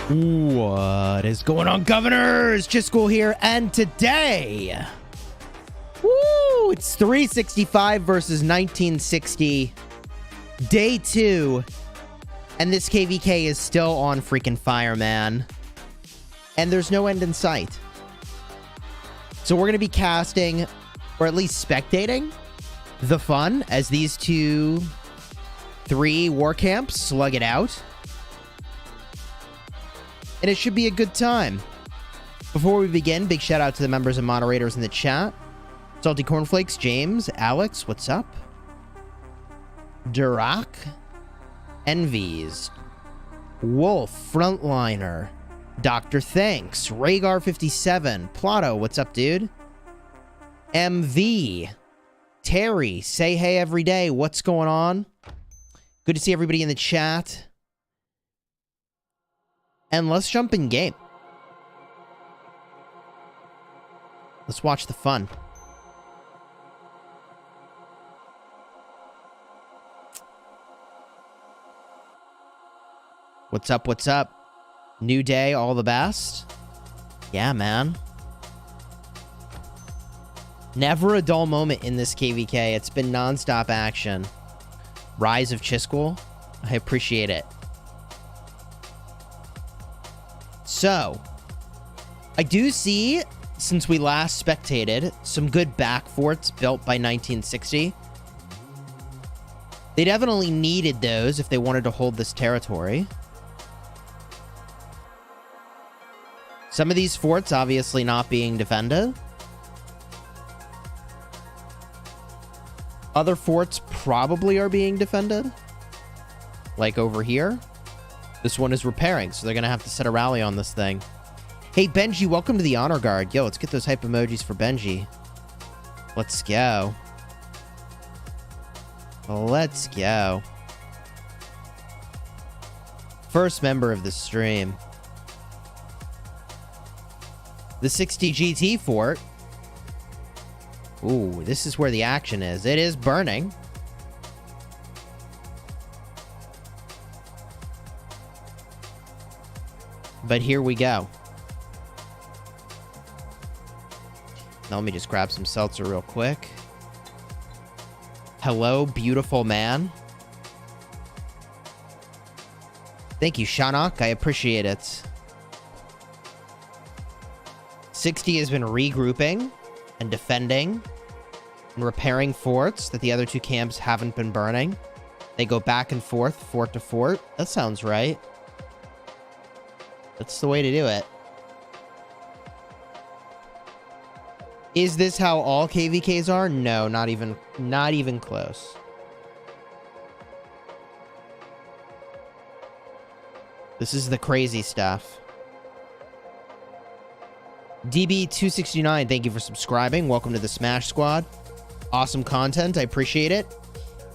What is going on, governors? Chisgule here, and today, woo, it's 365 versus 1960, day 2, and this KvK is still on freaking fire, man, and there's no end in sight. So we're going to be casting, or at least spectating, the fun as these 3 war camps slug it out. And it should be a good time. Before we begin, big shout out to the members and moderators in the chat. Salty Cornflakes, James, Alex, what's up? Durak, Envies, Wolf, Frontliner, Dr. Thanks, Rhaegar57, Plato, what's up, dude? MV, Terry, say hey every day, what's going on? Good to see everybody in the chat. And let's jump in game. Let's watch the fun. What's up? What's up? New day, all the best. Yeah, man. Never a dull moment in this KvK. It's been non-stop action. Rise of Chisgule. I appreciate it. So, I do see, since we last spectated, some good back forts built by 1960. They definitely needed those if they wanted to hold this territory. Some of these forts obviously not being defended. Other forts probably are being defended. Like over here. This one is repairing, so they're going to have to set a rally on this thing. Hey, Benji, welcome to the Honor Guard. Yo, let's get those hype emojis for Benji. Let's go. Let's go. First member of the stream. The 60 GT fort. Ooh, this is where the action is. It is burning. But here we go. Now let me just grab some seltzer real quick. Hello, beautiful man. Thank you, Shanok. I appreciate it. 60 has been regrouping and defending and repairing forts that the other 2 camps haven't been burning. They go back and forth, fort to fort. That sounds right. That's the way to do it. Is this how all KvKs are? No, not even close. This is the crazy stuff. DB269, thank you for subscribing. Welcome to the Smash Squad. Awesome content. I appreciate it.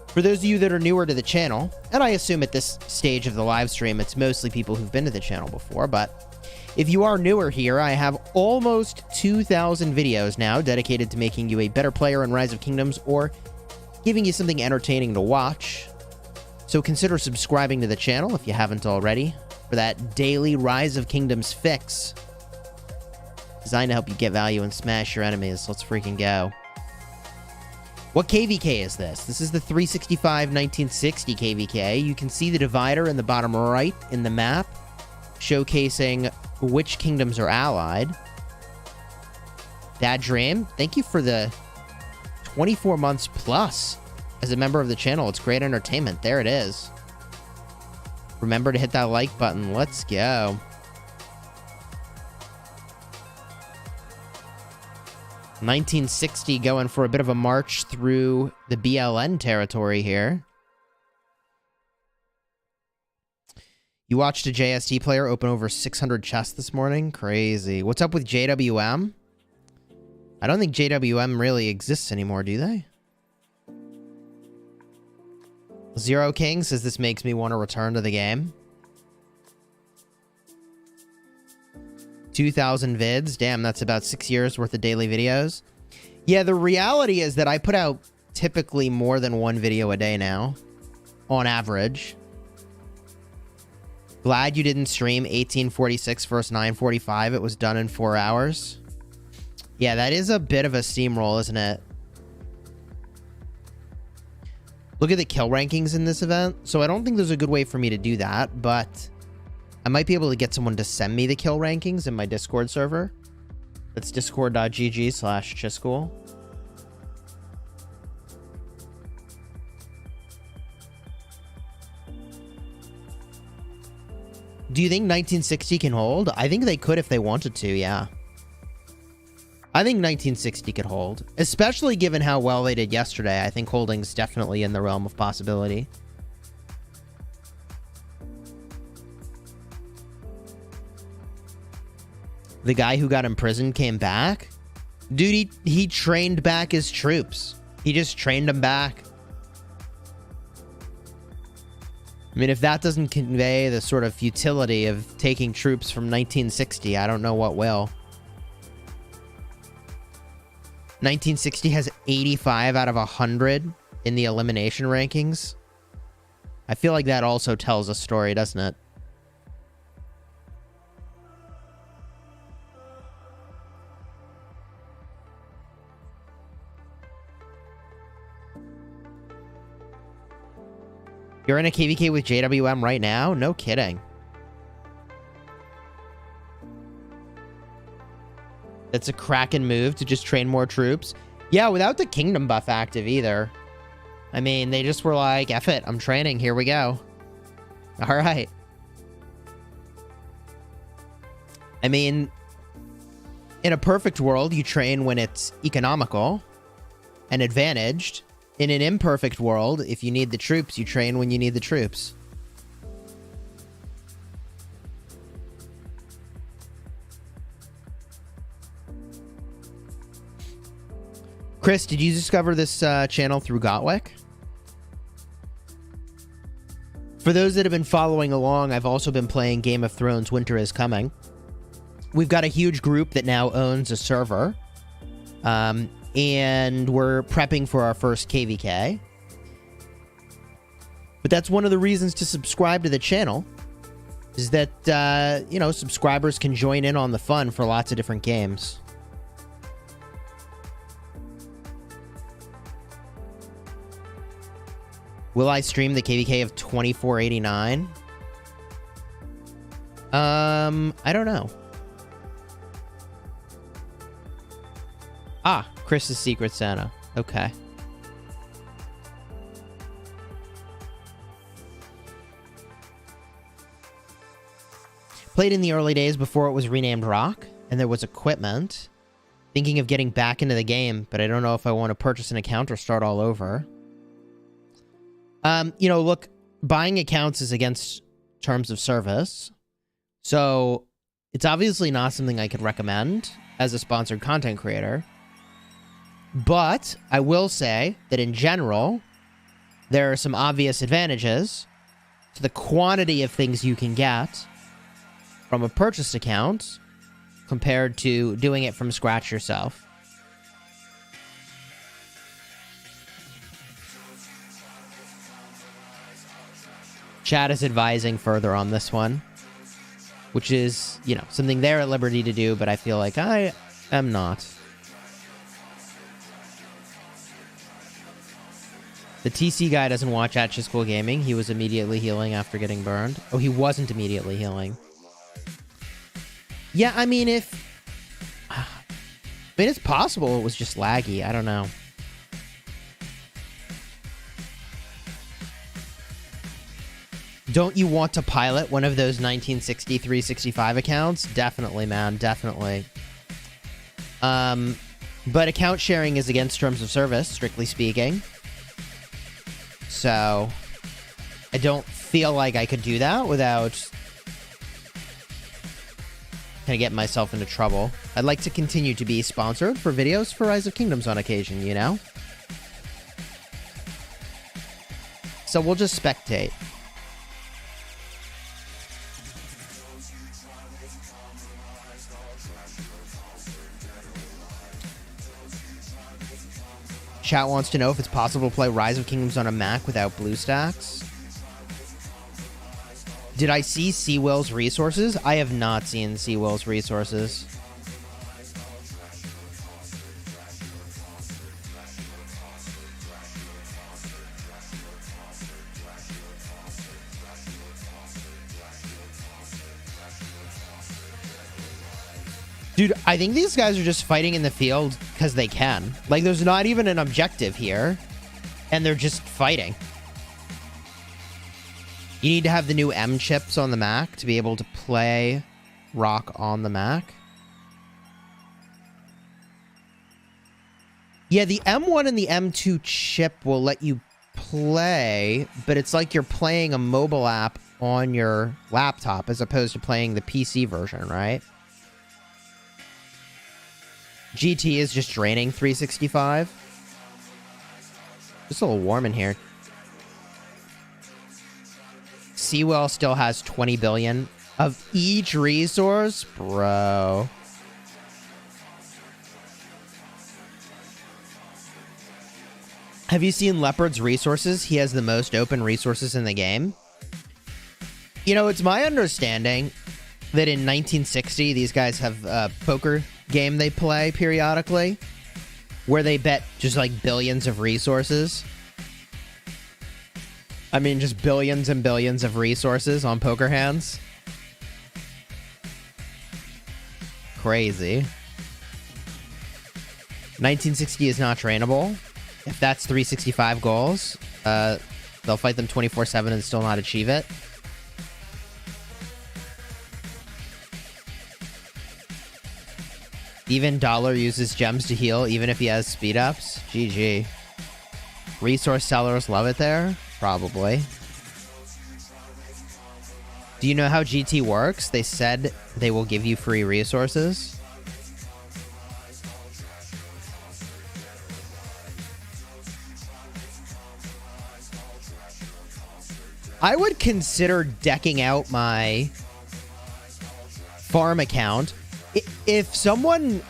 For those of you that are newer to the channel, and I assume at this stage of the live stream, it's mostly people who've been to the channel before, but if you are newer here, I have almost 2,000 videos now dedicated to making you a better player in Rise of Kingdoms or giving you something entertaining to watch. So consider subscribing to the channel if you haven't already for that daily Rise of Kingdoms fix. Designed to help you get value and smash your enemies. Let's freaking go. What KvK is this? This is the 365 1960 KvK. You can see the divider in the bottom right in the map, showcasing which kingdoms are allied. Bad Dream, thank you for the 24 months plus as a member of the channel. It's great entertainment. There it is. Remember to hit that like button. Let's go. 1960 going for a bit of a march through the BLN territory here. You watched a JST player open over 600 chests this morning? Crazy. What's up with JWM? I don't think JWM really exists anymore, do they? Zero King says this makes me want to return to the game. 2,000 vids. Damn, that's about 6 years worth of daily videos. Yeah, the reality is that I put out typically more than one video a day now, on average. Glad you didn't stream 1846 versus 945. It was done in 4 hours. Yeah, that is a bit of a steamroll, isn't it? Look at the kill rankings in this event. So I don't think there's a good way for me to do that, but I might be able to get someone to send me the kill rankings in my Discord server. That's discord.gg/Chisgule. Do you think 1960 can hold? I think they could if they wanted to, yeah. I think 1960 could hold, especially given how well they did yesterday. I think holding's definitely in the realm of possibility. The guy who got imprisoned came back? Dude, he trained back his troops. He just trained them back. I mean, if that doesn't convey the sort of futility of taking troops from 1960, I don't know what will. 1960 has 85 out of 100 in the elimination rankings. I feel like that also tells a story, doesn't it? You're in a KvK with JWM right now? No kidding. That's a cracking move to just train more troops. Yeah, without the kingdom buff active either. I mean, they just were like, F it, I'm training, here we go. All right. I mean, in a perfect world, you train when it's economical and advantaged. In an imperfect world, if you need the troops, you train when you need the troops. Chris, did you discover this channel through Gotwick? For those that have been following along, I've also been playing Game of Thrones Winter is Coming. We've got a huge group that now owns a server. And we're prepping for our first KvK. But that's one of the reasons to subscribe to the channel, is that, you know, subscribers can join in on the fun for lots of different games. Will I stream the KvK of 2489? I don't know. Ah, Chris's Secret Santa. Okay. Played in the early days before it was renamed Rock, and there was equipment. Thinking of getting back into the game, but I don't know if I want to purchase an account or start all over. You know, look, buying accounts is against terms of service. So, it's obviously not something I could recommend as a sponsored content creator. But I will say that in general, there are some obvious advantages to the quantity of things you can get from a purchased account compared to doing it from scratch yourself. Chat is advising further on this one, which is, you know, something they're at liberty to do, but I feel like I am not. The TC guy doesn't watch at Chisgule Gaming. He was immediately healing after getting burned. Oh, he wasn't immediately healing. Yeah, I mean, it's possible it was just laggy. I don't know. Don't you want to pilot one of those 1960, 365 accounts? Definitely, man. Definitely. But account sharing is against terms of service, strictly speaking. So, I don't feel like I could do that without kind of getting myself into trouble. I'd like to continue to be sponsored for videos for Rise of Kingdoms on occasion, you know? So we'll just spectate. Chat wants to know if it's possible to play Rise of Kingdoms on a Mac without BlueStacks. Did I see Seawell's resources? I have not seen Seawell's resources. Dude, I think these guys are just fighting in the field because they can. Like, there's not even an objective here. And they're just fighting. You need to have the new M chips on the Mac to be able to play Rock on the Mac. Yeah, the M1 and the M2 chip will let you play, but it's like you're playing a mobile app on your laptop as opposed to playing the PC version, right? GT is just draining 365. It's a little warm in here. Seawell still has 20 billion of each resource? Bro. Have you seen Leopard's resources? He has the most open resources in the game. You know, it's my understanding that in 1960, these guys have a poker game they play periodically where they bet just like billions of resources. I mean, just billions and billions of resources on poker hands. Crazy. 1960 is not trainable. If that's 365 goals, they'll fight them 24/7 and still not achieve it. Even Dollar uses gems to heal, even if he has speed ups. GG. Resource sellers love it there? Probably. Do you know how GT works? They said they will give you free resources. I would consider decking out my farm account. If someone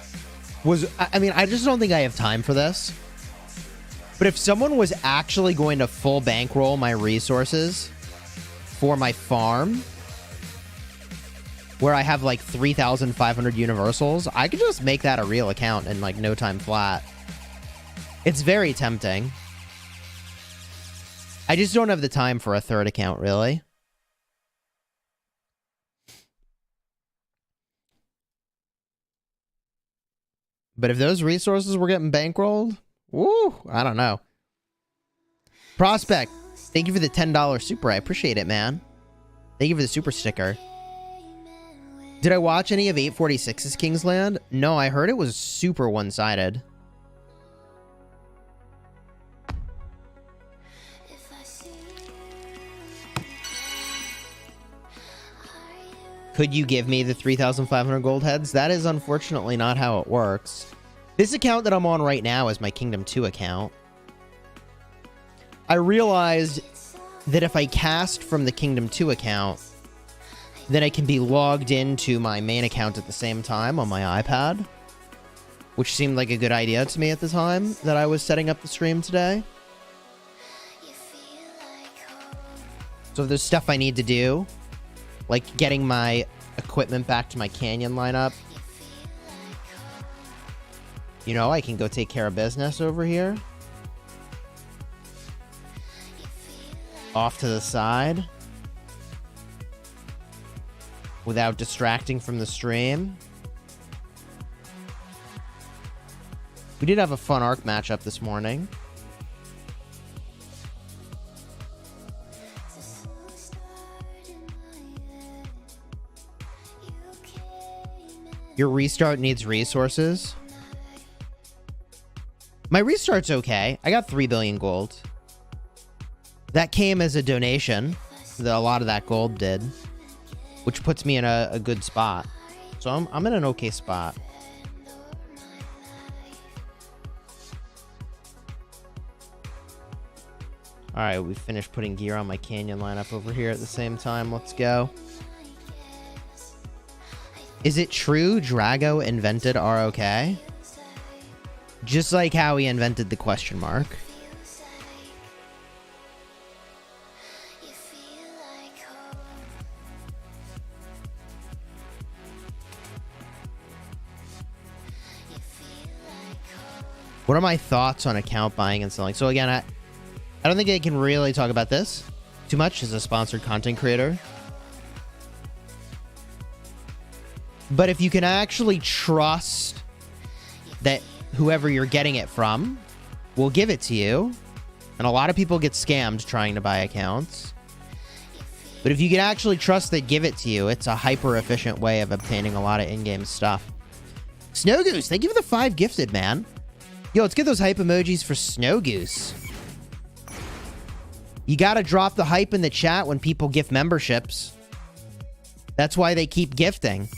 was... I mean, I just don't think I have time for this. But if someone was actually going to full bankroll my resources for my farm, where I have like 3,500 universals, I could just make that a real account in like no time flat. It's very tempting. I just don't have the time for a third account, really. But if those resources were getting bankrolled, woo, I don't know. Prospect, thank you for the $10 super. I appreciate it, man. Thank you for the super sticker. Did I watch any of 846's Kingsland? No, I heard it was super one-sided. Could you give me the 3,500 gold heads? That is unfortunately not how it works. This account that I'm on right now is my Kingdom 2 account. I realized that if I cast from the Kingdom 2 account, then I can be logged into my main account at the same time on my iPad, which seemed like a good idea to me at the time that I was setting up the stream today. So if there's stuff I need to do, like getting my equipment back to my Canyon lineup, you know, I can go take care of business over here. Off to the side. Without distracting from the stream. We did have a fun ARC matchup this morning. Your restart needs resources. My restart's okay. I got 3 billion gold. That came as a donation. A lot of that gold did. Which puts me in a good spot. So I'm in an okay spot. Alright, we finished putting gear on my Canyon lineup over here at the same time. Let's go. Is it true Drago invented ROK? Just like how he invented the question mark. What are my thoughts on account buying and selling? So again, I don't think I can really talk about this too much as a sponsored content creator. But if you can actually trust that whoever you're getting it from will give it to you, and a lot of people get scammed trying to buy accounts. But if you can actually trust that give it to you, it's a hyper efficient way of obtaining a lot of in-game stuff. Snow Goose, thank you for the 5 gifted, man. Yo, let's get those hype emojis for Snow Goose. You gotta drop the hype in the chat when people gift memberships. That's why they keep gifting.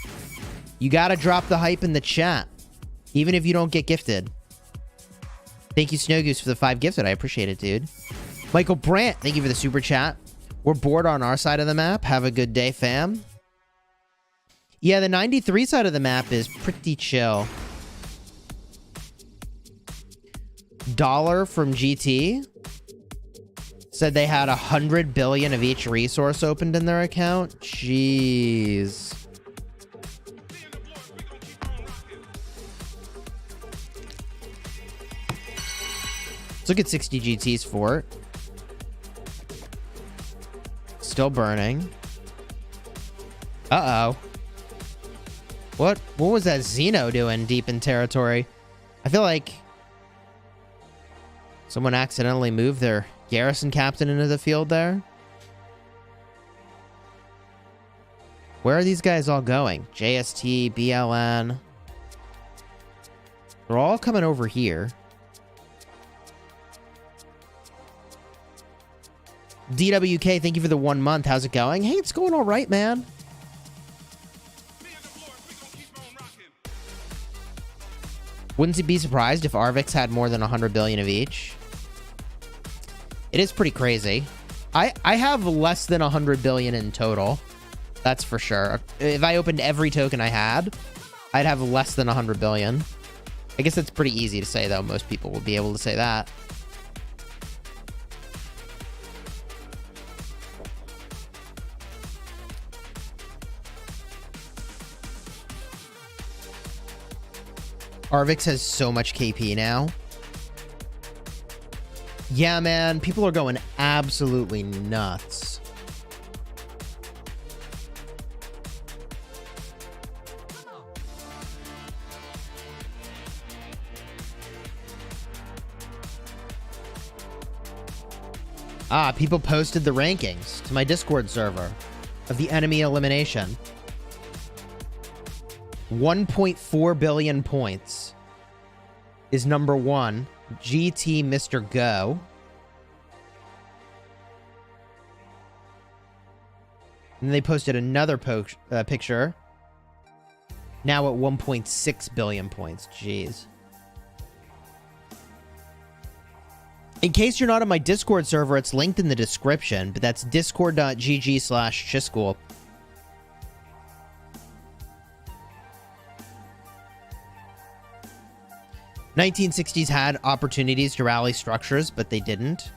You gotta drop the hype in the chat, even if you don't get gifted. Thank you, Snow Goose, for the 5 gifted. I appreciate it, dude. Michael Brandt, thank you for the super chat. We're bored on our side of the map. Have a good day, fam. Yeah, the 93 side of the map is pretty chill. Dollar from GT said they had 100 billion of each resource opened in their account. Jeez. Let's look at 60 GT's fort. Still burning. Uh-oh. What was that Xeno doing deep in territory? I feel like someone accidentally moved their garrison captain into the field there. Where are these guys all going? JST, BLN. They're all coming over here. DWK, thank you for the 1 month. How's it going? Hey, it's going all right, man. Wouldn't you be surprised if Arvix had more than 100 billion of each? It is pretty crazy. I have less than 100 billion in total. That's for sure. If I opened every token I had, I'd have less than 100 billion. I guess that's pretty easy to say, though. Most people will be able to say that. Arvix has so much KP now. Yeah, man. People are going absolutely nuts. Ah, people posted the rankings to my Discord server of the enemy elimination. 1.4 billion points is number 1. GT Mr. Go. And they posted another picture. Now at 1.6 billion points. Jeez. In case you're not on my Discord server, it's linked in the description, but that's discord.gg/Chisgule. 1960s had opportunities to rally structures, but they didn't.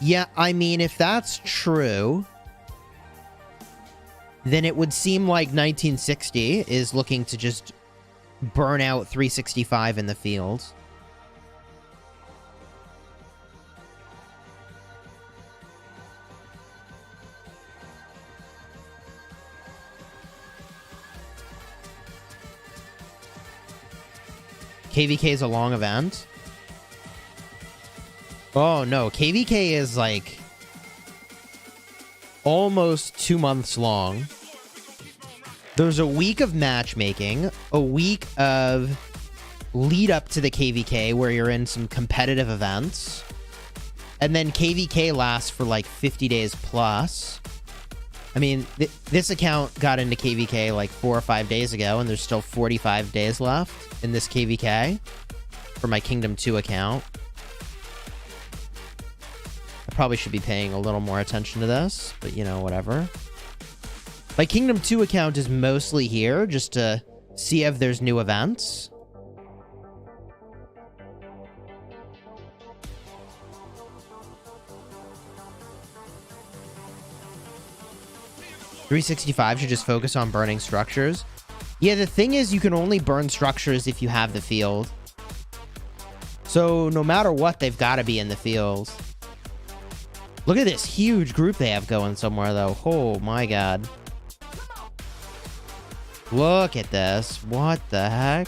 Yeah, I mean, if that's true, then it would seem like 1960 is looking to just burn out 365 in the field. KvK is a long event. Oh no, KvK is like almost 2 months long. There's a week of matchmaking, a week of lead up to the KvK where you're in some competitive events, and then KvK lasts for like 50 days plus. I mean, this account got into KvK like 4 or 5 days ago, and there's still 45 days left in this KvK for my Kingdom 2 account. I probably should be paying a little more attention to this, but you know, whatever. My Kingdom 2 account is mostly here just to see if there's new events. .365 should just focus on burning structures. Yeah, the thing is you can only burn structures if you have the field. So no matter what, they've got to be in the fields. Look at this huge group they have going somewhere, though. Oh, my God. Look at this. What the heck?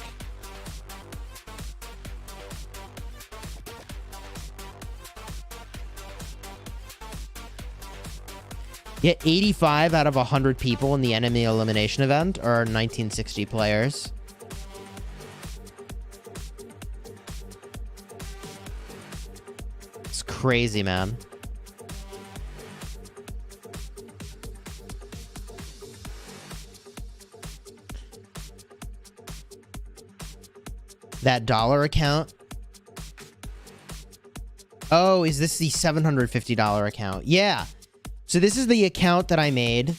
Yeah, 85 out of 100 people in the enemy elimination event are 1960 players. It's crazy, man. That dollar account. Oh, is this the $750 account? Yeah. So this is the account that I made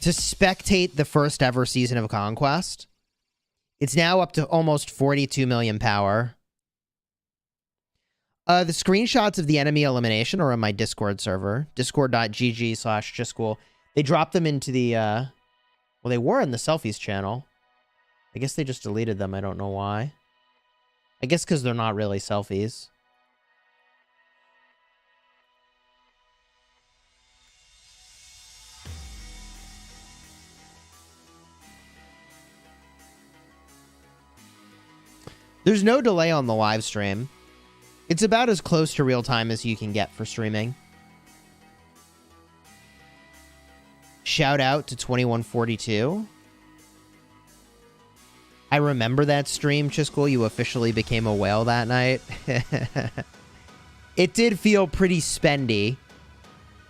to spectate the first ever season of Conquest. It's now up to almost 42 million power. The screenshots of the enemy elimination are on my Discord server, discord.gg/Chisgule. They dropped them into the, well, they were in the selfies channel. I guess they just deleted them. I don't know why. I guess because they're not really selfies. There's no delay on the live stream. It's about as close to real time as you can get for streaming. Shout out to 2142. I remember that stream, Chisgule. You officially became a whale that night. It did feel pretty spendy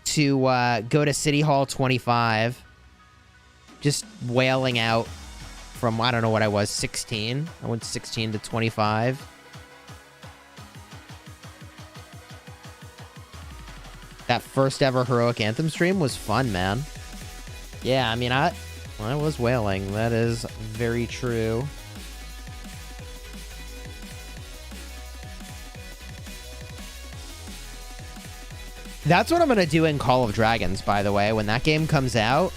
to go to City Hall 25. Just wailing out from, I don't know what I was, 16. I went 16 to 25. That first ever Heroic Anthem stream was fun, man. Yeah, I mean, I was wailing. That is very true. That's what I'm going to do in Call of Dragons, by the way. When that game comes out,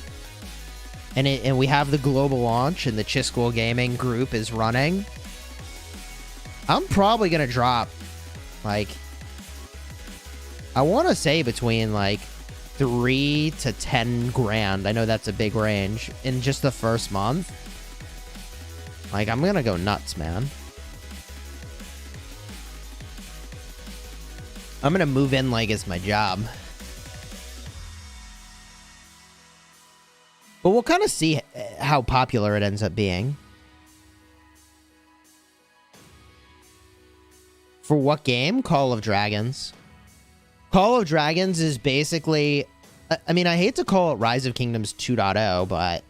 and we have the global launch, and the Chisgule Gaming group is running, I'm probably going to drop, like, I want to say between, like, 3 to 10 grand. I know that's a big range in just the first month. Like, I'm gonna go nuts, man. I'm gonna move in like it's my job. But we'll kind of see how popular it ends up being. For what game? Call of Dragons. Call of Dragons is basically, I mean, I hate to call it Rise of Kingdoms 2.0, but I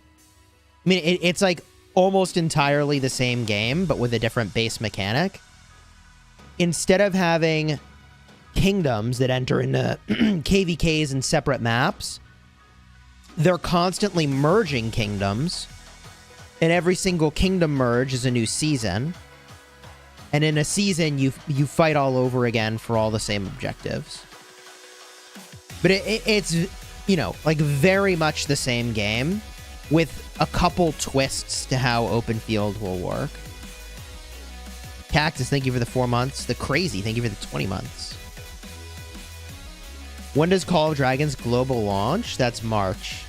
mean, it's like almost entirely the same game, but with a different base mechanic. Instead of having kingdoms that enter into KvKs and separate maps, they're constantly merging kingdoms, and every single kingdom merge is a new season. And in a season, you fight all over again for all the same objectives. But it's, you know, like very much the same game with a couple twists to how open field will work. Cactus, thank you for the 4 months. The Crazy, thank you for the 20 months. When does Call of Dragons global launch? That's March.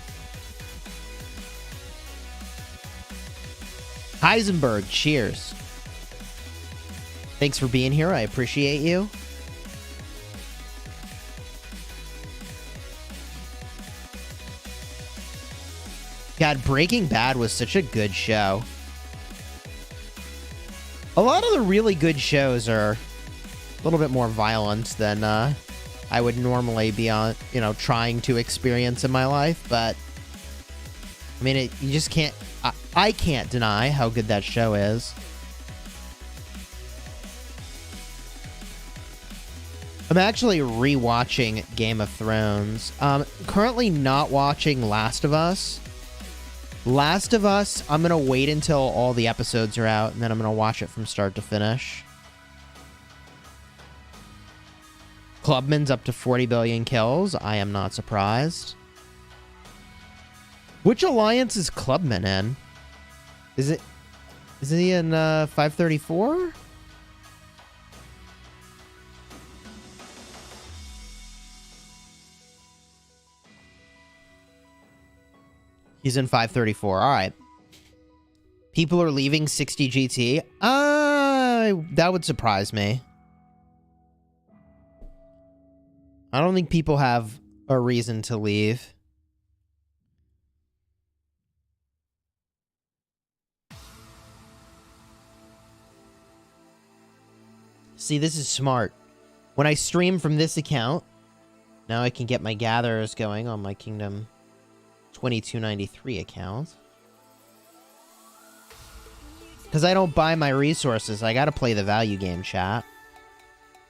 Heisenberg, cheers. Thanks for being here. I appreciate you. God, Breaking Bad was such a good show. A lot of the really good shows are a little bit more violent than I would normally be on, you know, trying to experience in my life. But I mean, you just can't. I can't deny how good that show is. I'm actually rewatching Game of Thrones. Currently not watching Last of Us. Last of Us, I'm going to wait until all the episodes are out, and then I'm going to watch it from start to finish. Clubman's up to 40 billion kills. I am not surprised. Which alliance is Clubman in? Is he in 534? He's in 534. All right. People are leaving 60 GT. That would surprise me. I don't think people have a reason to leave. See, this is smart. When I stream from this account, now I can get my gatherers going on my Kingdom 2293 account. Because I don't buy my resources, I gotta play the value game, chat.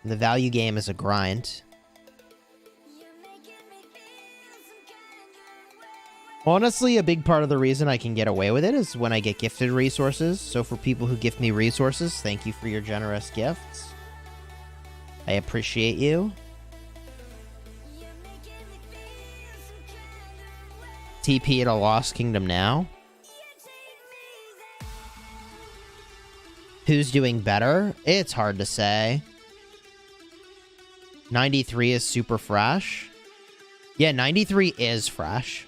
And the value game is a grind. Honestly, a big part of the reason I can get away with it is when I get gifted resources. So for people who gift me resources, thank you for your generous gifts. I appreciate you. TP at a Lost Kingdom now. Who's doing better? It's hard to say. 93 is super fresh. Yeah, 93 is fresh.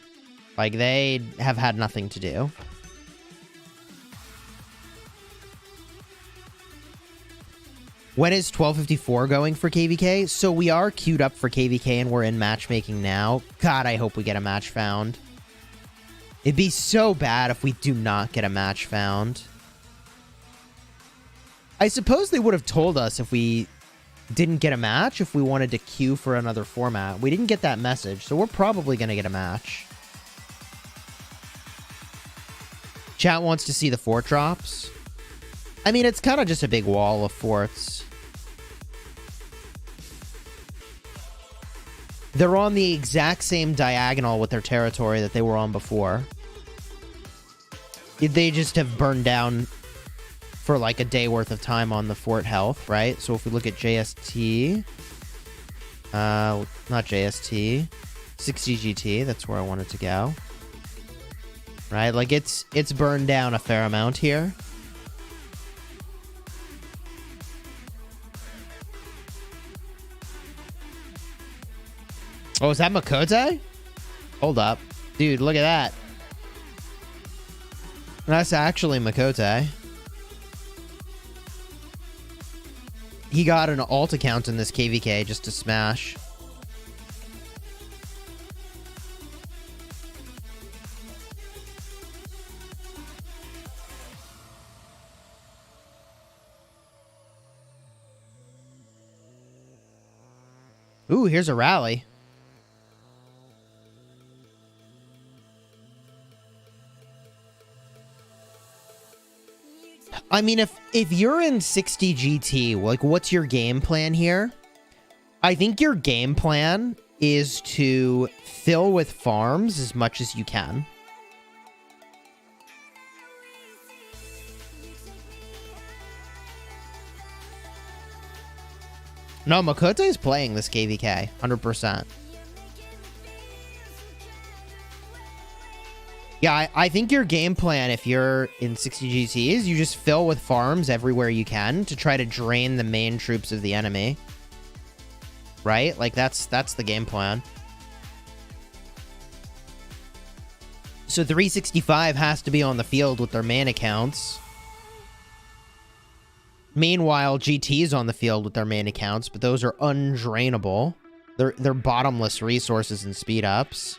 Like, they have had nothing to do. When is 1254 going for KvK? So we are queued up for KvK and we're in matchmaking now. God, I hope we get a match found. It'd be so bad if we do not get a match found. I suppose they would have told us if we didn't get a match, if we wanted to queue for another format. We didn't get that message, so we're probably going to get a match. Chat wants to see the fort drops. I mean, it's kind of just a big wall of forts. They're on the exact same diagonal with their territory that they were on before. They just have burned down for like a day worth of time on the fort health, right? So if we look at JST, not JST, 60 GT, that's where I wanted to go. Right? Like it's burned down a fair amount here. Oh, is that Makote? Hold up. Dude, look at that. That's actually Makote. He got an alt account in this KvK just to smash. Ooh, here's a rally. I mean, if you're in 60 GT, like, what's your game plan here? I think your game plan is to fill with farms as much as you can. No, Makote is playing this KvK, 100%. Yeah, I think your game plan, if you're in 60 GT, is you just fill with farms everywhere you can to try to drain the main troops of the enemy. Right? Like, that's the game plan. So 365 has to be on the field with their main accounts. Meanwhile, GT is on the field with their main accounts, but those are undrainable. They're bottomless resources and speed ups.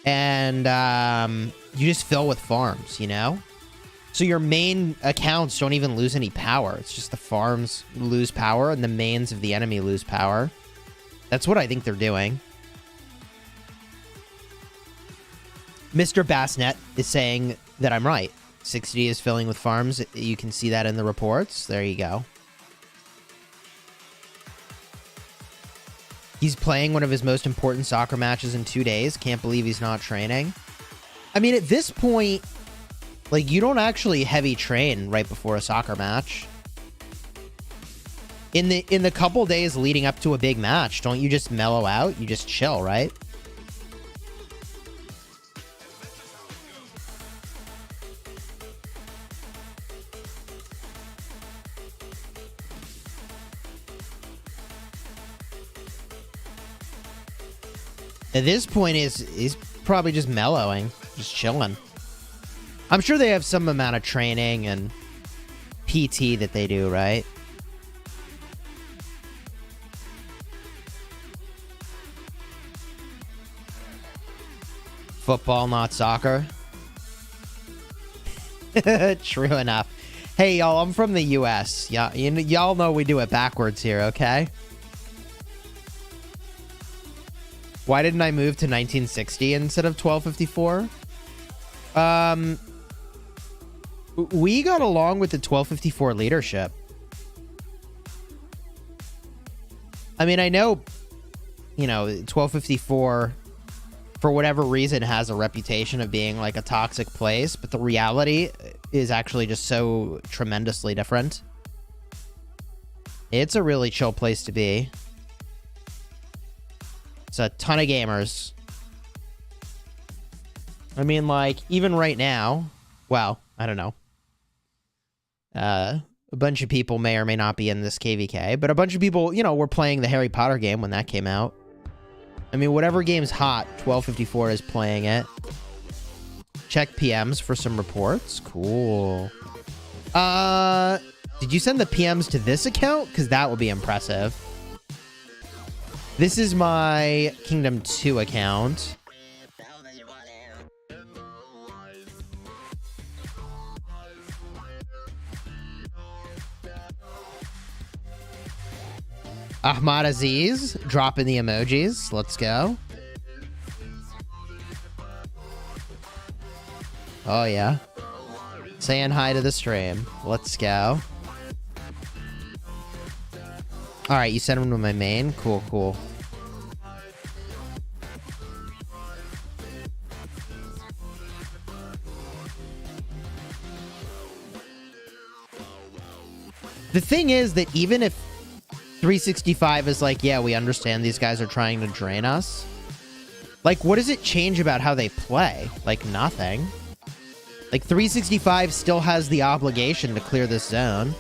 And you just fill with farms, you know? So your main accounts don't even lose any power. It's just the farms lose power and the mains of the enemy lose power. That's what I think they're doing. Mr. Bassnet is saying that I'm right. 60 is filling with farms. You can see that in the reports. There you go. He's playing one of his most important soccer matches in 2 days. Can't believe he's not training. I mean, at this point, like, you don't actually heavy train right before a soccer match. In the couple days leading up to a big match, don't you just mellow out? You just chill, right? At this point, he's probably just mellowing, just chilling. I'm sure they have some amount of training and PT that they do, right? Football, not soccer. True enough. Hey, y'all, I'm from the U.S. Yeah, y'all know we do it backwards here, okay? Why didn't I move to 1960 instead of 1254? We got along with the 1254 leadership. I mean, I know, 1254, for whatever reason, has a reputation of being like a toxic place, but the reality is actually just so tremendously different. It's a really chill place to be. It's a ton of gamers. I mean, like, even right now, well, I don't know. A bunch of people may or may not be in this KvK, but a bunch of people, were playing the Harry Potter game when that came out. I mean, whatever game's hot, 1254 is playing it. Check PMs for some reports. Cool. Did you send the PMs to this account? Because that would be impressive. This is my Kingdom 2 account. Ahmad Aziz, dropping the emojis. Let's go. Oh, yeah. Saying hi to the stream. Let's go. All right, you sent him to my main. Cool, cool. The thing is that even if 365 is like, yeah, we understand these guys are trying to drain us. Like, what does it change about how they play? Like, nothing. Like, 365 still has the obligation to clear this zone.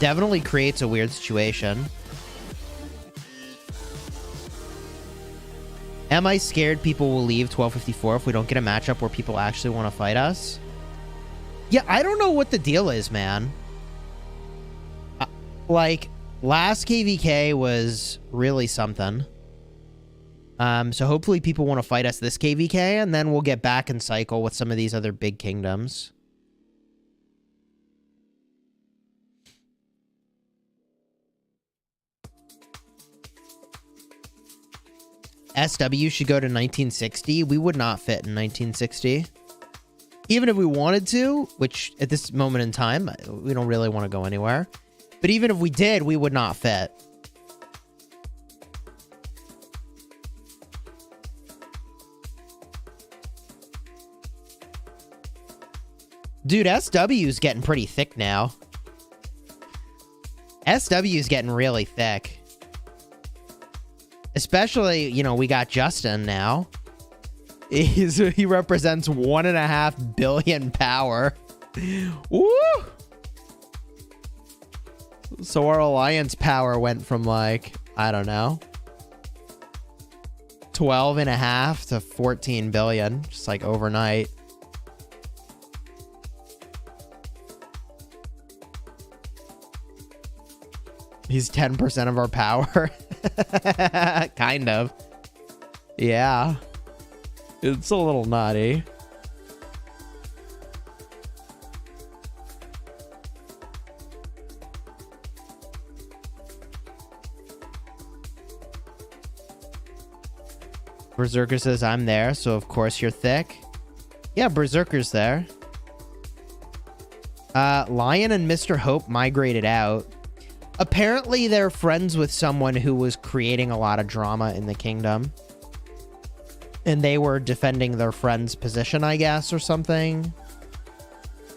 Definitely creates a weird situation. Am I scared people will leave 1254 if we don't get a matchup where people actually want to fight us? Yeah, I don't know what the deal is, man. Like, last KvK was really something. So hopefully people want to fight us this KvK, and then we'll get back in cycle with some of these other big kingdoms. SW should go to 1960. We would not fit in 1960. Even if we wanted to, which at this moment in time, we don't really want to go anywhere. But even if we did, we would not fit. Dude, SW's getting pretty thick now. SW's getting really thick. Especially, we got Justin now. He represents 1.5 billion power. Woo! So our alliance power went from, like, I don't know, 12.5 to 14 billion, just like overnight. He's 10% of our power. Kind of. Yeah. It's a little nutty. Berserker says, I'm there, so of course you're thick. Yeah, Berserker's there. Lion and Mr. Hope migrated out. Apparently, they're friends with someone who was creating a lot of drama in the kingdom. And they were defending their friend's position, I guess, or something.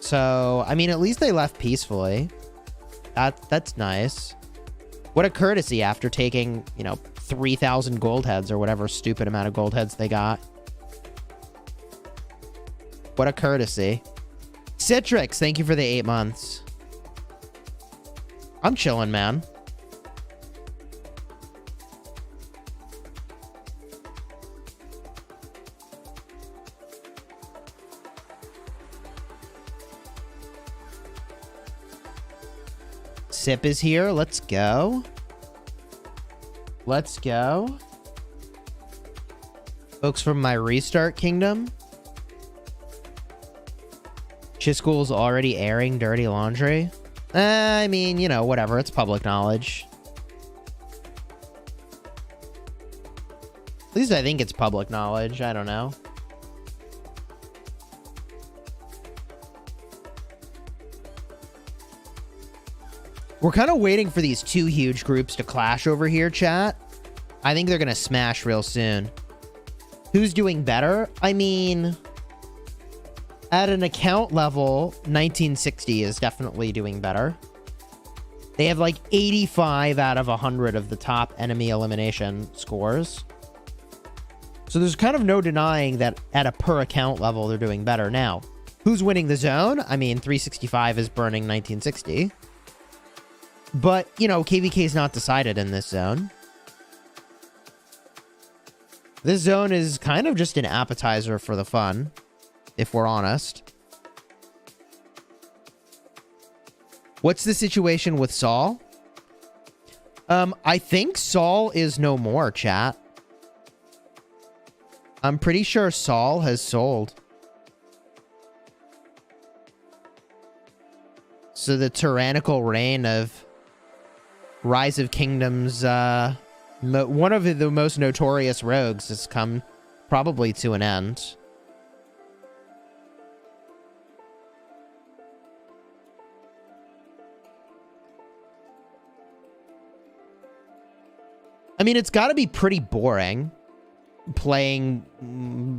So, I mean, at least they left peacefully. That's nice. What a courtesy after taking, 3,000 gold heads or whatever stupid amount of gold heads they got. What a courtesy. Citrix, thank you for the 8 months. I'm chilling, man. Sip is here. Let's go. Let's go. Folks from my restart kingdom. Chisgule's already airing dirty laundry. I mean, you know, whatever. It's public knowledge. At least I think it's public knowledge. I don't know. We're kind of waiting for these two huge groups to clash over here, chat. I think they're going to smash real soon. Who's doing better? I mean, at an account level, 1960 is definitely doing better. They have like 85 out of 100 of the top enemy elimination scores. So there's kind of no denying that at a per account level, they're doing better. Now, who's winning the zone? I mean, 365 is burning 1960. But, you know, KvK is not decided in this zone. This zone is kind of just an appetizer for the fun, if we're honest. What's the situation with Saul? I think Saul is no more, chat. I'm pretty sure Saul has sold. So the tyrannical reign of Rise of Kingdoms, one of the most notorious rogues, has come probably to an end. I mean, it's got to be pretty boring playing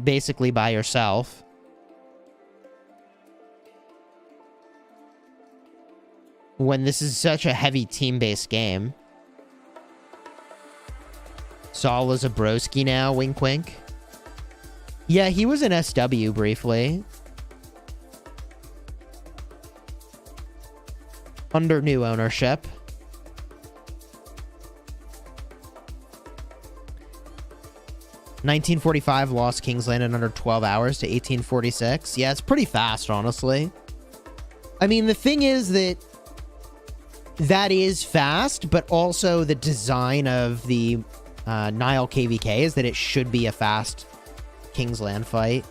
basically by yourself. When this is such a heavy team-based game. Saul is a broski now, wink wink. Yeah, he was an SW briefly. Under new ownership. (1945) lost Kingsland in under 12 hours to 1846. Yeah, it's pretty fast, honestly. I mean, the thing is that is fast, but also the design of the Nile KvK is that it should be a fast Kingsland fight.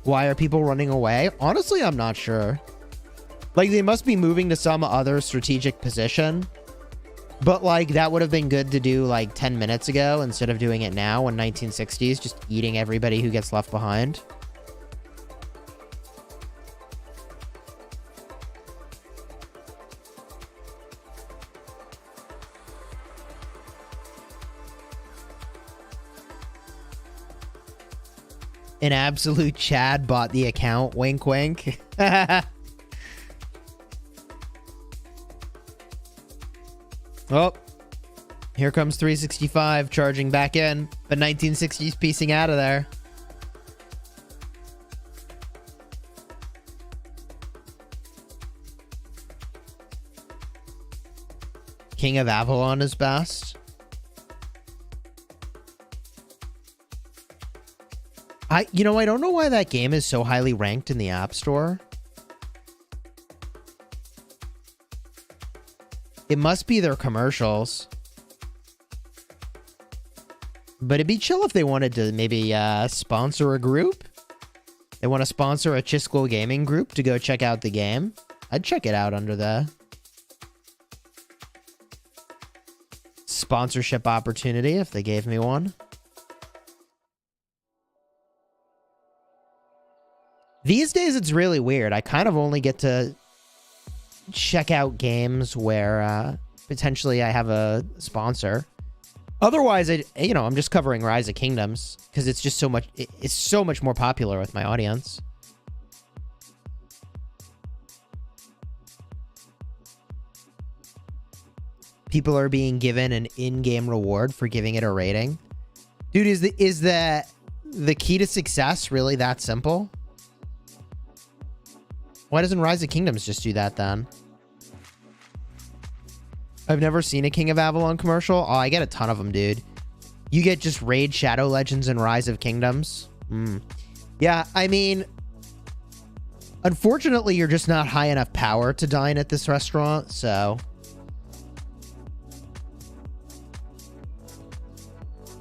Why are people running away? Honestly, I'm not sure. Like, they must be moving to some other strategic position. But, like, that would have been good to do, like, 10 minutes ago instead of doing it now when 1960 is just eating everybody who gets left behind. An absolute Chad bought the account. Wink, wink. Oh, here comes 365 charging back in, but 1960's piecing out of there. King of Avalon is best. I don't know why that game is so highly ranked in the App Store. It must be their commercials. But it'd be chill if they wanted to maybe sponsor a group. They want to sponsor a Chisgule gaming group to go check out the game. I'd check it out under the sponsorship opportunity if they gave me one. These days, it's really weird. I kind of only get to check out games where potentially I have a sponsor. Otherwise, I'm just covering Rise of Kingdoms because it's just so much. It's so much more popular with my audience. People are being given an in-game reward for giving it a rating. Dude, is the key to success really that simple? Why doesn't Rise of Kingdoms just do that then? I've never seen a King of Avalon commercial. Oh, I get a ton of them, dude. You get just Raid Shadow Legends and Rise of Kingdoms. Yeah, I mean, unfortunately, you're just not high enough power to dine at this restaurant, so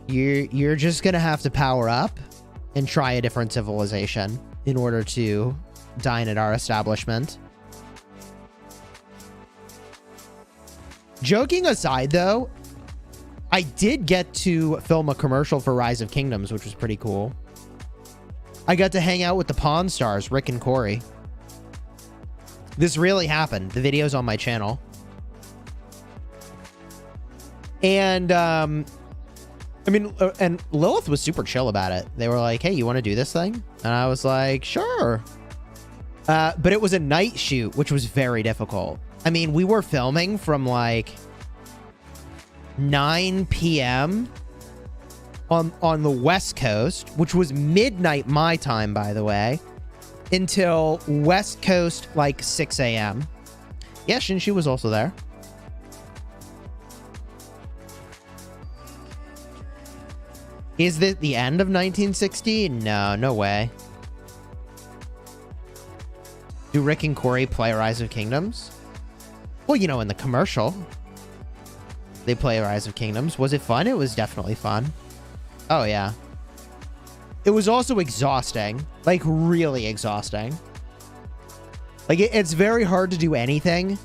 you're just gonna have to power up and try a different civilization in order to dine at our establishment. Joking aside, though, I did get to film a commercial for Rise of Kingdoms, which was pretty cool. I got to hang out with the Pawn Stars, Rick and Corey. This really happened. The video's on my channel. And, I mean, and Lilith was super chill about it. They were like, hey, you want to do this thing? And I was like, sure. But it was a night shoot, which was very difficult. I mean, we were filming from like 9 p.m. on the West Coast, which was midnight my time, by the way, until West Coast like 6 a.m. Yeah, Shinshu was also there. Is this the end of 1960? No, no way. Do Rick and Corey play Rise of Kingdoms? Well, you know, in the commercial, they play Rise of Kingdoms. Was it fun? It was definitely fun. Oh, yeah. It was also exhausting. Like, really exhausting. Like, it's very hard to do anything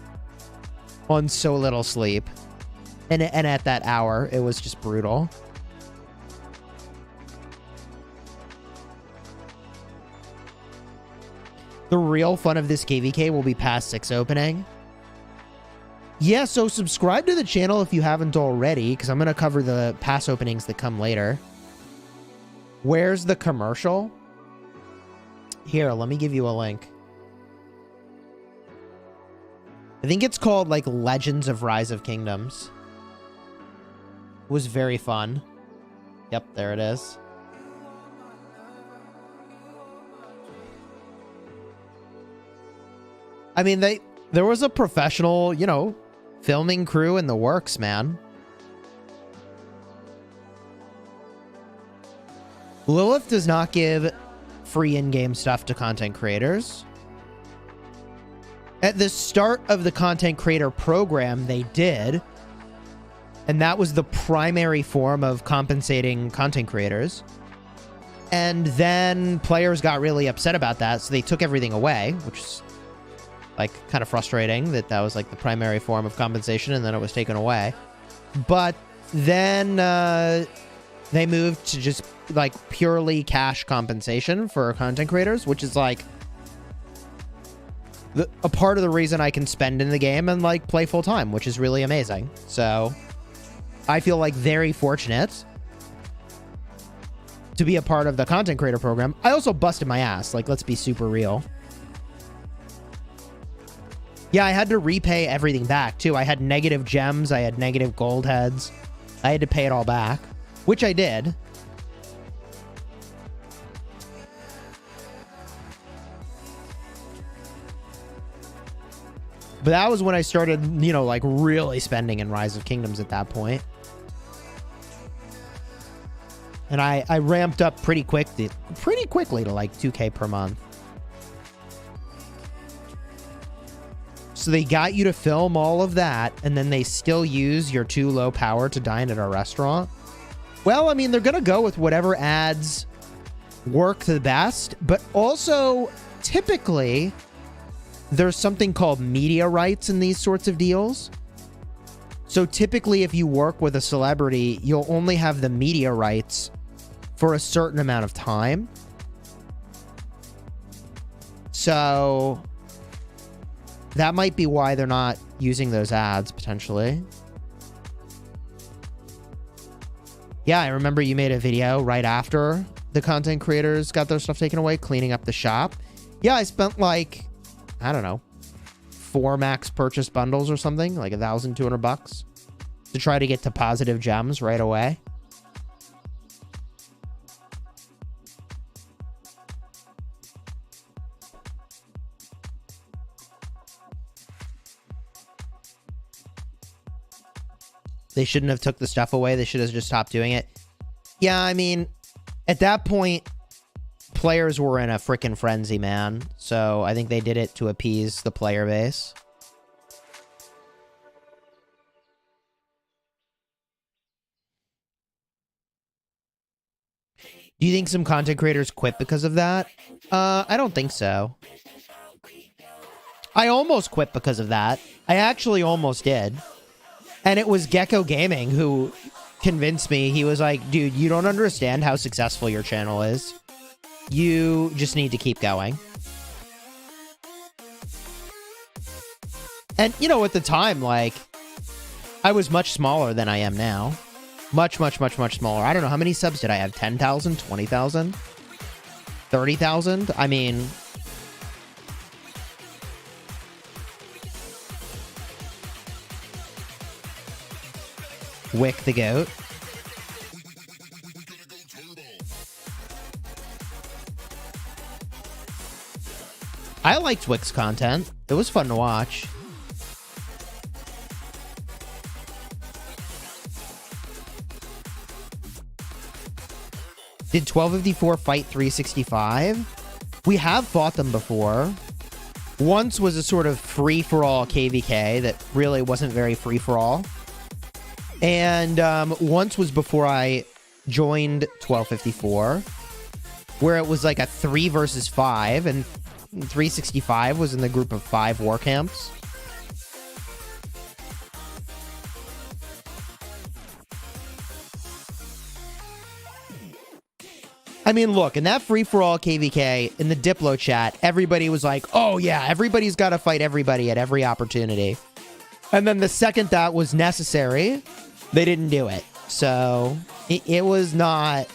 on so little sleep. And at that hour, it was just brutal. The real fun of this KvK will be past 6 opening. Yeah, so subscribe to the channel if you haven't already, because I'm going to cover the pass openings that come later. Where's the commercial? Here, let me give you a link. I think it's called, like, Legends of Rise of Kingdoms. It was very fun. Yep, there it is. I mean, there was a professional, you know, filming crew in the works, man. Lilith does not give free in-game stuff to content creators. At the start of the content creator program, they did. And that was the primary form of compensating content creators. And then players got really upset about that, so they took everything away, which is like kind of frustrating that was like the primary form of compensation and then it was taken away. But then they moved to just like purely cash compensation for content creators, which is like a part of the reason I can spend in the game and like play full time, which is really amazing. So I feel like very fortunate to be a part of the content creator program. I also busted my ass. Like, let's be super real. Yeah, I had to repay everything back, too. I had negative gems. I had negative gold heads. I had to pay it all back, which I did. But that was when I started, you know, like, really spending in Rise of Kingdoms at that point. And I ramped up pretty quickly to, like, 2K per month. So they got you to film all of that, and then they still use your too low power to dine at our restaurant. Well, I mean, they're going to go with whatever ads work the best, but also typically there's something called media rights in these sorts of deals. So typically if you work with a celebrity, you'll only have the media rights for a certain amount of time. So that might be why they're not using those ads, potentially. Yeah, I remember you made a video right after the content creators got their stuff taken away, cleaning up the shop. Yeah, I spent like, I don't know, 4 max purchase bundles or something, like $1,200 to try to get to positive gems right away. They shouldn't have took the stuff away. They should have just stopped doing it. Yeah, I mean, at that point, players were in a freaking frenzy, man. So I think they did it to appease the player base. Do you think some content creators quit because of that? I don't think so. I almost quit because of that. I actually almost did. And it was Gecko Gaming who convinced me. He was like, dude, you don't understand how successful your channel is. You just need to keep going. And, you know, at the time, like, I was much smaller than I am now. Much, much, much, much smaller. I don't know. How many subs did I have? 10,000? 20,000? 30,000? I mean... Wick the goat. I liked Wick's content. It was fun to watch. Did 1254 fight 365? We have fought them before. Once was a sort of free-for-all KvK that really wasn't very free-for-all. And once was before I joined 1254, where it was like a 3 versus 5, and 365 was in the group of 5 war camps. I mean, look, in that free-for-all KvK, in the Diplo chat, everybody was like, oh yeah, everybody's got to fight everybody at every opportunity. And then the second that was necessary, they didn't do it. So, it was not...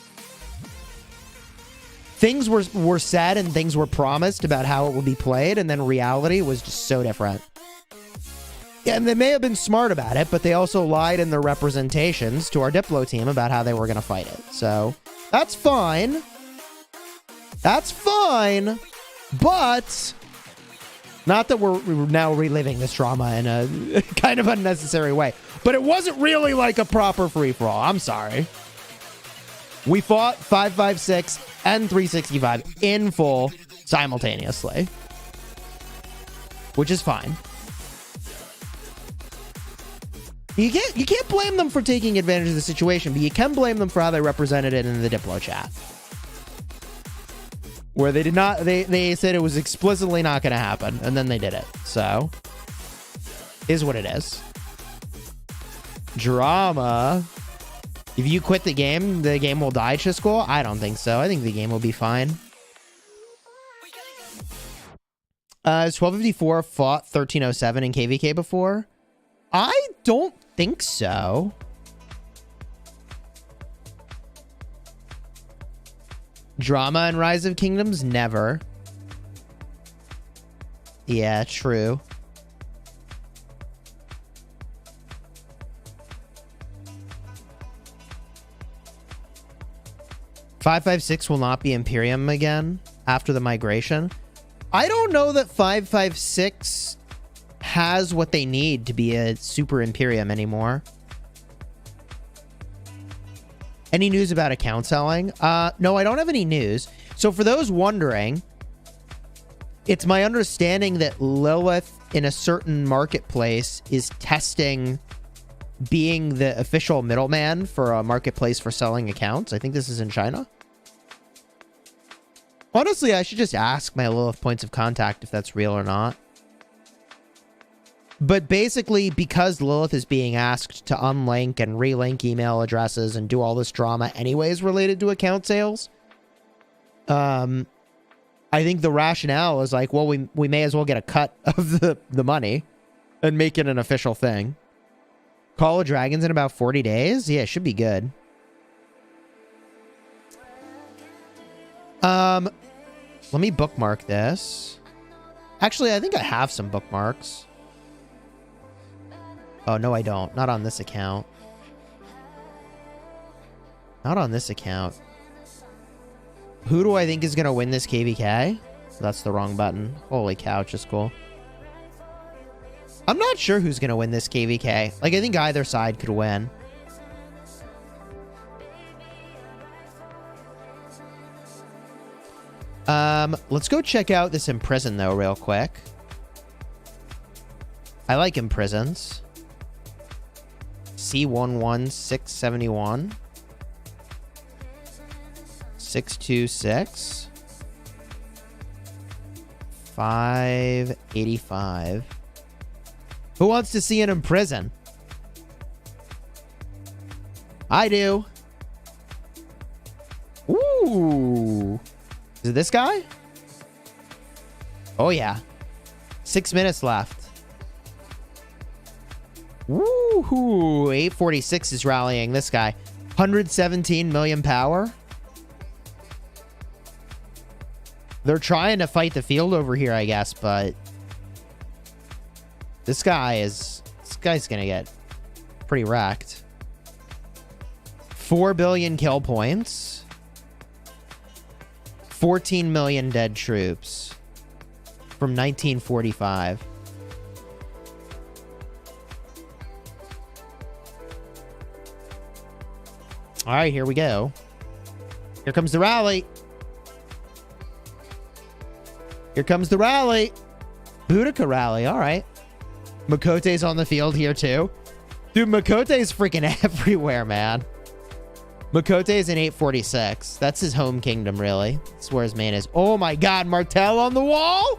Things were said and things were promised about how it would be played, and then reality was just so different. Yeah, and they may have been smart about it, but they also lied in their representations to our Diplo team about how they were going to fight it. So... that's fine. That's fine. But not that we're now reliving this drama in a kind of unnecessary way. But it wasn't really like a proper free-for-all. I'm sorry. We fought 556 and 365 in full simultaneously. Which is fine. You can't blame them for taking advantage of the situation, but you can blame them for how they represented it in the Diplo chat. Where they did not, they said it was explicitly not going to happen, and then they did it. So, is what it is. Drama. If you quit the game will die, Chisgule? I don't think so. I think the game will be fine. 1254 fought 1307 in KvK before? I don't think so. Drama and Rise of Kingdoms? Never. Yeah, true. .556 will not be Imperium again after the migration. I don't know that 556 has what they need to be a super Imperium anymore. Any news about account selling? No, I don't have any news. So for those wondering, it's my understanding that Lilith in a certain marketplace is testing being the official middleman for a marketplace for selling accounts. I think this is in China. Honestly, I should just ask my Lilith points of contact if that's real or not. But basically, because Lilith is being asked to unlink and relink email addresses and do all this drama anyways related to account sales, I think the rationale is like, well, we may as well get a cut of the money and make it an official thing. Call of Dragons in about 40 days? Yeah, it should be good. Let me bookmark this. Actually, I think I have some bookmarks. Oh, no, I don't. Not on this account. Not on this account. Who do I think is going to win this KvK? That's the wrong button. Holy cow, Chisgule. I'm not sure who's going to win this KvK. Like, I think either side could win. Let's go check out this Imprison, though, real quick. I like Imprisons. C11671. 626. 585. Who wants to see an Imprison? I do. Ooh. Is it this guy? Oh, yeah. 6 minutes left. Woohoo. 846 is rallying this guy. 117 million power. They're trying to fight the field over here, I guess, but this guy's gonna get pretty wrecked. 4 billion kill points. 14 million dead troops from 1945. All right, here we go. Here comes the rally. Here comes the rally. Boudica rally. All right. Makote's on the field here, too. Dude, Makote's freaking everywhere, man. Makote's in 846. That's his home kingdom, really. That's where his main is. Oh, my God. Martel on the wall?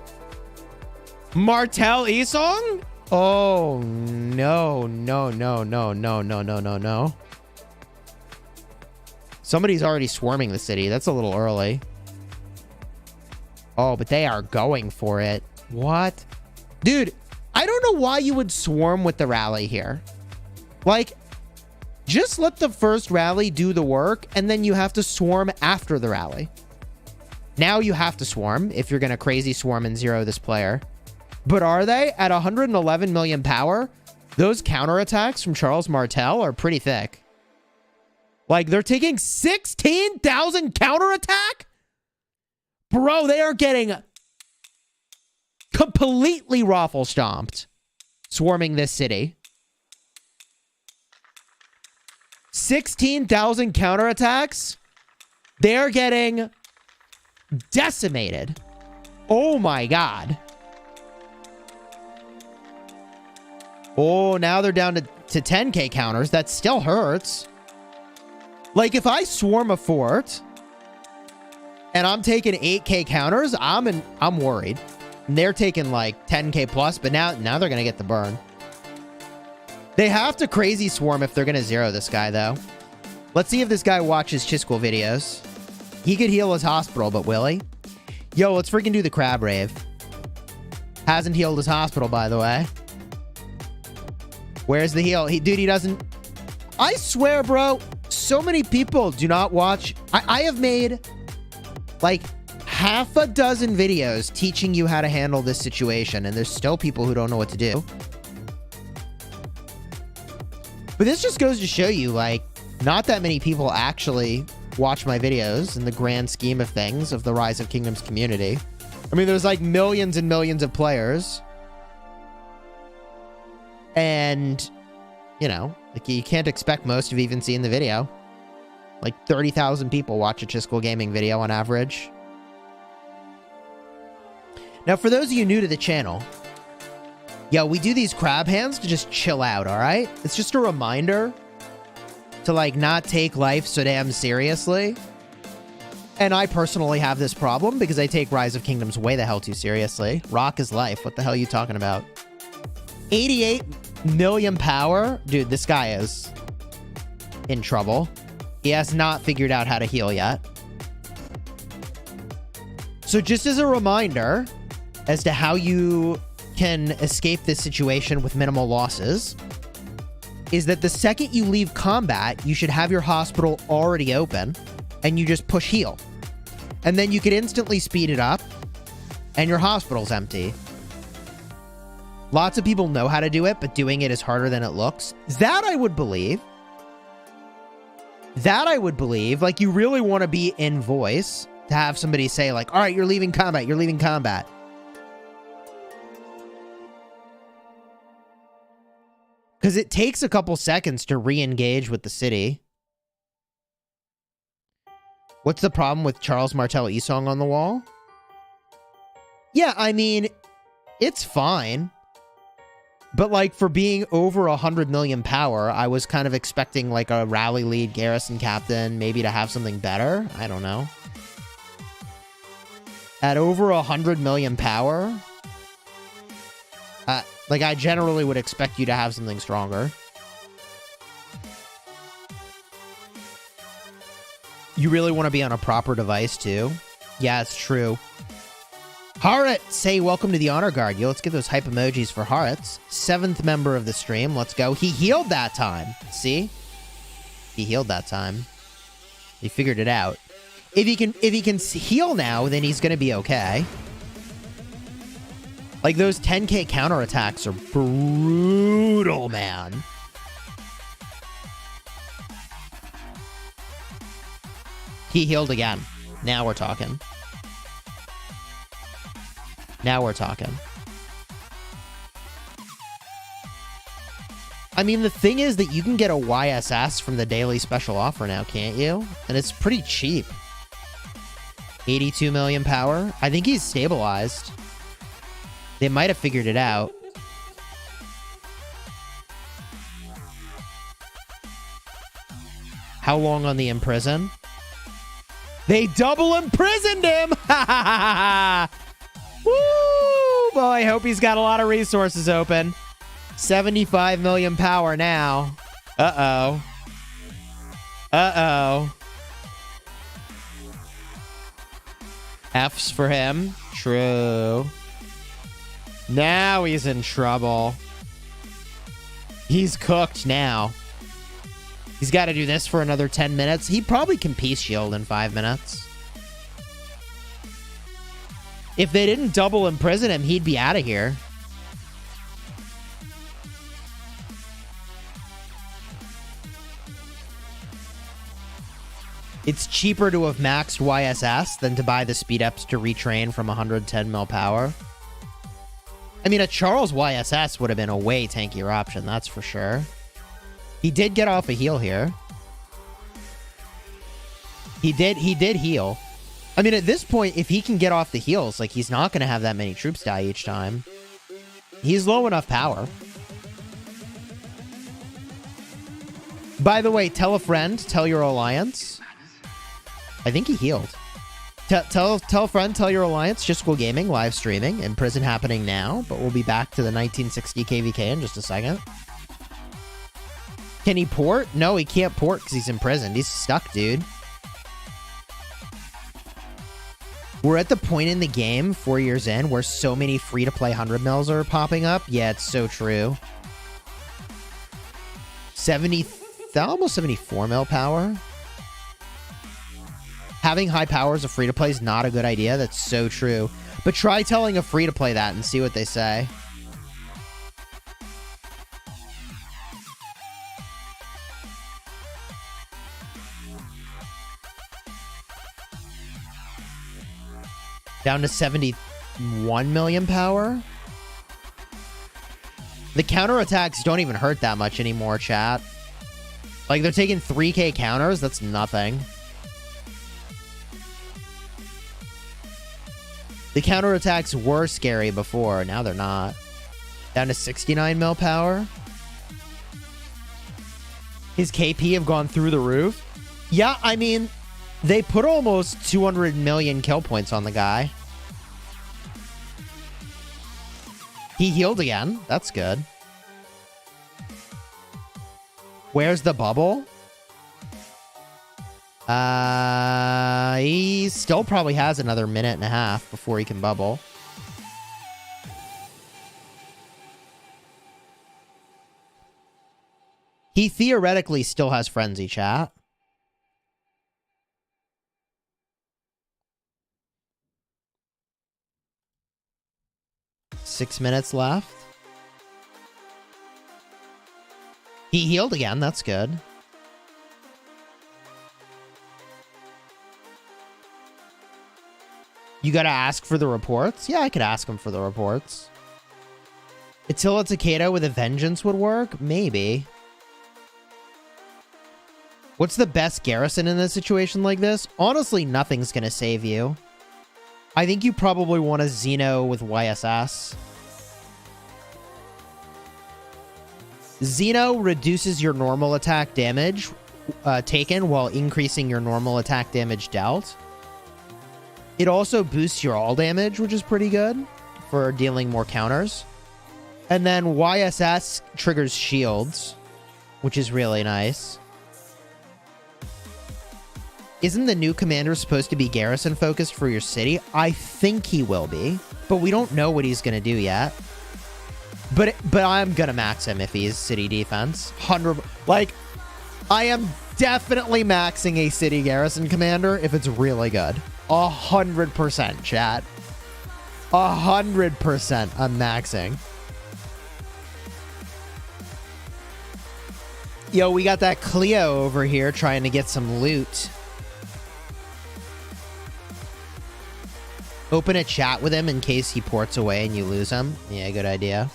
Martel Isong? Oh, no. No, no, no, no, no, no, no, no. Somebody's already swarming the city. That's a little early. Oh, but they are going for it. What? Dude, I don't know why you would swarm with the rally here. Like, just let the first rally do the work, and then you have to swarm after the rally. Now you have to swarm if you're going to crazy swarm and zero this player. But are they? At 111 million power, those counterattacks from Charles Martel are pretty thick. Like, they're taking 16,000 counterattack? Bro, they are getting completely raffle stomped swarming this city. 16,000 counterattacks? They're getting decimated. Oh my God. Oh, now they're down to 10k counters. That still hurts. Like, if I swarm a fort and I'm taking 8k counters, I'm worried. And they're taking like 10k plus, but now they're going to get the burn. They have to crazy swarm if they're going to zero this guy, though. Let's see if this guy watches Chisgule videos. He could heal his hospital, but will he? Yo, let's freaking do the crab rave. Hasn't healed his hospital, by the way. Where's the heal? Dude, he doesn't... I swear, bro, so many people do not watch... I have made like half a dozen videos teaching you how to handle this situation, and there's still people who don't know what to do. But this just goes to show you, like, not that many people actually watch my videos in the grand scheme of things of the Rise of Kingdoms community. I mean, there's like millions and millions of players. And, you know, like, you can't expect most of even seeing the video. Like 30,000 people watch a Chisgule gaming video on average. Now, for those of you new to the channel, yo, we do these crab hands to just chill out, all right? It's just a reminder to, like, not take life so damn seriously. And I personally have this problem because I take Rise of Kingdoms way the hell too seriously. Rock is life. What the hell are you talking about? 88 million power? Dude, this guy is in trouble. He has not figured out how to heal yet. So just as a reminder as to how you can escape this situation with minimal losses, is that the second you leave combat, you should have your hospital already open, and you just push heal. And then you could instantly speed it up, and your hospital's empty. Lots of people know how to do it, but doing it is harder than it looks. That I would believe. That I would believe. Like, you really want to be in voice to have somebody say, like, all right, you're leaving combat. You're leaving combat. Because it takes a couple seconds to re-engage with the city. What's the problem with Charles Martel Esong on the wall? Yeah, I mean, it's fine. But, like, for being over 100 million power, I was kind of expecting, like, a rally lead garrison captain, maybe to have something better. I don't know. At over 100 million power, like, I generally would expect you to have something stronger. You really want to be on a proper device, too? Yeah, it's true. Harit, say welcome to the Honor Guard. Yo, let's get those hype emojis for Haritz. 7th member of the stream. Let's go. He healed that time. See? He healed that time. He figured it out. If he can heal now, then he's going to be okay. Like, those 10k counterattacks are brutal, man. He healed again. Now we're talking. Now we're talking. I mean, the thing is that you can get a YSS from the daily special offer now, can't you? And it's pretty cheap. 82 million power. I think he's stabilized. They might have figured it out. How long on the imprison? They double imprisoned him! Ha ha ha ha! Woo! Boy, I hope he's got a lot of resources open. 75 million power now. Uh-oh. Uh-oh. F's for him. True. Now he's in trouble. He's cooked now. He's got to do this for another 10 minutes. He probably can peace shield in 5 minutes. If they didn't double imprison him, he'd be out of here. It's cheaper to have maxed YSS than to buy the speed ups to retrain from 110 mil power. I mean, a Charles YSS would have been a way tankier option, that's for sure. He did get off a heal here. He did heal. I mean, at this point, if he can get off the heals, like, he's not going to have that many troops die each time. He's low enough power. By the way, tell a friend, tell your alliance. I think he healed. Tell a friend, tell your alliance, Chisgule Gaming, live streaming, Imprison happening now, but we'll be back to the 1960 KvK in just a second. Can he port? No, he can't port because he's imprisoned. He's stuck, dude. We're at the point in the game, 4 years in, where so many free-to-play 100 mils are popping up. Yeah, it's so true. 70, almost 74 mil power. Having high power as a free-to-play is not a good idea. That's so true. But try telling a free-to-play that and see what they say. Down to 71 million power. The counterattacks don't even hurt that much anymore, chat. Like, they're taking 3k counters. That's nothing. The counterattacks were scary before. Now they're not. Down to 69 mil power. His KP have gone through the roof. Yeah, I mean, they put almost 200 million kill points on the guy. He healed again. That's good. Where's the bubble? He still probably has another minute and a half before he can bubble. He theoretically still has frenzy, chat. Six minutes left. He healed again. That's good. You gotta ask for the reports? Yeah, I could ask him for the reports. Attila Takeda with a vengeance would work? Maybe. What's the best garrison in a situation like this? Honestly, nothing's going to save you. I think you probably want a Xeno with YSS. Xeno reduces your normal attack damage taken while increasing your normal attack damage dealt. It also boosts your all damage, which is pretty good for dealing more counters. And then YSS triggers shields, which is really nice. Isn't the new commander supposed to be garrison focused for your city? I think he will be, but we don't know what he's going to do yet. But I'm going to max him if he's city defense. Like, I am definitely maxing a city garrison commander if it's really good. 100%, chat. 100% I'm maxing. Yo, we got that Cleo over here trying to get some loot. Open a chat with him in case he ports away and you lose him. Yeah, good idea.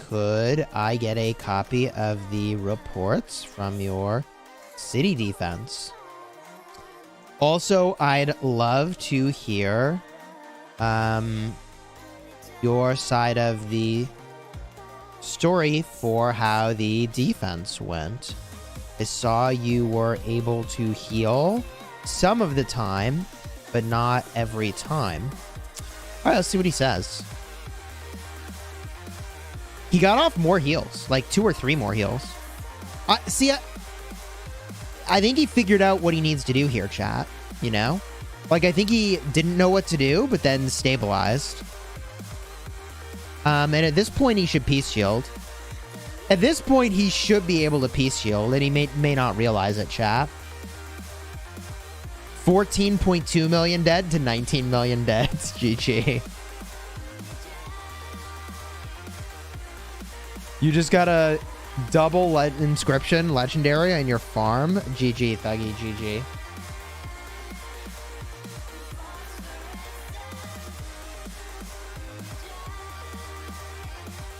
Could I get a copy of the reports from your city defense? Also, I'd love to hear your side of the story for how the defense went. I saw you were able to heal some of the time, but not every time. All right, let's see what he says. He got off more heals, like 2 or 3 more heals. I think he figured out what he needs to do here, chat. You know? Like, I think he didn't know what to do, but then stabilized. And at this point, he should Peace Shield. At this point, he should be able to Peace Shield, and he may not realize it, chat. 14.2 million dead to 19 million dead. GG. You just got a double inscription legendary on your farm. GG, Thuggy, GG.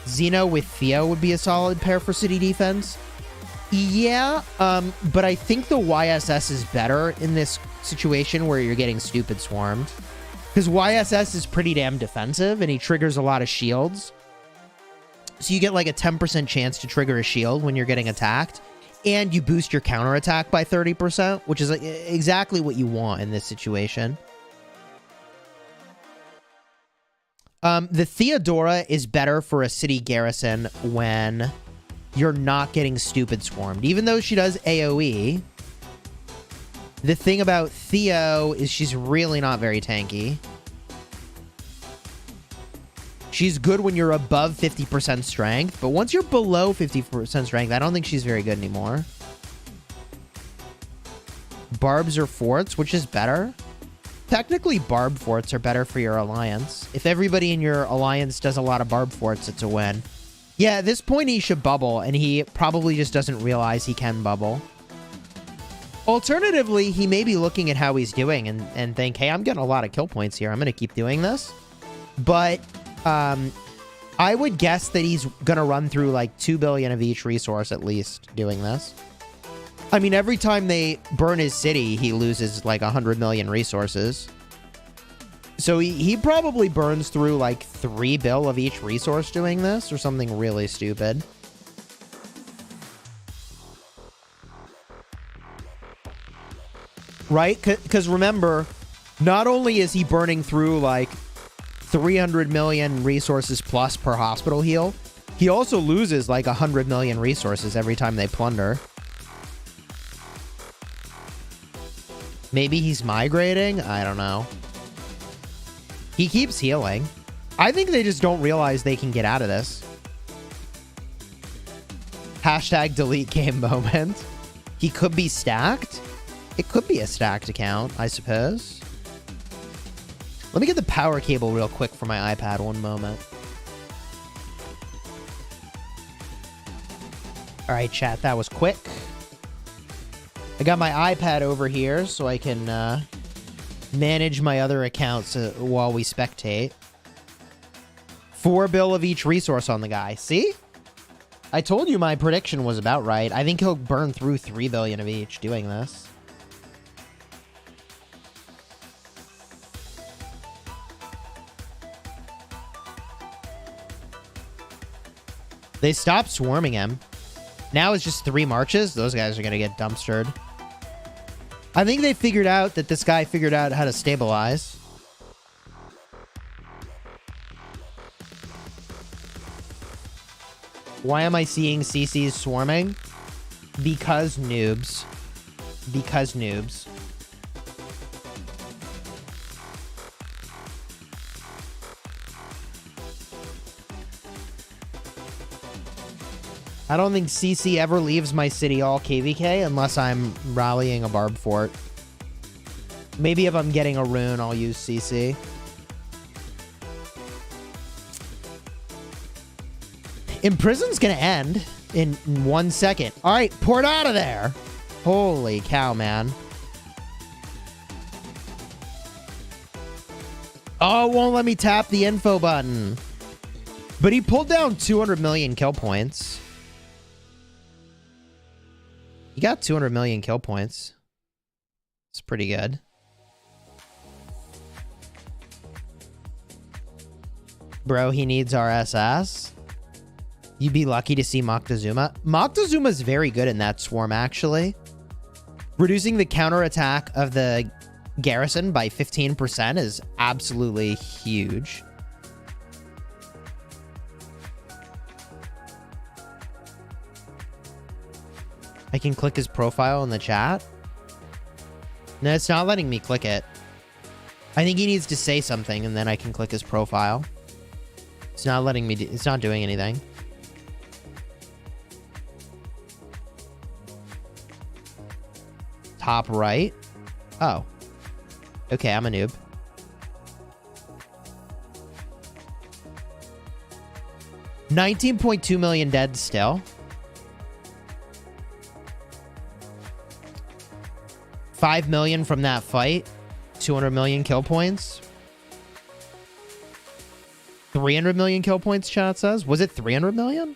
Xeno with Theo would be a solid pair for city defense. Yeah, but I think the YSS is better in this situation where you're getting stupid swarmed. Because YSS is pretty damn defensive, and he triggers a lot of shields. So you get like a 10% chance to trigger a shield when you're getting attacked. And you boost your counterattack by 30%, which is exactly what you want in this situation. The Theodora is better for a city garrison when you're not getting stupid swarmed. Even though she does AoE, the thing about Theo is she's really not very tanky. She's good when you're above 50% strength, but once you're below 50% strength, I don't think she's very good anymore. Barbs or forts, which is better? Technically, barb forts are better for your alliance. If everybody in your alliance does a lot of barb forts, it's a win. Yeah, at this point, he should bubble, and he probably just doesn't realize he can bubble. Alternatively, he may be looking at how he's doing and think, hey, I'm getting a lot of kill points here. I'm going to keep doing this. But I would guess that he's going to run through like 2 billion of each resource at least doing this. I mean, every time they burn his city, he loses like 100 million resources. So he probably burns through like 3 bill of each resource doing this or something really stupid. Right? Because remember, not only is he burning through like 300 million resources plus per hospital heal, he also loses like 100 million resources every time they plunder. Maybe he's migrating? I don't know. He keeps healing. I think they just don't realize they can get out of this. Hashtag delete game moment. He could be stacked. It could be a stacked account, I suppose. Let me get the power cable real quick for my iPad. One moment. All right, chat. That was quick. I got my iPad over here so I can manage my other accounts while we spectate. 4 bill of each resource on the guy. See? I told you my prediction was about right. I think he'll burn through 3 billion of each doing this. They stopped swarming him. Now it's just 3 marches. Those guys are going to get dumpstered. I think they figured out that this guy figured out how to stabilize. Why am I seeing CCs swarming? Because noobs. Because noobs. I don't think CC ever leaves my city all KvK unless I'm rallying a barb fort. Maybe if I'm getting a rune, I'll use CC. Imprison's gonna end in 1 second. All right, port out of there. Holy cow, man. Oh, it won't let me tap the info button. But he pulled down 200 million kill points. He got 200 million kill points. It's pretty good. Bro, he needs our SS. You'd be lucky to see Moctezuma. Moctezuma's very good in that swarm, actually. Reducing the counterattack of the garrison by 15% is absolutely huge. I can click his profile in the chat. No, it's not letting me click it. I think he needs to say something and then I can click his profile. It's not letting me do, it's not doing anything. Top right. Oh. Okay, I'm a noob. $19.2 million dead still. 5 million from that fight. 200 million kill points. 300 million kill points, chat says. Was it 300 million?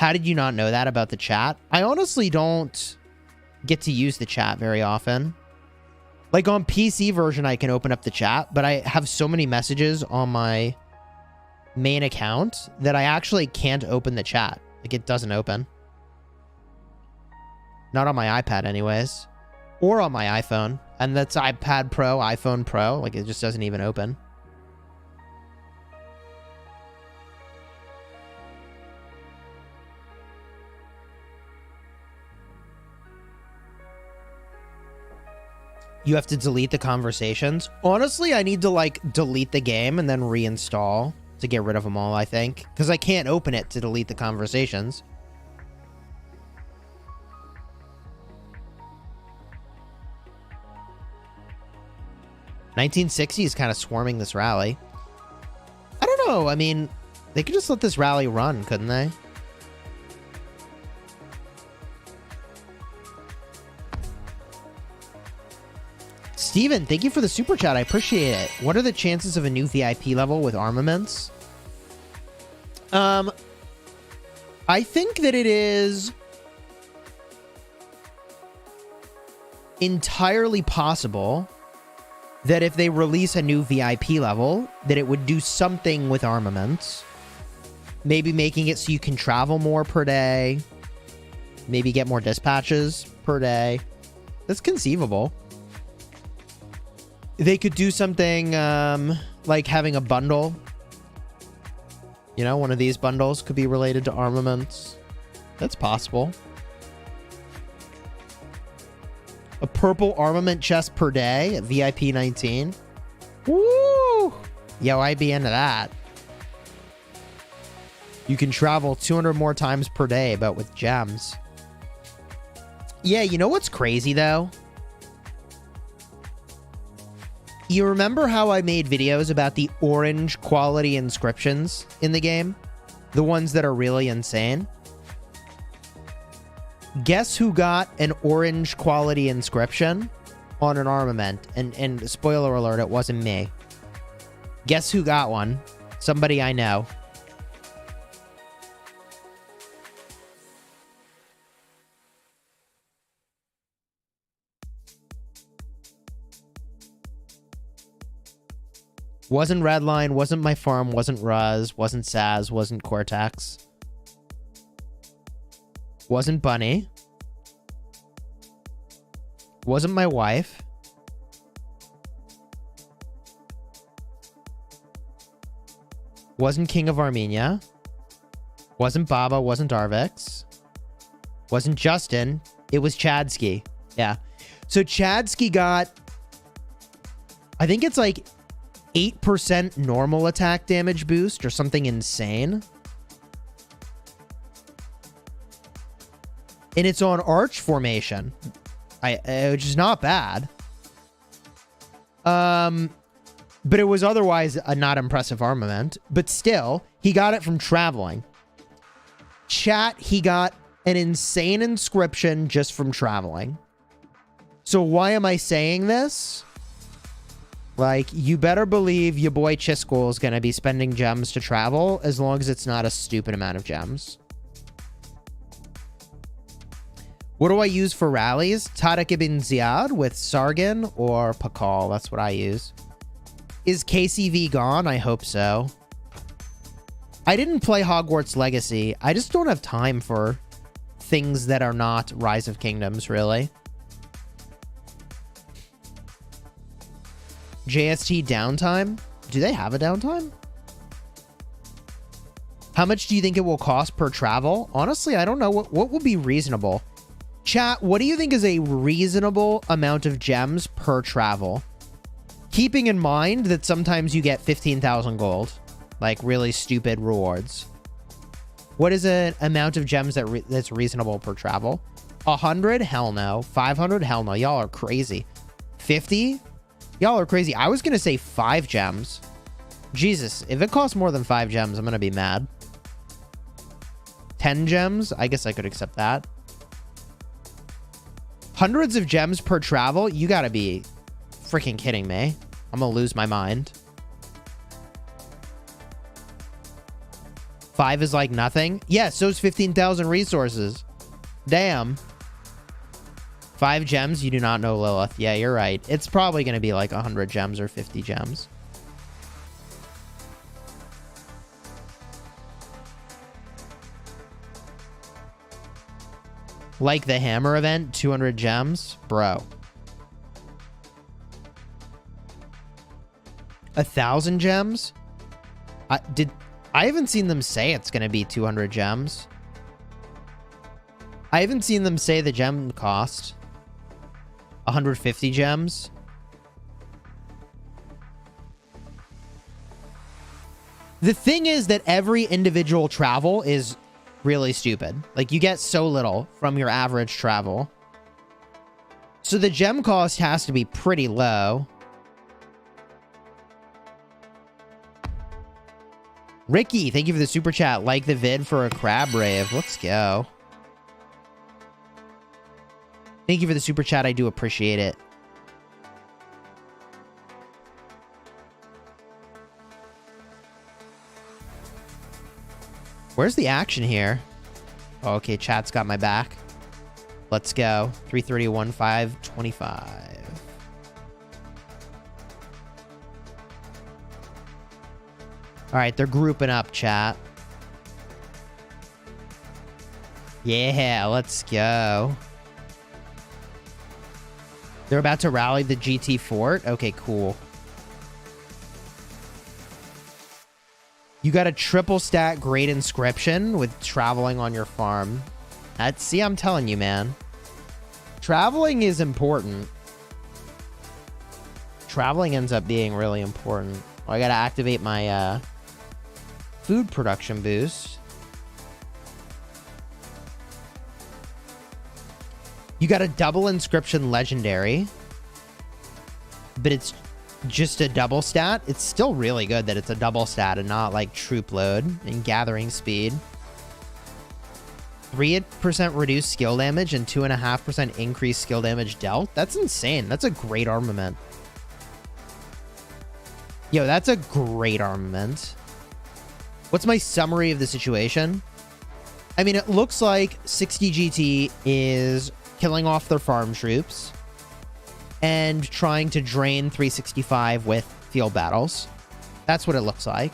How did you not know that about the chat? I honestly don't get to use the chat very often. Like on PC version, I can open up the chat, but I have so many messages on my main account that I actually can't open the chat. Like it doesn't open. Not on my iPad anyways. Or on my iPhone. And that's iPad Pro, iPhone Pro. Like it just doesn't even open. You have to delete the conversations. Honestly, I need to like delete the game and then reinstall to get rid of them all, I think. Because I can't open it to delete the conversations. $1960 is kind of swarming this rally. I don't know. I mean, they could just let this rally run, couldn't they? Steven, thank you for the super chat. I appreciate it. What are the chances of a new VIP level with armaments? I think that it is entirely possible that if they release a new VIP level, that it would do something with armaments. Maybe making it so you can travel more per day. Maybe get more dispatches per day. That's conceivable. They could do something like having a bundle. You know, one of these bundles could be related to armaments. That's possible. A purple armament chest per day at VIP 19. Woo! Yo, I'd be into that. You can travel 200 more times per day, but with gems. Yeah, you know what's crazy, though? You remember how I made videos about the orange quality inscriptions in the game? The ones that are really insane? Guess who got an orange quality inscription on an armament? And spoiler alert, it wasn't me. Guess who got one? Somebody I know. Wasn't Redline, wasn't My Farm, wasn't Ruz, wasn't Saz, wasn't Cortex. Wasn't Bunny. Wasn't my wife. Wasn't King of Armenia. Wasn't Baba, wasn't Darvix. Wasn't Justin. It was Chadsky. Yeah. So Chadsky got, I think it's like 8% normal attack damage boost or something insane. And it's on arch formation. Which is not bad. But it was otherwise a not impressive armament. But still, he got it from traveling. Chat, he got an insane inscription just from traveling. So why am I saying this? Like, you better believe your boy Chisgule is going to be spending gems to travel as long as it's not a stupid amount of gems. What do I use for rallies? Tariq ibn Ziyad with Sargon or Pakal. That's what I use. Is KCV gone? I hope so. I didn't play Hogwarts Legacy. I just don't have time for things that are not Rise of Kingdoms, really. JST downtime? Do they have a downtime? How much do you think it will cost per travel? Honestly, I don't know. What would be reasonable? Chat, what do you think is a reasonable amount of gems per travel? Keeping in mind that sometimes you get 15,000 gold. Like, really stupid rewards. What is an amount of gems that's reasonable per travel? 100? Hell no. 500? Hell no. Y'all are crazy. 50? Y'all are crazy. I was going to say 5 gems. Jesus, if it costs more than 5 gems, I'm going to be mad. 10 gems? I guess I could accept that. Hundreds of gems per travel? You got to be freaking kidding me. I'm going to lose my mind. 5 is like nothing? Yeah, so's 15,000 resources. Damn. 5 gems? You do not know Lilith. Yeah, you're right. It's probably going to be like 100 gems or 50 gems. Like the hammer event, 200 gems? Bro. 1,000 gems? I haven't seen them say it's going to be 200 gems. I haven't seen them say the gem cost. 150 gems. The thing is that every individual travel is really stupid. Like, you get so little from your average travel. So the gem cost has to be pretty low. Ricky, thank you for the super chat. Like the vid for a crab rave. Let's go. Thank you for the super chat. I do appreciate it. Where's the action here? Oh, okay, chat's got my back. Let's go. 331, 525. All right, they're grouping up, chat. Yeah, let's go. They're about to rally the GT fort? Okay, cool. You got a triple stat great inscription with traveling on your farm. See, I'm telling you, man. Traveling is important. Traveling ends up being really important. Oh, I gotta activate my food production boost. You got a double inscription legendary, but it's just a double stat. It's still really good that it's a double stat and not like troop load and gathering speed. 3% reduced skill damage and 2.5% increased skill damage dealt. That's insane. That's a great armament. Yo, that's a great armament. What's my summary of the situation? I mean, it looks like 60 GT is killing off their farm troops and trying to drain 365 with field battles. That's what it looks like.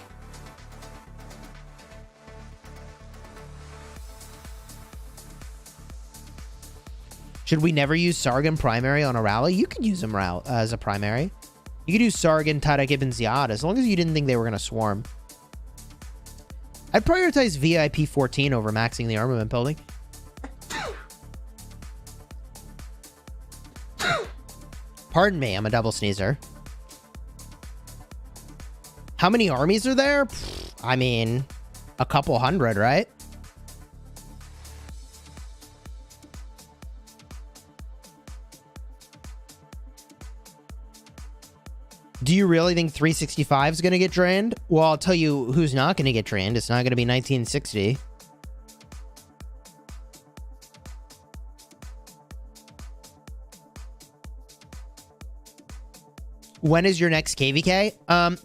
Should we never use Sargon primary on a rally? You could use him as a primary. You could use Sargon, Tarek Ibn Ziyad, as long as you didn't think they were going to swarm. I'd prioritize VIP 14 over maxing the armament building. Pardon me, I'm a double sneezer. How many armies are there? I mean, a couple hundred, right? Do you really think 365 is going to get drained? Well, I'll tell you who's not going to get drained. It's not going to be 1960. When is your next KvK?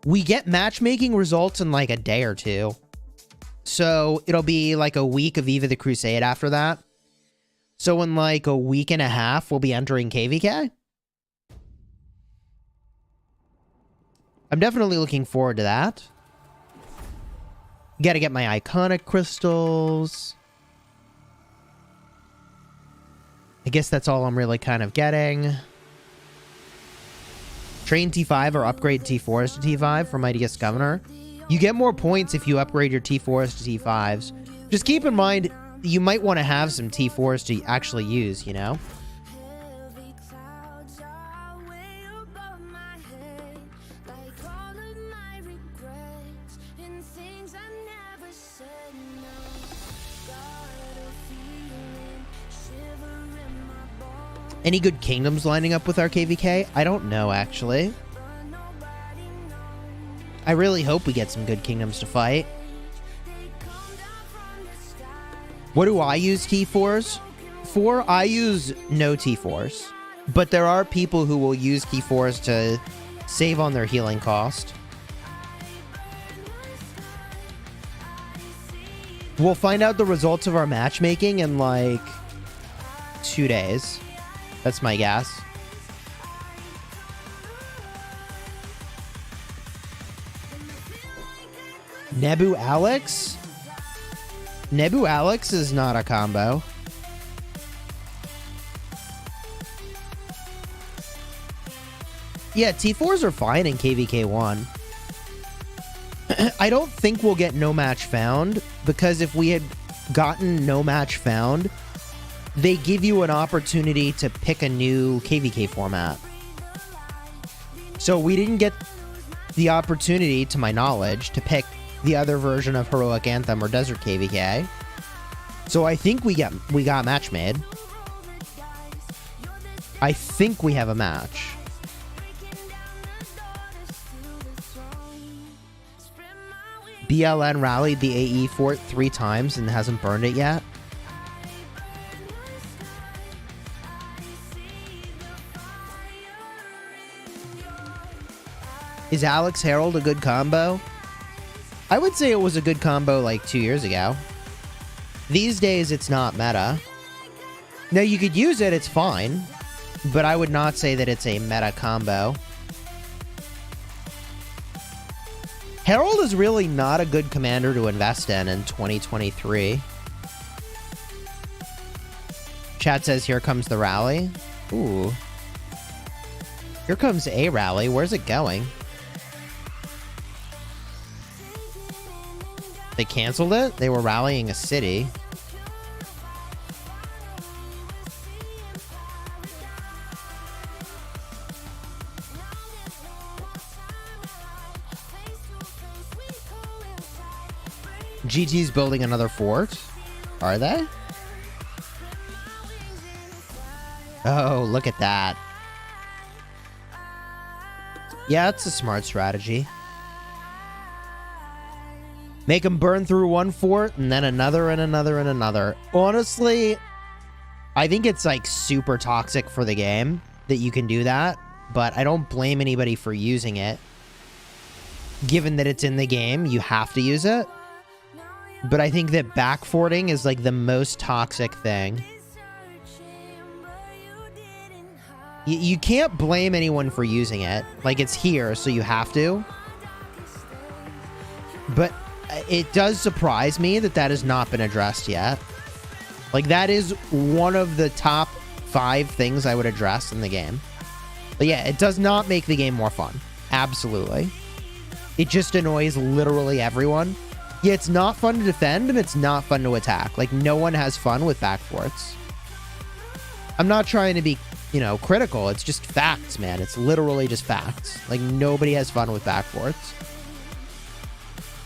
We get matchmaking results in like a day or two. So it'll be like a week of Eve of the Crusade after that. So in like a week and a half, we'll be entering KvK. I'm definitely looking forward to that. Gotta get my iconic crystals. I guess that's all I'm really kind of getting. Train T5 or upgrade T4s to T5 for Mightiest Governor. You get more points if you upgrade your T4s to T5s. Just keep in mind, you might want to have some T4s to actually use, you know? Any good kingdoms lining up with our KvK? I don't know, actually. I really hope we get some good kingdoms to fight. What do I use T4s for? I use no T4s. But there are people who will use T4s to save on their healing cost. We'll find out the results of our matchmaking in like 2 days. That's my guess. Nebu Alex? Nebu Alex is not a combo. Yeah, T4s are fine in KvK1. I don't think we'll get no match found, because if we had gotten no match found, they give you an opportunity to pick a new KvK format. So we didn't get the opportunity, to my knowledge, to pick the other version of Heroic Anthem or Desert KvK. So I think we got match made. I think we have a match. BLN rallied the AE fort 3 times and hasn't burned it yet. Is Alex Herald a good combo? I would say it was a good combo like 2 years ago. These days, it's not meta. Now, you could use it, it's fine. But I would not say that it's a meta combo. Herald is really not a good commander to invest in 2023. Chat says, here comes the rally. Ooh. Here comes a rally. Where's it going? They canceled it? They were rallying a city. GT's building another fort? Are they? Oh, look at that. Yeah, it's a smart strategy. Make them burn through one fort, and then another, and another, and another. Honestly, I think it's, like, super toxic for the game that you can do that, but I don't blame anybody for using it. given that it's in the game, you have to use it. But I think that backforting is like the most toxic thing. You can't blame anyone for using it. Like, it's here, so you have to. But it does surprise me that that has not been addressed yet. Like, that is one of the top 5 things I would address in the game. But yeah, it does not make the game more fun. Absolutely. It just annoys literally everyone. Yeah, it's not fun to defend, and it's not fun to attack. Like, no one has fun with backforts. I'm not trying to be, you know, critical. It's just facts, man. It's literally just facts. Like, nobody has fun with backforts.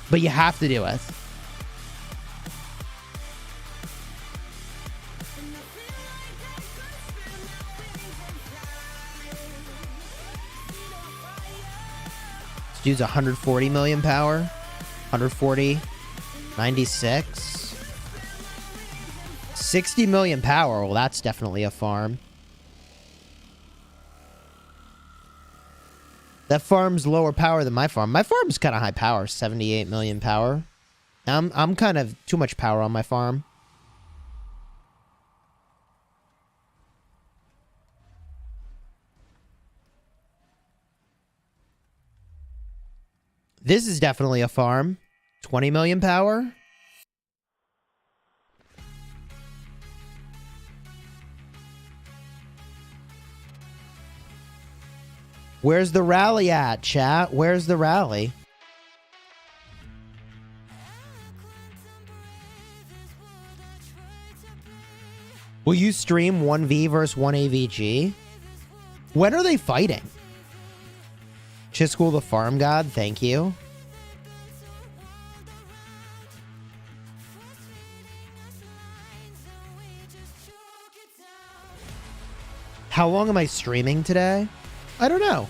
But you have to do it. This dude's 140 million power. 140. 96. 60 million power. Well, that's definitely a farm. That farm's lower power than my farm. My farm's kind of high power, 78 million power. I'm kind of too much power on my farm. This is definitely a farm. 20 million power. Where's the rally at, chat? Where's the rally? Will you stream 1v versus 1 AVG? When are they fighting? Chisgule the farm god, thank you. How long am I streaming today? I don't know.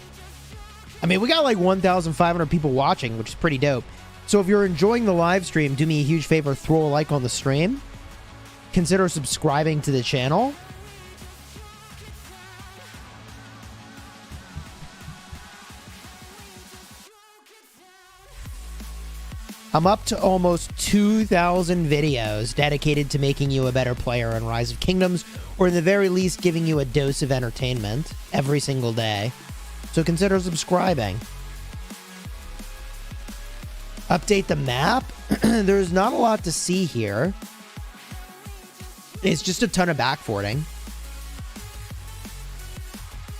I mean, we got like 1,500 people watching, which is pretty dope. So if you're enjoying the live stream, do me a huge favor, throw a like on the stream. Consider subscribing to the channel. I'm up to almost 2,000 videos dedicated to making you a better player in Rise of Kingdoms, or in the very least, giving you a dose of entertainment every single day. So consider subscribing. Update the map. There's not a lot to see here. It's just a ton of backforting.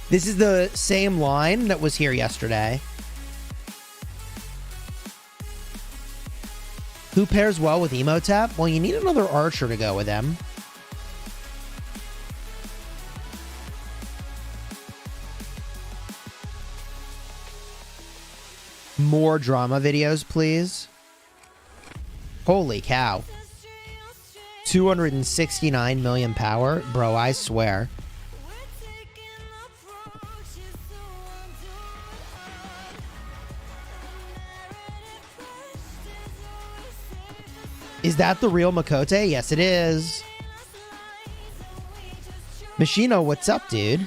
This is the same line that was here yesterday. Who pairs well with Emotep? Well, you need another archer to go with him. More drama videos, please. Holy cow. 269 million power? Bro, I swear. Is that the real Makote? Yes, it is. Machino, what's up, dude?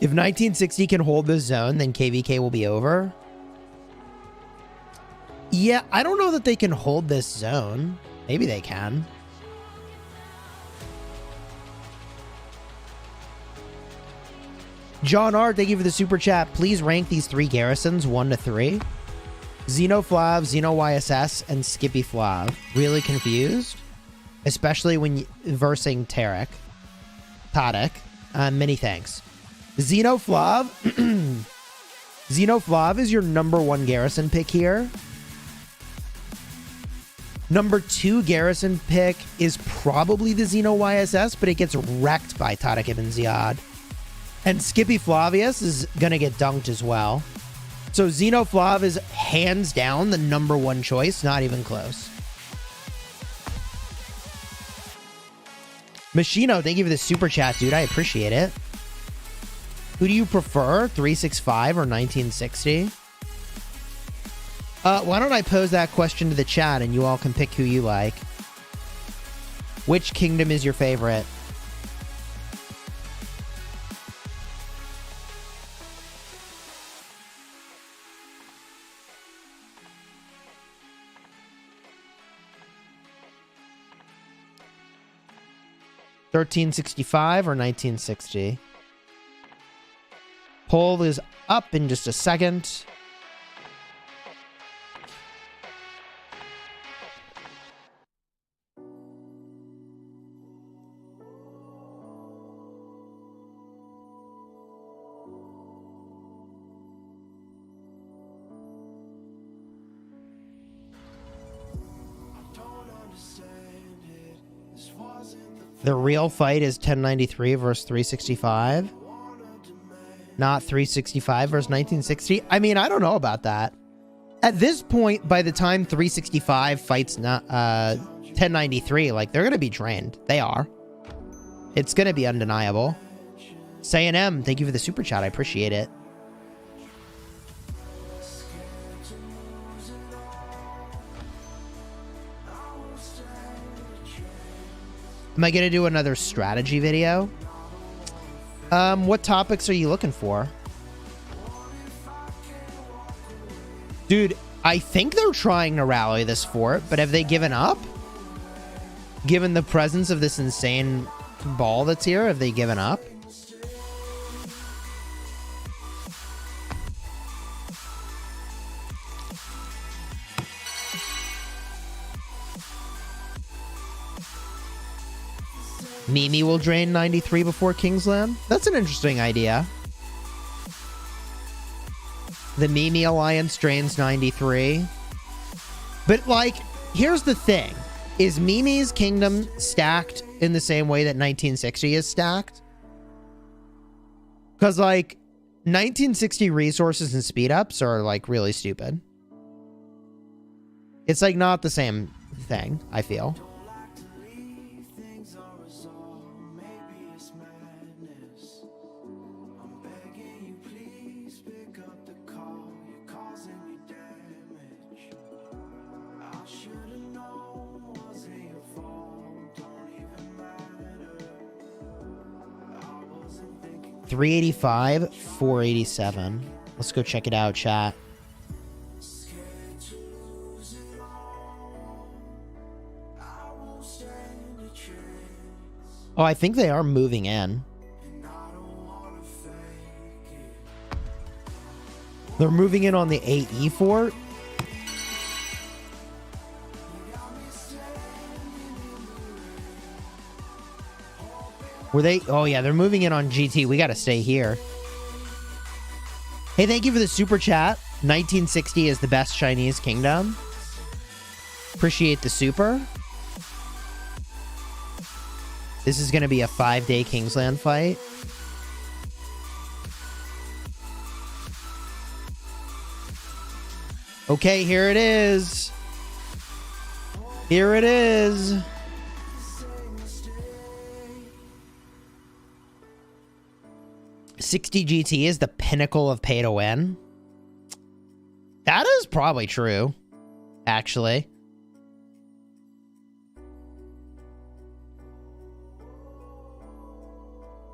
If 1960 can hold this zone, then KvK will be over. Yeah, I don't know that they can hold this zone. Maybe they can. John R, thank you for the super chat. Please rank these 3 garrisons 1 to 3. Xenoflav, XenoYSS, and Skippy Flav. Really confused? Especially when versing Tarek. Tadek. Many thanks. Xenoflav. Xenoflav is your #1 garrison pick here. #2 garrison pick is probably the XenoYSS, but it gets wrecked by Tadek Ibn Ziyad. And Skippy Flavius is going to get dunked as well. So Xenoflav is hands down the #1 choice, not even close. Machino, thank you for the super chat, dude. I appreciate it. Who do you prefer, 365 or 1960? Why don't I pose that question to the chat and you all can pick who you like. Which kingdom is your favorite? 1365 or 1960? Poll is up in just a second. The real fight is 1093 versus 365. Not 365 versus 1960. I mean, I don't know about that. At this point, by the time 365 fights 1093, like, they're going to be drained. They are. It's going to be undeniable. Say&M, thank you for the super chat. I appreciate it. Am I going to do another strategy video? What topics are you looking for? Dude, I think they're trying to rally this fort, but have they given up? Given the presence of this insane ball that's here, have they given up? Mimi will drain 93 before Kingsland. That's an interesting idea. The Mimi Alliance drains 93. But, like, here's the thing. Is Mimi's kingdom stacked in the same way that 1960 is stacked? Because, like, 1960 resources and speed-ups are, like, really stupid. It's, like, not the same thing, I feel. $385, $487. Let's go check it out, chat. Oh, I think they are moving in. They're moving in on the 8E fort. Were they? Oh, yeah, they're moving in on GT. We got to stay here. Hey, thank you for the super chat. 1960 is the best Chinese kingdom. Appreciate the super. This is going to be a 5-day Kingsland fight. Okay, here it is. Here it is. $60 GT is the pinnacle of pay to win. That is probably true, actually.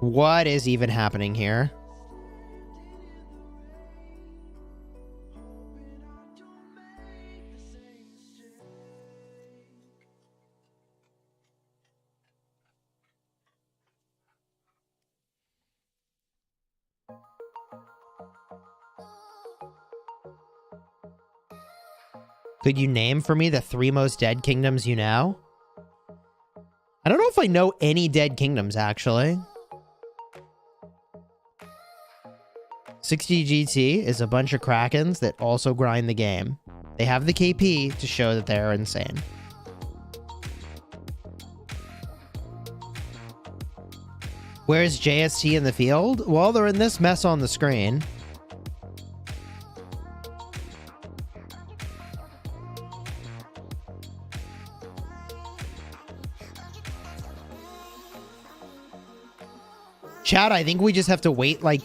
What is even happening here? Could you name for me the 3 most dead kingdoms you know? I don't know if I know any dead kingdoms, actually. 60 GT is a bunch of Krakens that also grind the game. They have the KP to show that they're insane. Where's JST in the field? Well, they're in this mess on the screen. Chat, I think we just have to wait like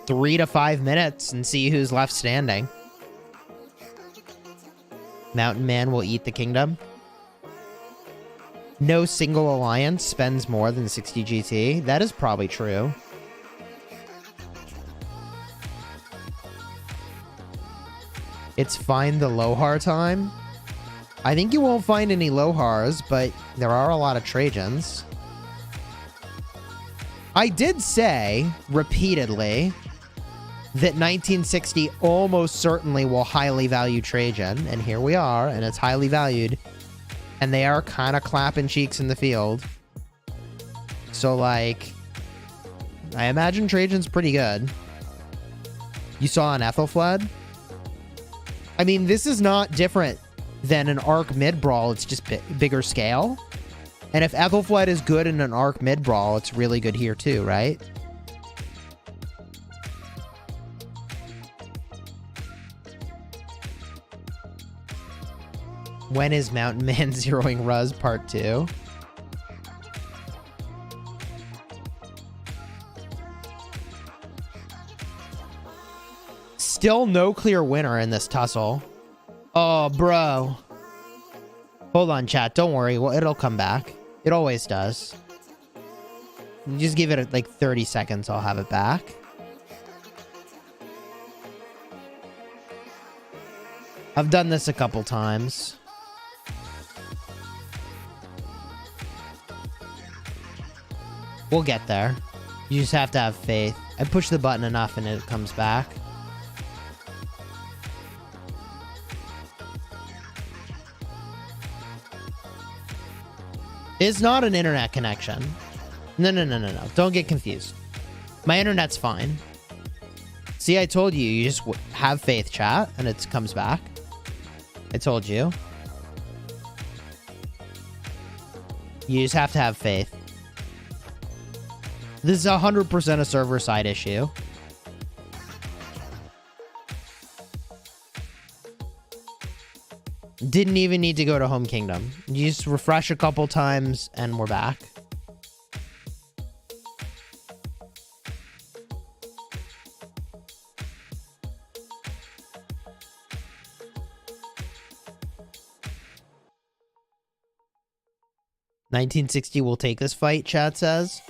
3 to 5 minutes and see who's left standing. Mountain Man will eat the kingdom. No single alliance spends more than 60 GT. That is probably true. It's find the Lohar time. I think you won't find any Lohars, but there are a lot of Trajans. I did say repeatedly that 1960 almost certainly will highly value Trajan, and here we are, and it's highly valued, and they are kind of clapping cheeks in the field. So, like, I imagine Trajan's pretty good. You saw an Ethelfled? I mean, this is not different than an Arc mid-brawl, it's just bigger scale. And if Ethelfled is good in an Arc mid-brawl, it's really good here too, right? When is Mountain Man zeroing Ruz Part 2? Still no clear winner in this tussle. Oh, bro. Hold on, chat. Don't worry. Well, it'll come back. It always does. You just give it like 30 seconds. I'll have it back. I've done this a couple times. We'll get there. You just have to have faith. I push the button enough and it comes back. It's not an internet connection. No. Don't get confused. My internet's fine. See, I told you. You just have faith, chat, and it comes back. I told you. You just have to have faith. This is 100% a server-side issue. Didn't even need to go to Home Kingdom. You just refresh a couple times and we're back. $1960 will take this fight, chat says.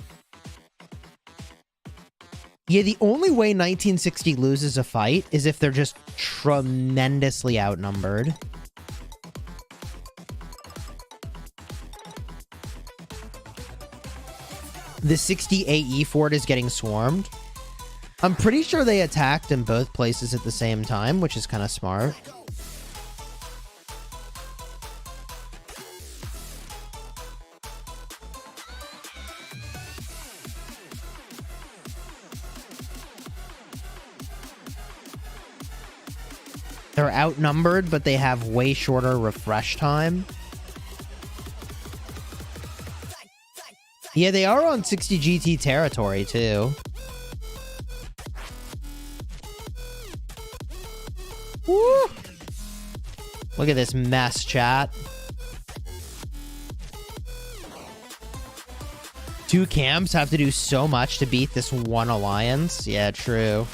Yeah, the only way 1960 loses a fight is if they're just tremendously outnumbered. The 60 AE fort is getting swarmed. I'm pretty sure they attacked in both places at the same time, which is kind of smart. They're outnumbered, but they have way shorter refresh time. Yeah, they are on 60 GT territory, too. Woo! Look at this mess, chat. Two camps have to do so much to beat this one alliance. Yeah, true.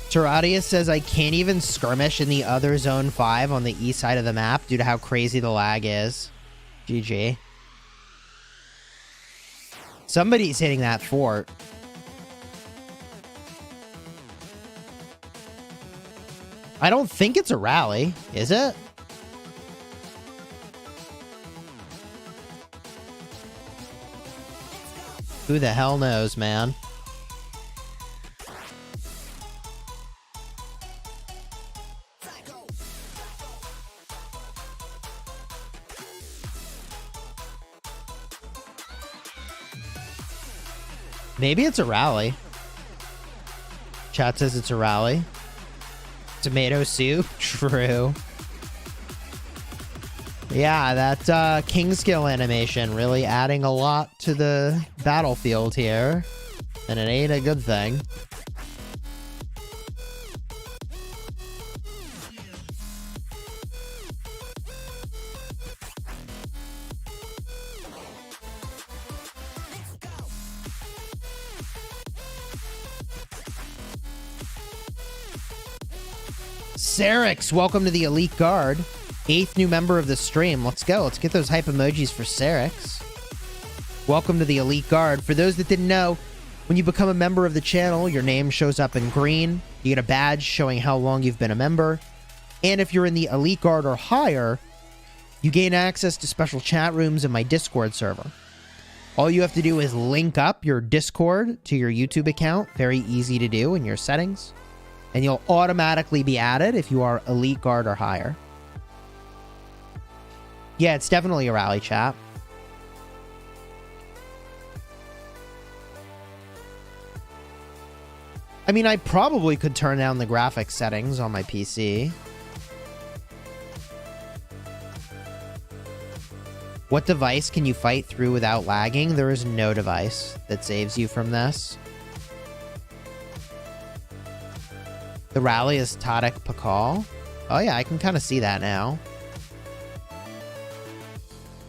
Terradius says, I can't even skirmish in the other Zone 5 on the east side of the map due to how crazy the lag is. GG. Somebody's hitting that fort. I don't think it's a rally, is it? Who the hell knows, man? Maybe it's a rally. Chat says it's a rally. Tomato soup? True. Yeah, that King skill animation really adding a lot to the battlefield here. And it ain't a good thing. Serix, welcome to the Elite Guard. 8th new member of the stream. Let's go. Let's get those hype emojis for Serix. Welcome to the Elite Guard. For those that didn't know, when you become a member of the channel, your name shows up in green. You get a badge showing how long you've been a member. And if you're in the Elite Guard or higher, you gain access to special chat rooms in my Discord server. All you have to do is link up your Discord to your YouTube account. Very easy to do in your settings. And you'll automatically be added if you are Elite Guard or higher. Yeah, it's definitely a rally chat. I mean, I probably could turn down the graphics settings on my PC. What device can you fight through without lagging? There is no device that saves you from this. The rally is Tadek Pakal. Oh yeah, I can kind of see that now.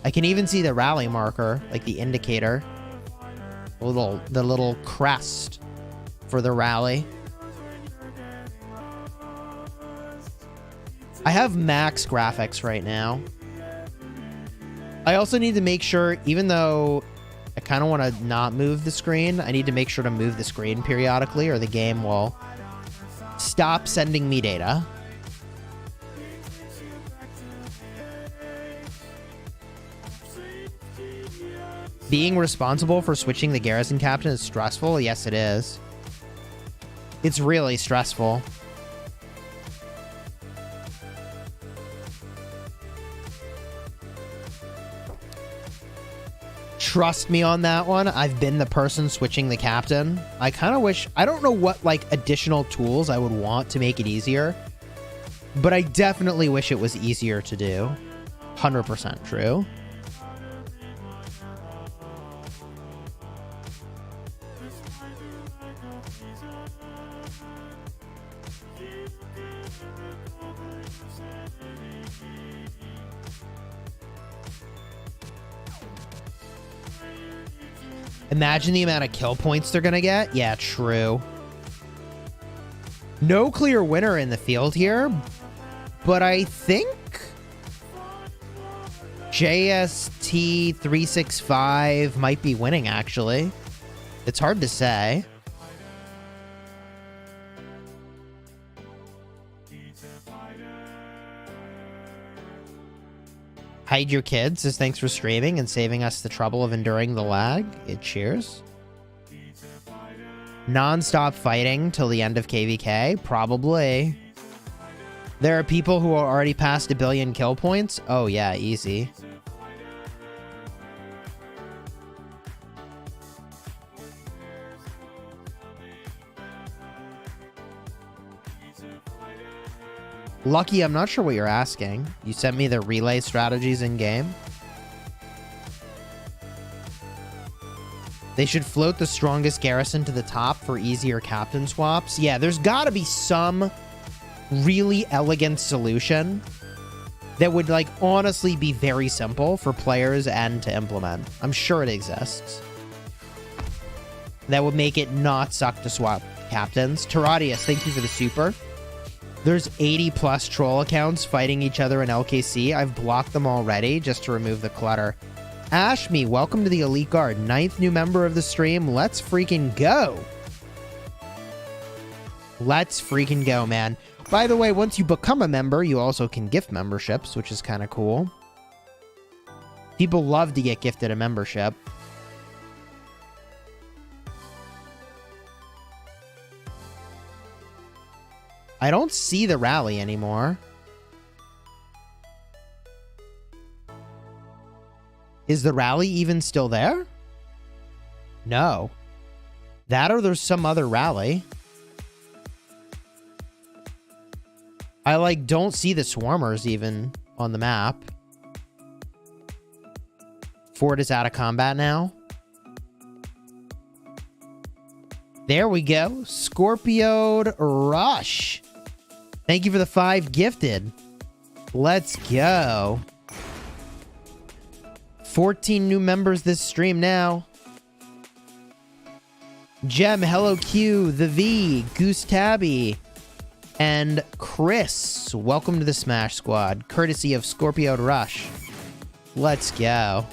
I can even see the rally marker, like the indicator. The little crest for the rally. I have max graphics right now. I also need to make sure, even though I kind of want to not move the screen, I need to make sure to move the screen periodically or the game will stop sending me data. Being responsible for switching the garrison captain is stressful. Yes, it is. It's really stressful. Trust me on that one. I've been the person switching the captain. I kind of wish... I don't know what, like, additional tools I would want to make it easier. But I definitely wish it was easier to do. 100% true. Imagine the amount of kill points they're gonna get. Yeah, true. No clear winner in the field here, but I think JST365 might be winning, actually. It's hard to say. Hide your kids says thanks for streaming and saving us the trouble of enduring the lag. Cheers. Non-stop fighting till the end of KvK? Probably. There are people who are already past 1 billion kill points? Oh yeah, easy. Lucky, I'm not sure what you're asking. You sent me the relay strategies in game. They should float the strongest garrison to the top for easier captain swaps. Yeah, there's got to be some really elegant solution that would, like, honestly be very simple for players and to implement. I'm sure it exists. That would make it not suck to swap captains. Teradius, thank you for the super. There's 80 plus troll accounts fighting each other in LKC. I've blocked them already just to remove the clutter. Ashme, welcome to the Elite Guard. 9th new member of the stream. Let's freaking go. Let's freaking go, man. By the way, once you become a member, you also can gift memberships, which is kind of cool. People love to get gifted a membership. I don't see the rally anymore. Is the rally even still there? No. That or there's some other rally. I, like, don't see the swarmers even on the map. Fort is out of combat now. There we go. Scorpioed Rush. Thank you for the 5 gifted. Let's go. 14 new members this stream now. Gem, Hello Q, The V, Goose Tabby, and Chris. Welcome to the Smash Squad, courtesy of Scorpioed Rush. Let's go.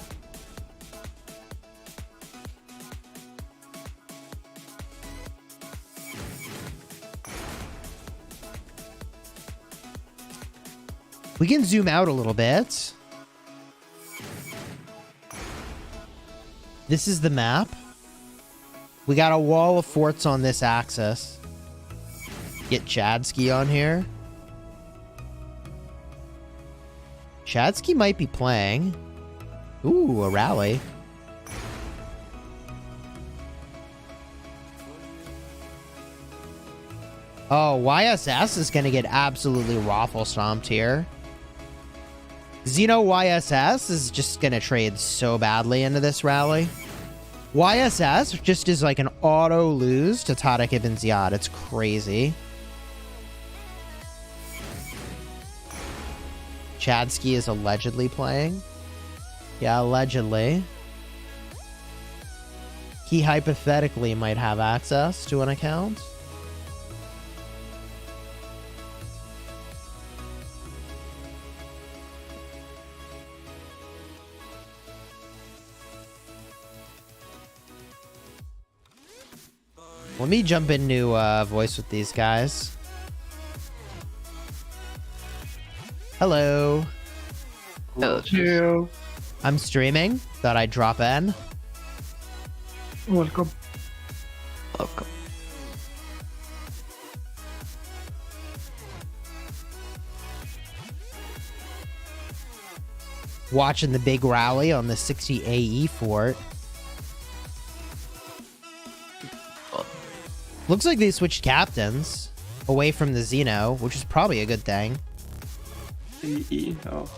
We can zoom out a little bit. This is the map. We got a wall of forts on this axis. Get Chadsky on here. Chadsky might be playing. Ooh, a rally. Oh, YSS is going to get absolutely raffle stomped here. Xeno YSS is just going to trade so badly into this rally. YSS just is like an auto lose to Tariq Ibn Ziyad. It's crazy. Chadsky is allegedly playing. Yeah, allegedly. He hypothetically might have access to an account. Let me jump into voice with these guys. Hello. Hello. I'm streaming. Thought I'd drop in. Welcome. Welcome. Watching the big rally on the 60 AE fort. Looks like they switched captains away from the Xeno, which is probably a good thing. Oh.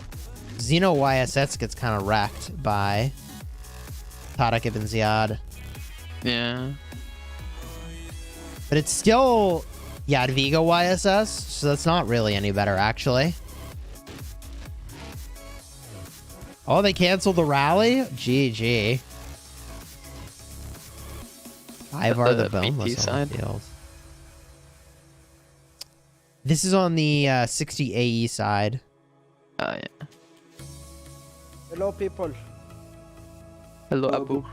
Xeno YSS gets kind of wrecked by Tariq Ibn Ziyad. Yeah. But it's still Jadwiga YSS, so that's not really any better, actually. Oh, they canceled the rally? GG. Ivar the boneless on the field. This is on the 60 AE side. Oh, yeah. Hello, people. Hello, Abu.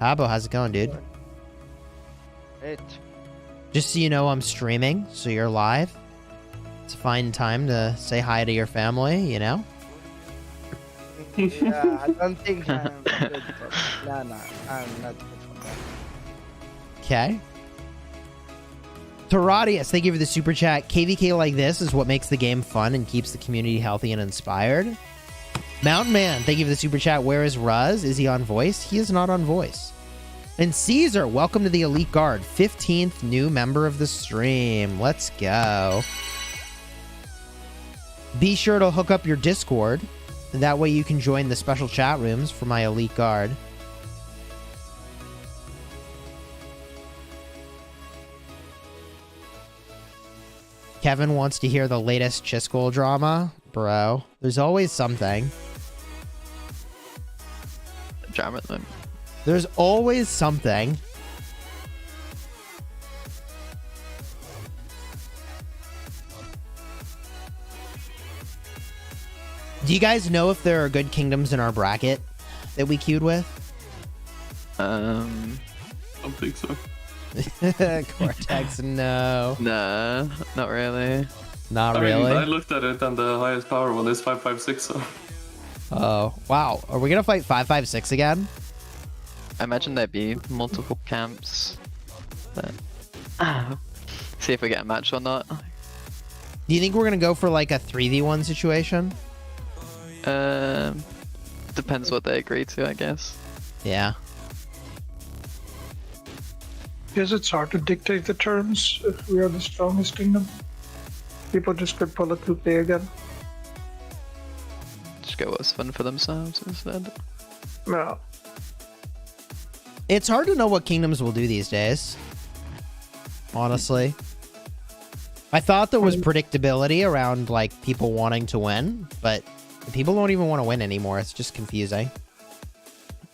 Abo, how's it going, dude? Great. Just so you know, I'm streaming, so you're live. It's a fine time to say hi to your family, you know? Yeah, I don't think I'm good for that. No, I'm not good for that. Okay. Toradius, thank you for the super chat. KvK like this is what makes the game fun and keeps the community healthy and inspired. Mountain Man, thank you for the super chat. Where is Ruz? Is he on voice? He is not on voice. And Caesar, welcome to the Elite Guard. 15th new member of the stream. Let's go. Be sure to hook up your Discord. That way you can join the special chat rooms for my Elite Guard. Kevin wants to hear the latest Chisgule drama. Bro, there's always something. Drama at them. There's always something. Do you guys know if there are good kingdoms in our bracket that we queued with? I don't think so. Cortex, no. Nah, not really. Not I mean, really. I looked at it and the highest power one is 556, so. Oh, wow. Are we gonna fight 556 again? I imagine there'd be multiple camps. But see if we get a match or not. Do you think we're gonna go for like a 3v1 situation? Depends what they agree to, I guess. Yeah. Yes, it's hard to dictate the terms if we are the strongest kingdom. People just could pull a coupe again. Just go what's fun for themselves instead. No. It's hard to know what kingdoms will do these days. Honestly. I thought there was predictability around like people wanting to win, but people don't even want to win anymore. It's just confusing.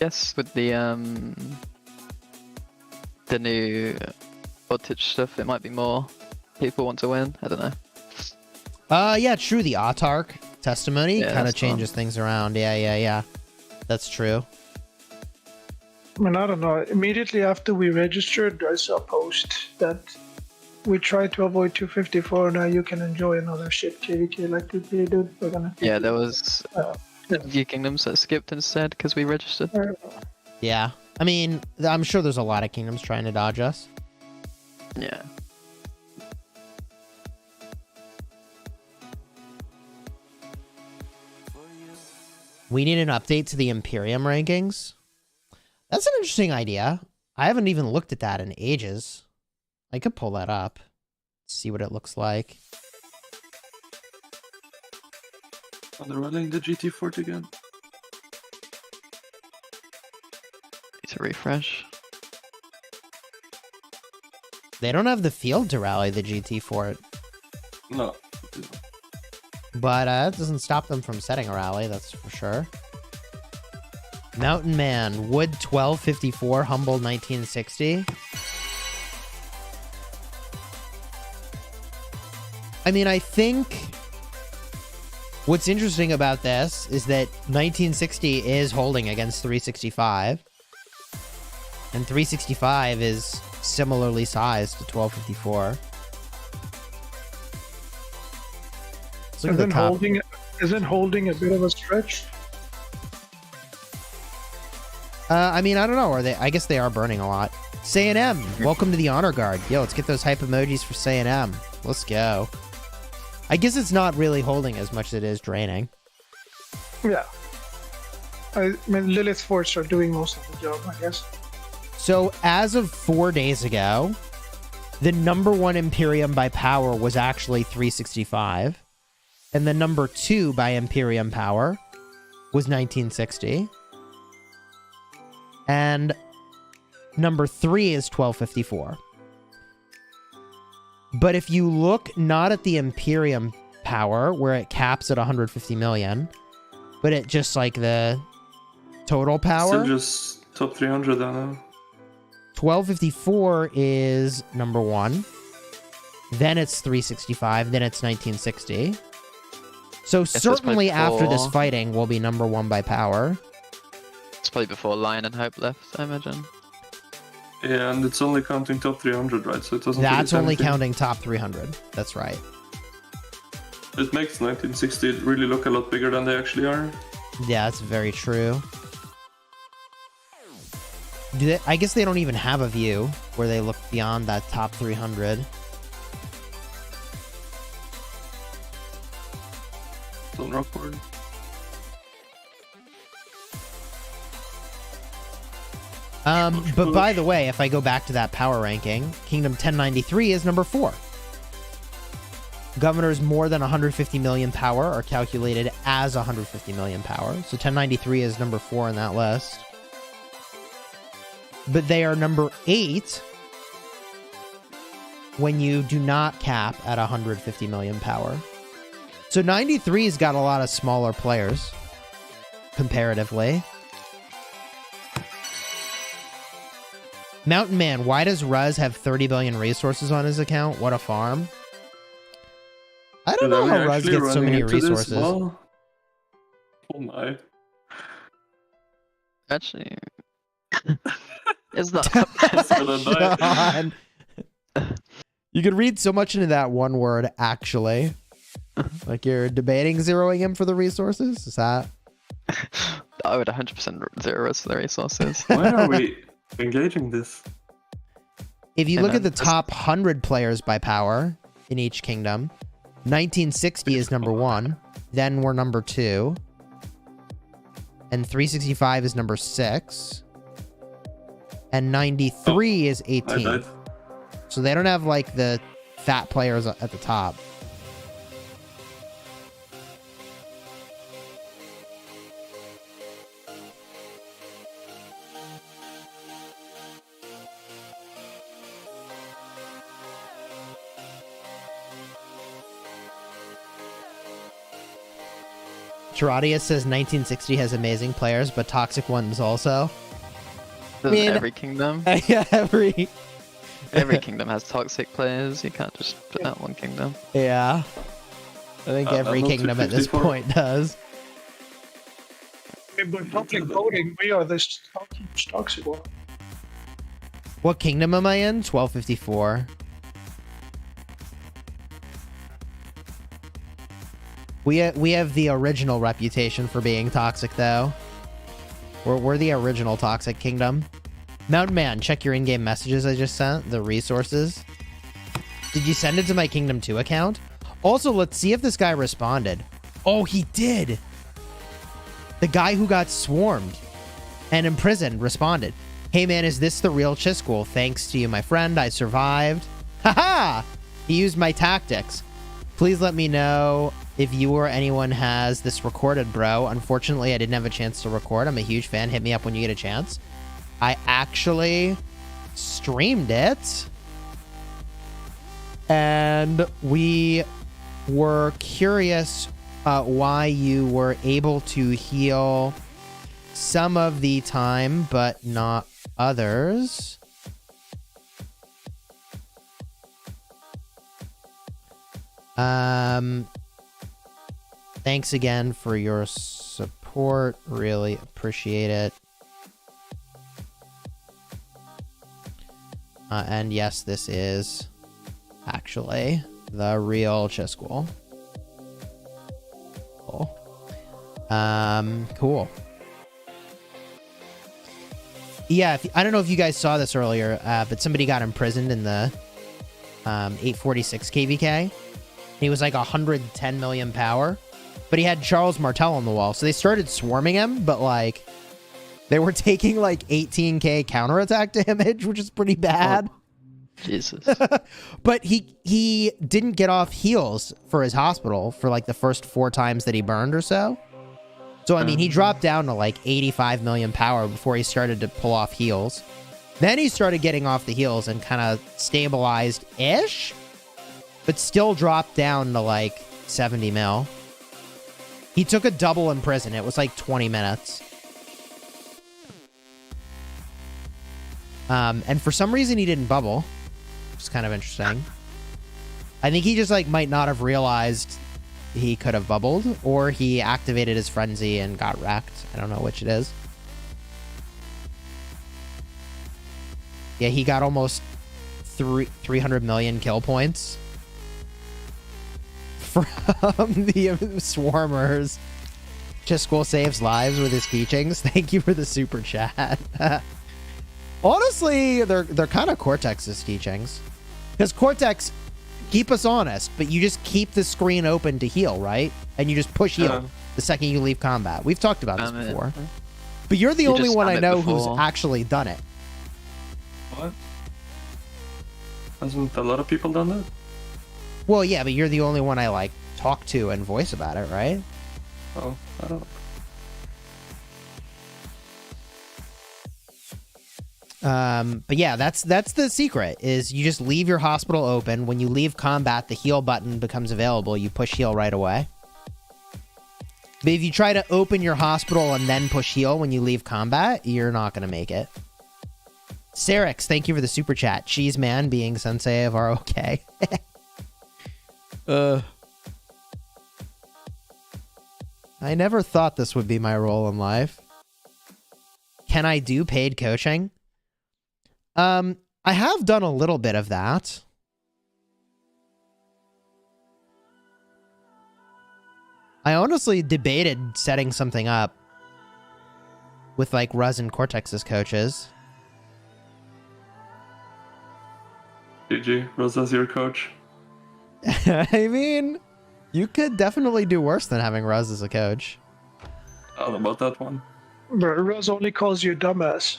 Yes, with the new voltage stuff, it might be more people want to win. I don't know. Yeah, true. The Autarch testimony Yeah, kind of that's changes things around. Yeah. That's true. I mean, I don't know. Immediately after we registered, I saw a post that we try to avoid 254. Now you can enjoy another shit KvK like we did. We're gonna. Yeah, there was a few kingdoms that skipped instead because we registered. Yeah. I mean, I'm sure there's a lot of kingdoms trying to dodge us. Yeah. We need an update to the Imperium rankings. That's an interesting idea. I haven't even looked at that in ages. I could pull that up, see what it looks like. Are they running the GT Fort again? Need to refresh. They don't have the field to rally the GT for it, No. but it doesn't stop them from setting a rally, that's for sure. Mountain Man, Wood 1254, Humble 1960. I mean, I think what's interesting about this is that 1960 is holding against 365. And 365 is similarly sized to 1254. Let's look at the top. Isn't holding a bit of a stretch? I mean, I don't know. Are they? I guess they are burning a lot. Say and M, welcome to the Honor Guard. Yo, let's get those hype emojis for Say and M. Let's go. I guess it's not really holding as much as it is draining. Yeah. I mean, Lilith's forts are doing most of the job, I guess. So as of 4 days ago, the number 1 Imperium by power was actually 365. And the number 2 by Imperium power was 1960. And number 3 is 1254. But if you look not at the Imperium power, where it caps at 150 million, but at just like the total power, Still just top 300 then. 1254 is number 1. Then it's 365. Then it's 1960. So certainly after this fighting, we'll be number 1 by power. It's probably before Lion and Hope left, I imagine. Yeah, and it's only counting top 300, right? So it doesn't. That's really only anything. counting top 300. That's right. It makes 1960 really look a lot bigger than they actually are. Yeah, that's very true. I guess they don't even have a view where they look beyond that top 300. It's on Rockboard. But by the way, if I go back to that power ranking, Kingdom 1093 is number 4. Governors more than 150 million power are calculated as 150 million power. So 1093 is number 4 in that list. But they are number 8 when you do not cap at 150 million power. So 93's got a lot of smaller players, comparatively. Mountain Man, why does Ruz have 30 billion resources on his account? What a farm. I don't know how Ruz gets so many resources. Oh my. Actually, it's not. John. You could read so much into that one word, actually. Like you're debating zeroing him for the resources? Is that? I would 100% zero the resources. Why are we engaging this? If you look at the top 100 players by power in each kingdom, 1960 is number 1. Then we're number 2. And 365 is number 6. And 93 is 18. So they don't have like the fat players at the top. Tiradius says 1960 has amazing players, but toxic ones also. Every kingdom. Yeah, every kingdom has toxic players. You can't just put out one kingdom. Yeah. I think every kingdom at this point does. Hey, but public voting, we are this toxic one. What kingdom am I in? 1254. We have the original reputation for being toxic, though. We're the original toxic kingdom. Mountain Man, check your in-game messages I just sent. The resources. Did you send it to my Kingdom 2 account? Also, let's see if this guy responded. Oh, he did. The guy who got swarmed and imprisoned responded. Hey, man, is this the real Chisgule? Thanks to you, my friend. I survived. Haha! He used my tactics. Please let me know if you or anyone has this recorded, bro. Unfortunately, I didn't have a chance to record. I'm a huge fan. Hit me up when you get a chance. I actually streamed it. And we were curious why you were able to heal some of the time, but not others. Thanks again for your support. Really appreciate it. And yes, this is actually the real Chisgule. Cool. Cool. Yeah, I don't know if you guys saw this earlier, but somebody got imprisoned in the 846 KvK. He was like 110 million power, but he had Charles Martel on the wall. So they started swarming him, but like they were taking like 18k counterattack damage, which is pretty bad. Oh, Jesus. But he didn't get off heals for his hospital for like the first 4 times that he burned or so. So, I mean, he dropped down to like 85 million power before he started to pull off heals. Then he started getting off the heals and kind of stabilized-ish, but still dropped down to like 70 mil. He took a double in prison. It was like 20 minutes. And for some reason he didn't bubble, which is kind of interesting. I think he just like might not have realized he could have bubbled, or he activated his frenzy and got wrecked. I don't know which it is. Yeah, he got almost 300 million kill points from the swarmers. Chisgule saves lives with his teachings. Thank you for the super chat. Honestly, they're kind of Cortex's teachings, because Cortex keep us honest, but you just keep the screen open to heal, right? And you just push heal the second you leave combat. We've talked about this before, but you're the only one I know who's actually done it. What? Hasn't a lot of people done that? Well, yeah, but you're the only one I like talk to and voice about it, right? Oh, I don't know. But yeah, that's the secret, is you just leave your hospital open. When you leave combat, the heal button becomes available. You push heal right away. But if you try to open your hospital and then push heal when you leave combat, you're not going to make it. Sarix, thank you for the super chat. Cheese Man being sensei of ROK. I never thought this would be my role in life. Can I do paid coaching? I have done a little bit of that. I honestly debated setting something up with like Ruz and Cortex's coaches. GG, Ruz as your coach. I mean, you could definitely do worse than having Ruz as a coach. I don't know about that one. But Ruz only calls you a dumbass.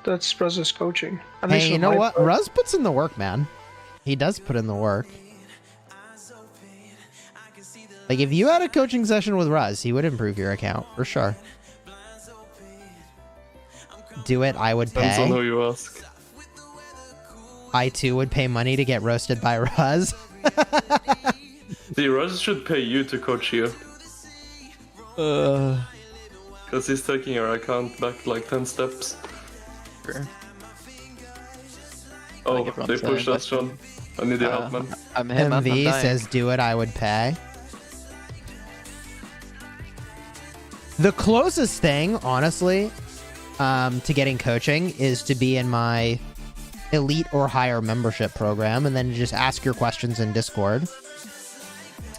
That's Ruz's coaching. Hey, you know what? Ruz puts in the work, man. He does put in the work. Like, if you had a coaching session with Ruz, he would improve your account, for sure. Do it, I would pay. Depends on who you ask. I, too, would pay money to get roasted by Ruz. The Ruz should pay you to coach you. Because he's taking your account back like 10 steps. Sure. Oh, they pushed us, John. I need your help, man. I'm him. MV says, do it, I would pay. The closest thing, honestly, to getting coaching is to be in my elite or higher membership program and then just ask your questions in Discord.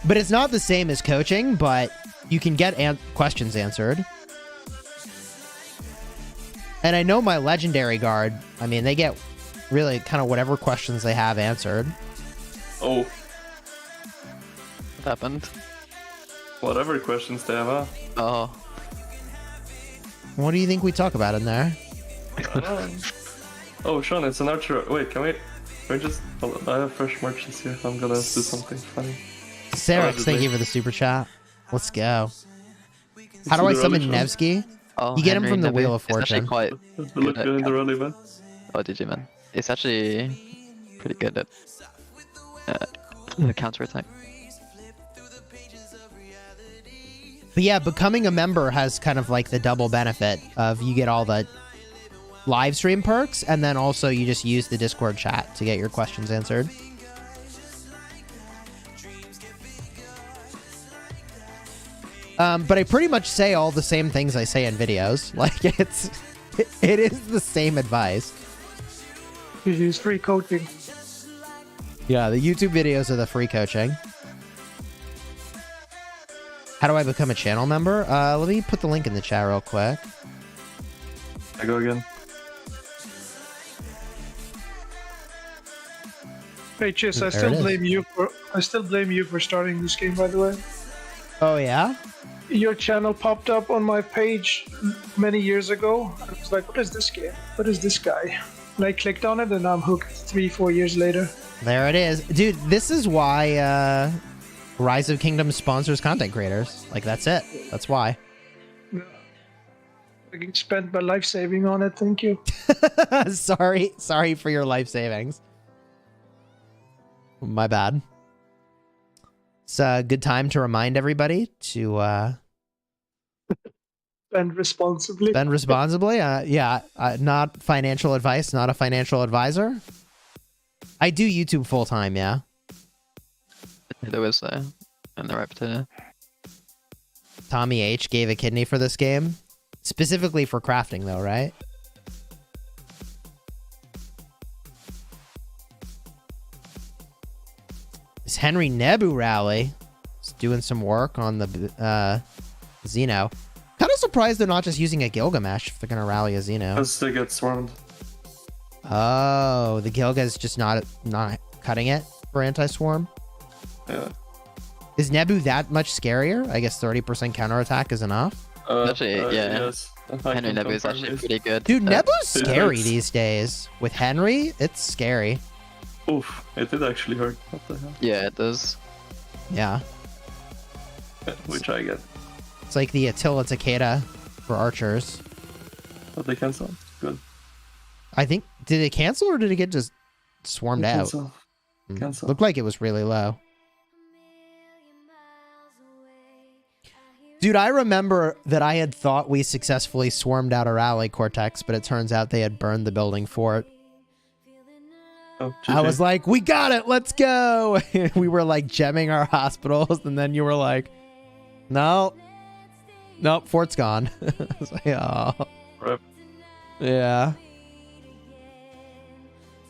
But it's not the same as coaching, but you can get questions answered. And I know my legendary guard, I mean, they get really kind of whatever questions they have answered. Oh, What happened? whatever questions they have, huh? Oh. What do you think we talk about in there? Oh, Sean, it's an archer. Wait, can we just... Hold on, I have fresh merchants here. I'm gonna do something funny. Sarah, thank you for the super chat. Let's go. How do I summon Nevsky? Oh, You get him Henry from the Nebu. Wheel of It's actually Fortune. quite Look good in the rally, man. Oh, did you, man? It's actually pretty good at the counter attack. But yeah, becoming a member has kind of like the double benefit of you get all the live stream perks, and then also you just use the Discord chat to get your questions answered. But I pretty much say all the same things I say in videos. Like it is the same advice. You use free coaching. Yeah, the YouTube videos are the free coaching. How do I become a channel member? Let me put the link in the chat real quick. I go again. Hey Chis, I There still it is. blame you for starting this game, by the way. Oh yeah? Your channel popped up on my page many years ago. I was like, what is this game? What is this guy? And I clicked on it and I'm hooked 3-4 years later. There it is. Dude, this is why Rise of Kingdoms sponsors content creators. Like, that's it. That's why. I spent my life saving on it, thank you. Sorry for your life savings. My bad. It's a good time to remind everybody to Spend responsibly. spend responsibly. Not financial advice, not a financial advisor. I do YouTube full time, yeah. There was in the Raptor. Tommy H gave a kidney for this game. Specifically for crafting, though, right? This Henry Nebu rally is doing some work on the Xeno. Kind of surprised they're not just using a Gilgamesh if they're going to rally a Xeno. Because they get swarmed. Oh, the Gilga is just not cutting it for anti-swarm? Yeah. Is Nebu that much scarier? I guess 30% counterattack is enough. Actually, yeah. Yes. I Henry can Nebu is confirm actually this. pretty good. Dude, Nebu's it scary hurts. these days. With Henry, it's scary. Oof, it did actually hurt. What the hell? Yeah, it does. Yeah. Which I get. It's like the Attila Takeda for archers. But they cancel. Good. I think, did it cancel or did it get just swarmed out? Cancel. Cancel. Looked like it was really low. Dude, I remember that I had thought we successfully swarmed out a rally Cortex, but it turns out they had burned the building for it. Oh, I GG. was like, we got it, let's go. We were like gemming our hospitals, and then you were like, no. Nope, fort's gone. I was like, oh. Rip. Yeah.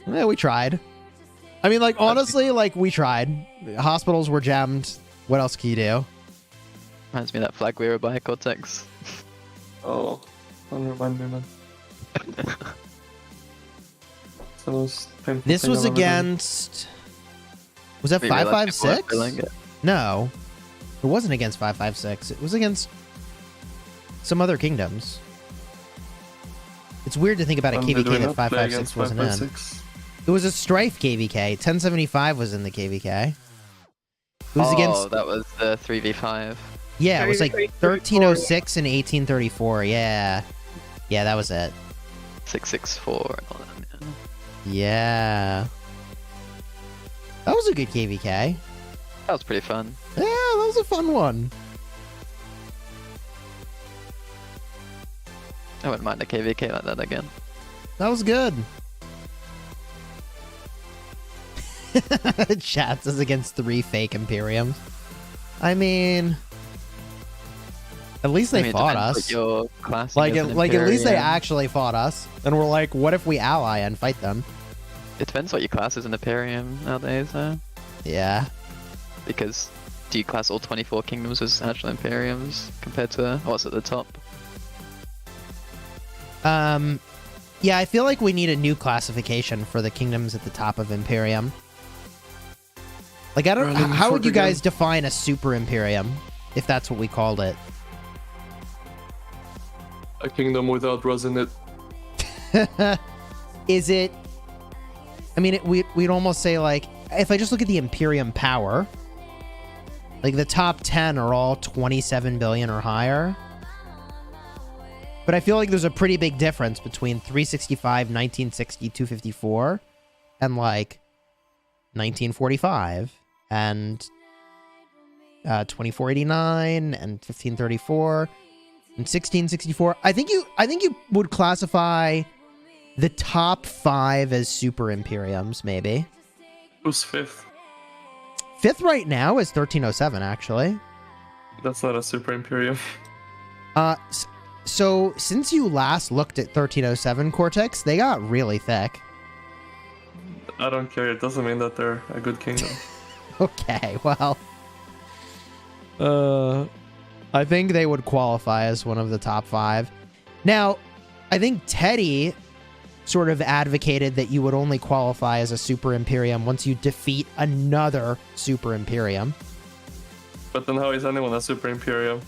Yeah, we tried. I mean, like, honestly, like, we tried. Hospitals were gemmed. What else can you do? Reminds me of that flag we were by Cortex. Oh, don't remind me, man. It's the most painful This thing was I've ever done. against... Was that We realized people weren't 556? feeling it. No. It wasn't against 556. It was against some other kingdoms. It's weird to think about a When did we KvK that not play 556 against wasn't in. 556? It was a Strife KvK. 1075 was in the KvK. It was Oh, against... that was the 3v5. Yeah, it was like 1834. 1306 and 1834. Yeah. Yeah, that was it. 664 and all that. Yeah. Yeah. That was a good KvK. That was pretty fun. Yeah, that was a fun one. I wouldn't mind a KvK like that again. That was good. Chat says against 3 fake Imperiums. I mean, at least they I mean, it fought depends us. what your class Like, is at in least they Imperium. actually fought us. And we're like, what if we ally and fight them? It depends what your class is in Imperium nowadays, though. Yeah. Because Do you class all 24 kingdoms as actual Imperiums compared to what's at the top? Yeah, I feel like we need a new classification for the kingdoms at the top of Imperium. Like, I don't. How would you guys define a super Imperium, if that's what we called it? A kingdom without Rus in it. Is it? I mean, we'd almost say, like, if I just look at the Imperium power, like the top 10 are all 27 billion or higher. But I feel like there's a pretty big difference between 365, 1960, 254, and like 1945 and 2489 and 1534 and 1664. I think you would classify the top 5 as super Imperiums, maybe. Who's 5th? 5th right now is 1307, actually. That's not a super Imperium. So since you last looked at 1307 Cortex, they got really thick. I don't care. It doesn't mean that they're a good kingdom. Okay, well, I think they would qualify as one of the top 5. Now, I think Teddy sort of advocated that you would only qualify as a super Imperium once you defeat another super Imperium. But then how is anyone a super Imperium?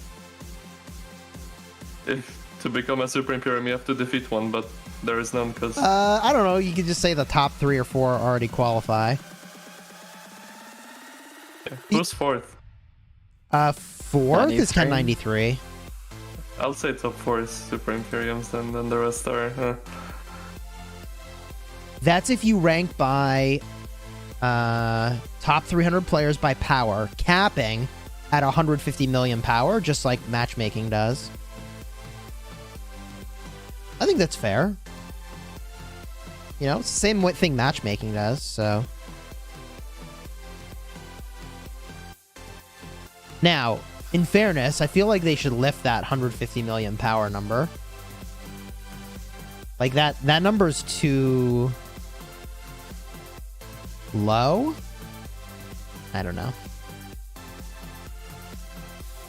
If to become a super Imperium you have to defeat one, but there is none because... I don't know, you could just say the top 3 or 4 already qualify. Yeah. Who's 4th? 4th is 1093. I'll say top 4 is super Imperiums, and then the rest are... That's if you rank by top 300 players by power, capping at 150 million power, just like matchmaking does. I think that's fair. You know, it's the same thing matchmaking does, so. Now, in fairness, I feel like they should lift that 150 million power number. Like that number's too low? I don't know.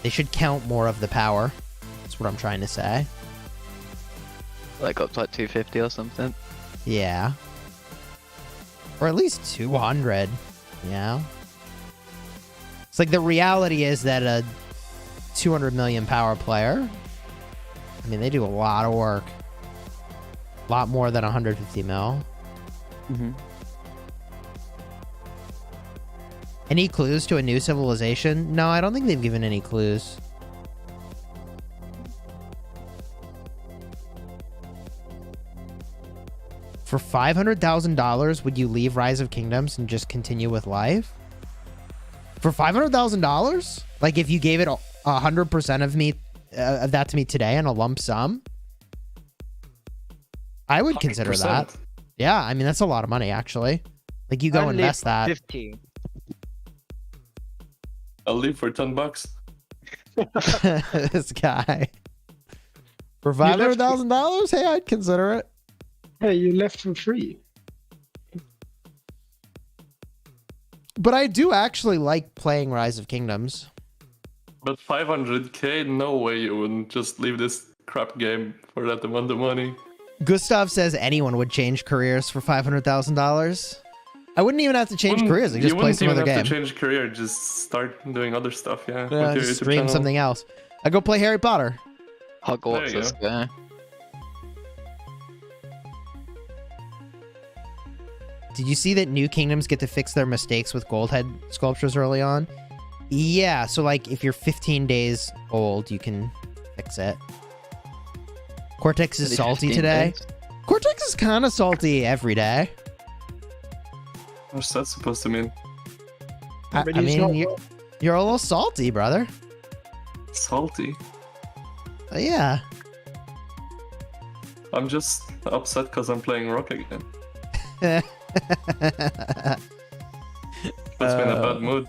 They should count more of the power. That's what I'm trying to say. Like up to like 250 or something. Yeah. Or at least 200. Yeah. It's like the reality is that a 200 million power player, I mean, they do a lot of work. A lot more than 150 mil. Mm-hmm. Any clues to a new civilization? No, I don't think they've given any clues. For $500,000, would you leave Rise of Kingdoms and just continue with life? For $500,000? Like if you gave it 100% of that to me today in a lump sum? I would consider 100%. that. Yeah, I mean, that's a lot of money, actually. Like, you go I'll invest leave that. 50. I'll leave for $10. This guy. For $500,000? Hey, I'd consider it. Hey, you left for free. But I do actually like playing Rise of Kingdoms. But 500k, no way you wouldn't just leave this crap game for that amount of money. Gustav says anyone would change careers for $500,000. I wouldn't even have to change careers. I just play some other game. You wouldn't even have to change career, just start doing other stuff, yeah. Just stream something else. I go play Harry Potter. Hogwarts, There you this guy. Did you see that new kingdoms get to fix their mistakes with gold head sculptures early on? Yeah, so like if you're 15 days old, you can fix it. Cortex is salty today. Cortex is kind of salty every day. What's that supposed to mean? I mean, you're a little salty, brother. Salty? Yeah. I'm just upset because I'm playing Rock again. Puts me in a bad mood.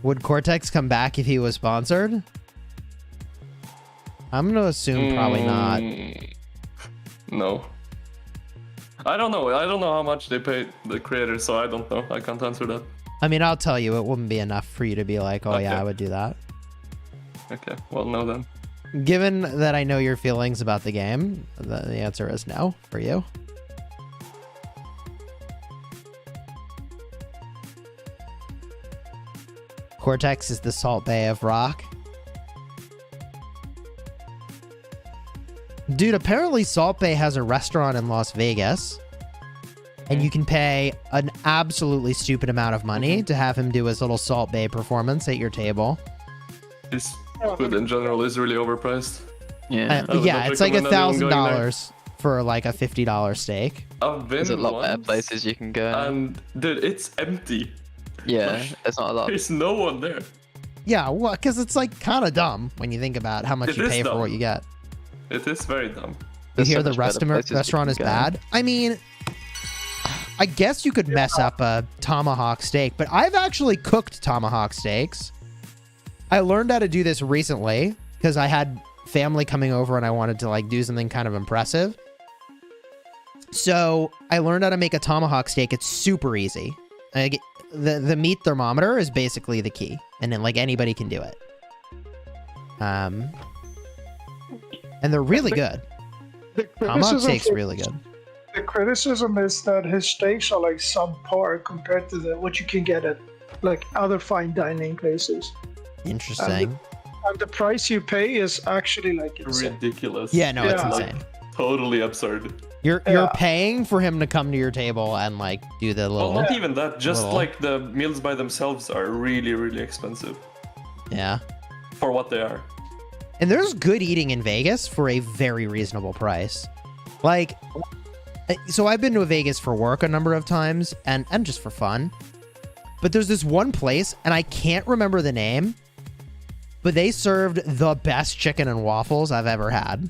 Would Cortex come back if he was sponsored? I'm gonna assume probably not. No. I don't know. I don't know how much they pay the creators, so I don't know. I can't answer that. I mean, I'll tell you, it wouldn't be enough for you to be like, oh yeah, Okay. I would do that. Okay, well, no then. Given that I know your feelings about the game, the answer is no for you. Cortex is the Salt Bay of rock. Dude, apparently Salt Bay has a restaurant in Las Vegas. And you can pay an absolutely stupid amount of money to have him do his little Salt Bay performance at your table. His food in general is really overpriced. Yeah. I would Yeah, not it's like recommend anyone going there. $1,000 for like a $50 steak. I've been There's a lot better once, places you can go. and dude, it's empty. Yeah, there's not a lot. There's no one there. Yeah, well, because it's like kind of dumb when you think about how much It you is pay for dumb. what you get. It is very dumb. You There's hear so the much better places you restaurant can is go. bad? I mean, I guess you could mess up a tomahawk steak, but I've actually cooked tomahawk steaks. I learned how to do this recently because I had family coming over and I wanted to like do something kind of impressive. So I learned how to make a tomahawk steak. It's super easy. The meat thermometer is basically the key, and then like anybody can do it. And they're really good. The Tomahawk criticism, steak's really good. the criticism is that his steaks are like subpar compared to what you can get at like other fine dining places. Interesting. And the price you pay is actually like insane. Ridiculous. Yeah, no, it's Yeah. insane. Totally absurd. You're Yeah. paying for him to come to your table and like do the Well, little not even that. Just Little. like the meals by themselves are really, really expensive yeah. for what they are. And there's good eating in Vegas for a very reasonable price. Like, so I've been to Vegas for work a number of times and just for fun. But there's this one place, and I can't remember the name, but they served the best chicken and waffles I've ever had.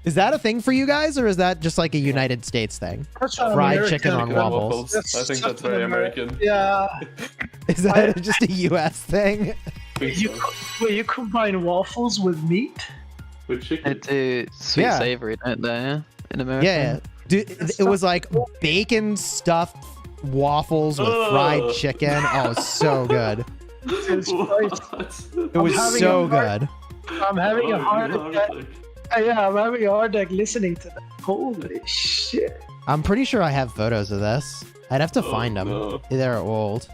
Is that a thing for you guys, or is that just like a United States thing? That's an Fried American chicken on thing. waffles. That's I think such that's very an Ameri- American. Yeah. Is that just a US thing? Think You, so. wait, you combine waffles with meat? With They chicken. do sweet Yeah. savory, don't they? Yeah? In America. Yeah. Dude, it was like bacon stuffed waffles with fried Ugh. chicken. Oh, it's so good. Jesus Christ. What? It was having so a hard- good. I'm having a Oh, heart you attack. are like- Yeah, I'm having a heart attack listening to that. Holy shit. I'm pretty sure I have photos of this. I'd have to Oh, find them. no. They're old.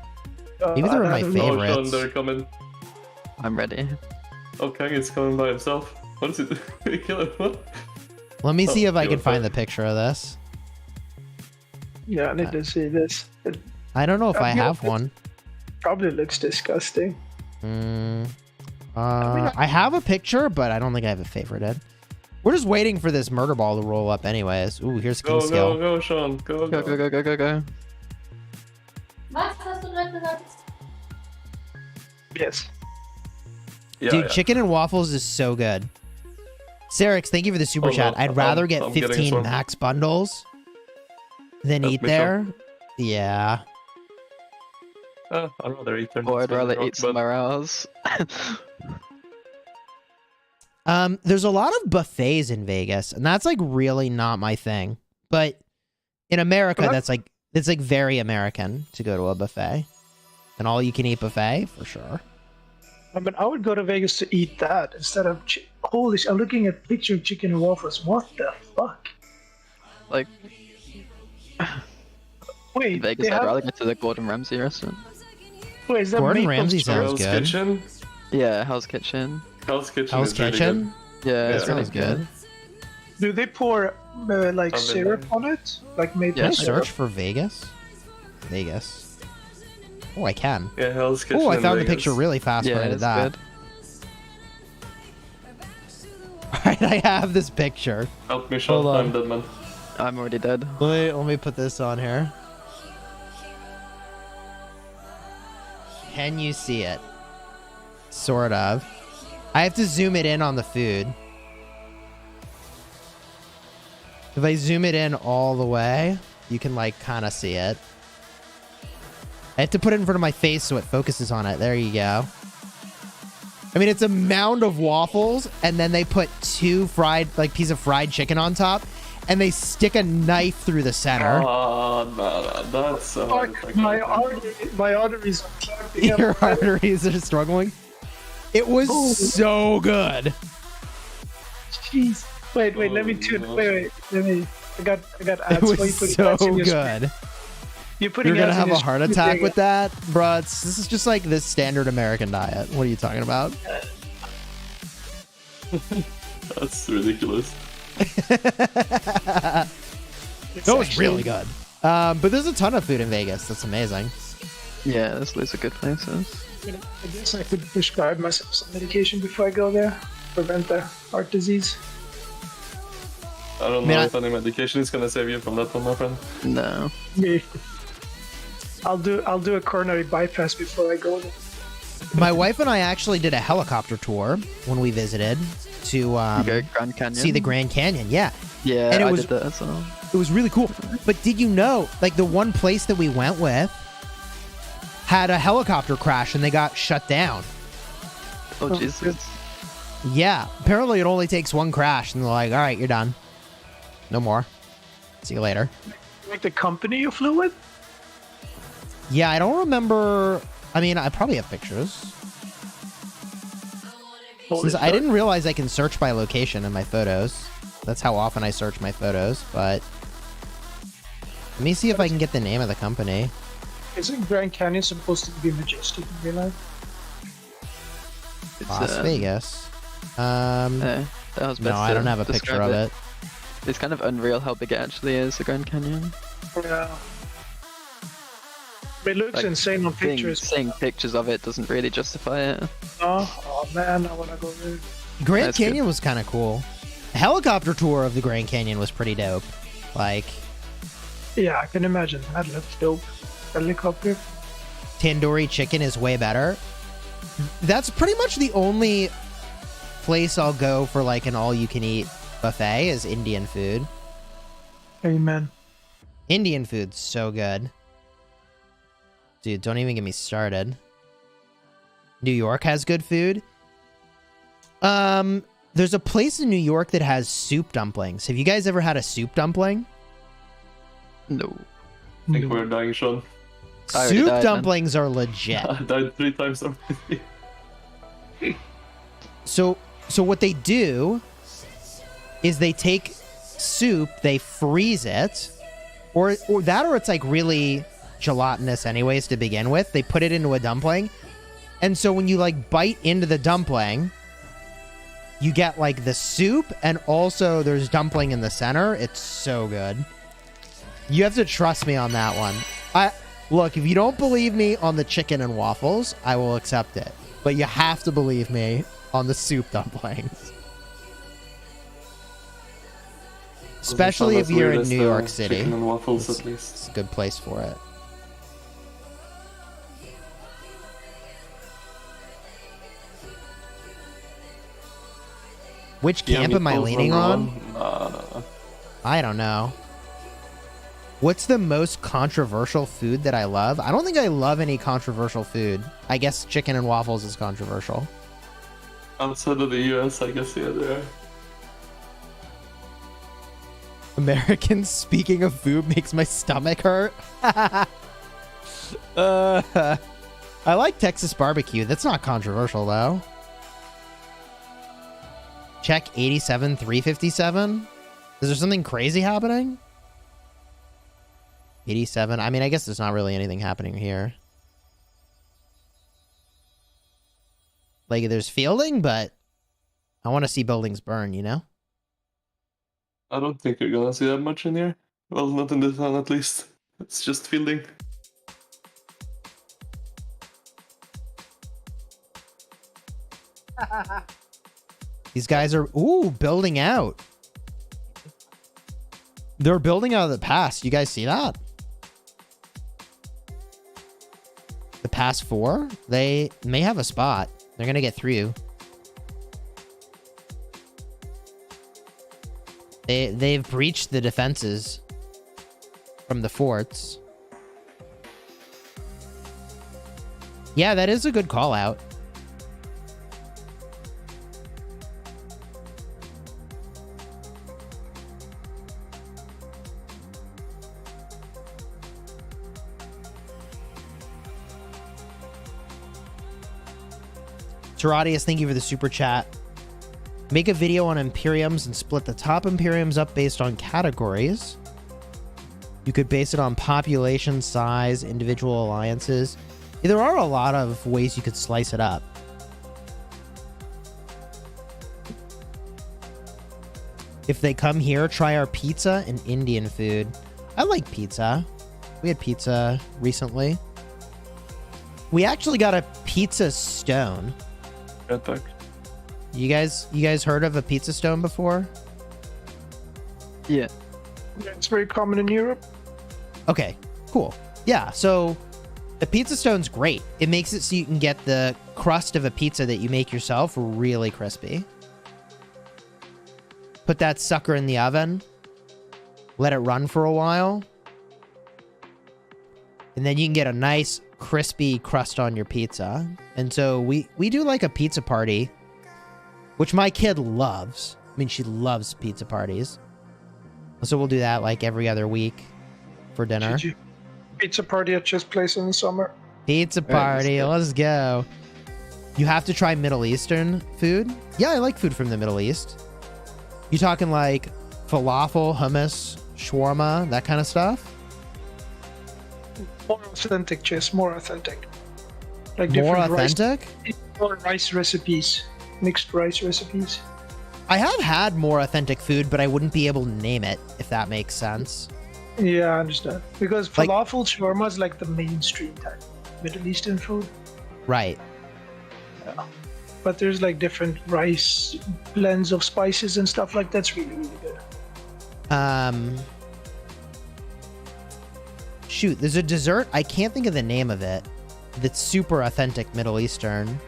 Maybe they're in my I don't favorite. know. Oh, Sean, favorites. they're coming. I'm ready. Oh, Kang is coming by himself. What is it? Kill him. What? Let me see Oh, if I can okay. find the picture of this. Yeah, I need to see this. It I don't know if I Yeah, have it's- one. probably looks disgusting. I have a picture, but I don't think I have it favorited. We're just waiting for this murder ball to roll up anyways. Ooh, here's Go, King go, go, Sean. Go, Go, go, go, go, go, go. Was hast du gerade gesagt? Yes. Yeah, Dude, yeah. chicken and waffles is so good. Sarix, thank you for the super Oh, chat. no, I'd rather get I'm getting 15 some. max bundles than eat me there. Yeah. I'd rather eat there. Or I'd rather eat but somewhere else. There's a lot of buffets in Vegas, and that's like really not my thing. But in America, Well, that's like very American to go to a buffet. An all you can eat buffet for sure. I mean, I would go to Vegas to eat that instead of. Holy shit, I'm looking at picture of chicken and waffles. What the fuck? Like, Wait, in Vegas, they I'd have, rather go to the Gordon Ramsay restaurant. wait, is that Gordon meat Ramsay on sounds Hell's good. Kitchen. Yeah, Hell's Kitchen. Hell's Kitchen. Hell's is really Kitchen? Yeah, Yeah, it's really sounds good. good. Do they pour like I've been syrup there. on it? Like maple Can I Yeah, syrup? search for Vegas? Vegas. Oh, I can. Good. Yeah, Hell's Kitchen. Oh, I in found the Vegas. picture really fast Yeah, when I did it's that. good. Alright, I have this picture. Help me, Sean. Hold on. I'm dead man. I'm already dead. Let me put this on here. Can you see it? Sort of. I have to zoom it in on the food. If I zoom it in all the way, you can like kind of see it. I have to put it in front of my face so it focuses on it. There you go. I mean, it's a mound of waffles, and then they put two fried, like, piece of fried chicken on top. and they stick a knife through the center. Oh, no, that's so hard. Fuck, my arteries are clogged. Your arteries are struggling. It was so good. Jeez. Wait, let me tune. no. Wait, let me. I got It ads. Why you was putting so ads in your screen? good. You're putting You're gonna ads in have your a heart screen. attack with that, bruh. This is just like this standard American diet. What are you talking about? That's ridiculous. That was really good. But there's a ton of food in Vegas. That's amazing. Yeah, there's loads of good places. I guess I could prescribe myself some medication before I go there. Prevent the heart disease. I don't Man, know if any medication is gonna save you from that one, my friend. No. Yeah. I'll do a coronary bypass before I go there. My wife and I actually did a helicopter tour when we visited to You go Grand Canyon. see the Grand Canyon. Yeah, Yeah, and it I was- did that as well. it was really cool. But did you know, like the one place that we went with had a helicopter crash and they got shut down. Oh, Jesus. Yeah, apparently it only takes one crash and they're like, all right, you're done. No more. See you later. Like the company you flew with? Yeah, I don't remember. I mean, I probably have pictures. Since I didn't realize I can search by location in my photos. That's how often I search my photos, but let me see if I can get the name of the company. Isn't Grand Canyon supposed to be majestic in real life? It's, Las Vegas. that was No, best I to don't have a picture describe of it. It's kind of unreal how big it actually is, the Grand Canyon. Yeah. It looks Like, insane on pictures. Seeing pictures of it doesn't really justify it. Oh man, I wanna go there. Grand That's good. Canyon was kind of cool. The helicopter tour of the Grand Canyon was pretty dope. Like, Yeah, I can imagine. That looks dope. Helicopter. tandoori chicken is way better. That's pretty much the only place I'll go for like an all-you-can-eat buffet is Indian food. Amen. Indian food's so good. Dude, don't even get me started. New York has good food. There's a place in New York that has soup dumplings. Have you guys ever had a soup dumpling? No. I think we're dying, Sean. I already Soup died, man. dumplings are legit. I died 3 times already. So what they do is they take soup, they freeze it, or it's like really gelatinous anyways to begin with. They put it into a dumpling, and so when you like bite into the dumpling, you get like the soup, and also there's dumpling in the center. It's so good. You have to trust me on that one. Look, if you don't believe me on the chicken and waffles, I will accept it. But you have to believe me on the soup dumplings. Especially if you're in New York City. Chicken and waffles, It's at least. it's a good place for it. Which camp am I leaning on? Nah. I don't know. What's the most controversial food that I love? I don't think I love any controversial food. I guess chicken and waffles is controversial. Outside of the US, I guess, yeah, there are. Americans speaking of food makes my stomach hurt. I like Texas barbecue. That's not controversial, though. Check 87,357. Is there something crazy happening? 87. I mean, I guess there's not really anything happening here. Like, there's fielding, but I want to see buildings burn, you know? I don't think you're gonna see that much in here. Well, not in this one at least. It's just fielding. These guys are, building out. They're building out of the pass. You guys see that? The pass 4? They may have a spot. They're going to get through. They've breached the defenses from the forts. Yeah, that is a good call out. Teradius, thank you for the super chat. Make a video on Imperiums and split the top Imperiums up based on categories. You could base it on population, size, individual alliances. Yeah, there are a lot of ways you could slice it up. If they come here, try our pizza and Indian food. I like pizza. We had pizza recently. We actually got a pizza stone. Red pack. You guys heard of a pizza stone before? Yeah. Yeah, it's very common in Europe. Okay, cool. Yeah, so the pizza stone's great. It makes it so you can get the crust of a pizza that you make yourself really crispy. Put that sucker in the oven. Let it run for a while. And then you can get a nice crispy crust on your pizza. And so we do like a pizza party, which my kid loves. I mean, she loves pizza parties. So we'll do that like every other week for dinner. Pizza party at Chess Place in the summer. Pizza party, let's go. You have to try Middle Eastern food. Yeah, I like food from the Middle East. You talking like falafel, hummus, shawarma, that kind of stuff? More authentic Chess, more authentic. Like More different authentic? More rice recipes, mixed rice recipes. I have had more authentic food, but I wouldn't be able to name it, if that makes sense. Yeah, I understand. Because Like- falafel shawarma is like the mainstream type Middle Eastern food. Right. But there's like different rice blends of spices and stuff like that's really, really good. Shoot, there's a dessert, I can't think of the name of it, that's super authentic Middle Eastern.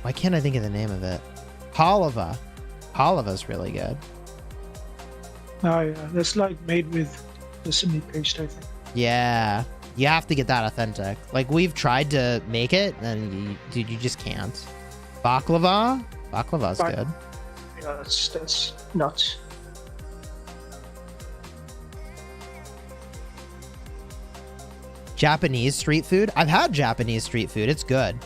Why can't I think of the name of it? Halava. Halava's really good. Oh yeah, that's like made with sesame paste, I think. Yeah. You have to get that authentic. Like, we've tried to make it, and you just can't. Baklava? Baklava's good. Yeah, that's nuts. Japanese street food? I've had Japanese street food. It's good.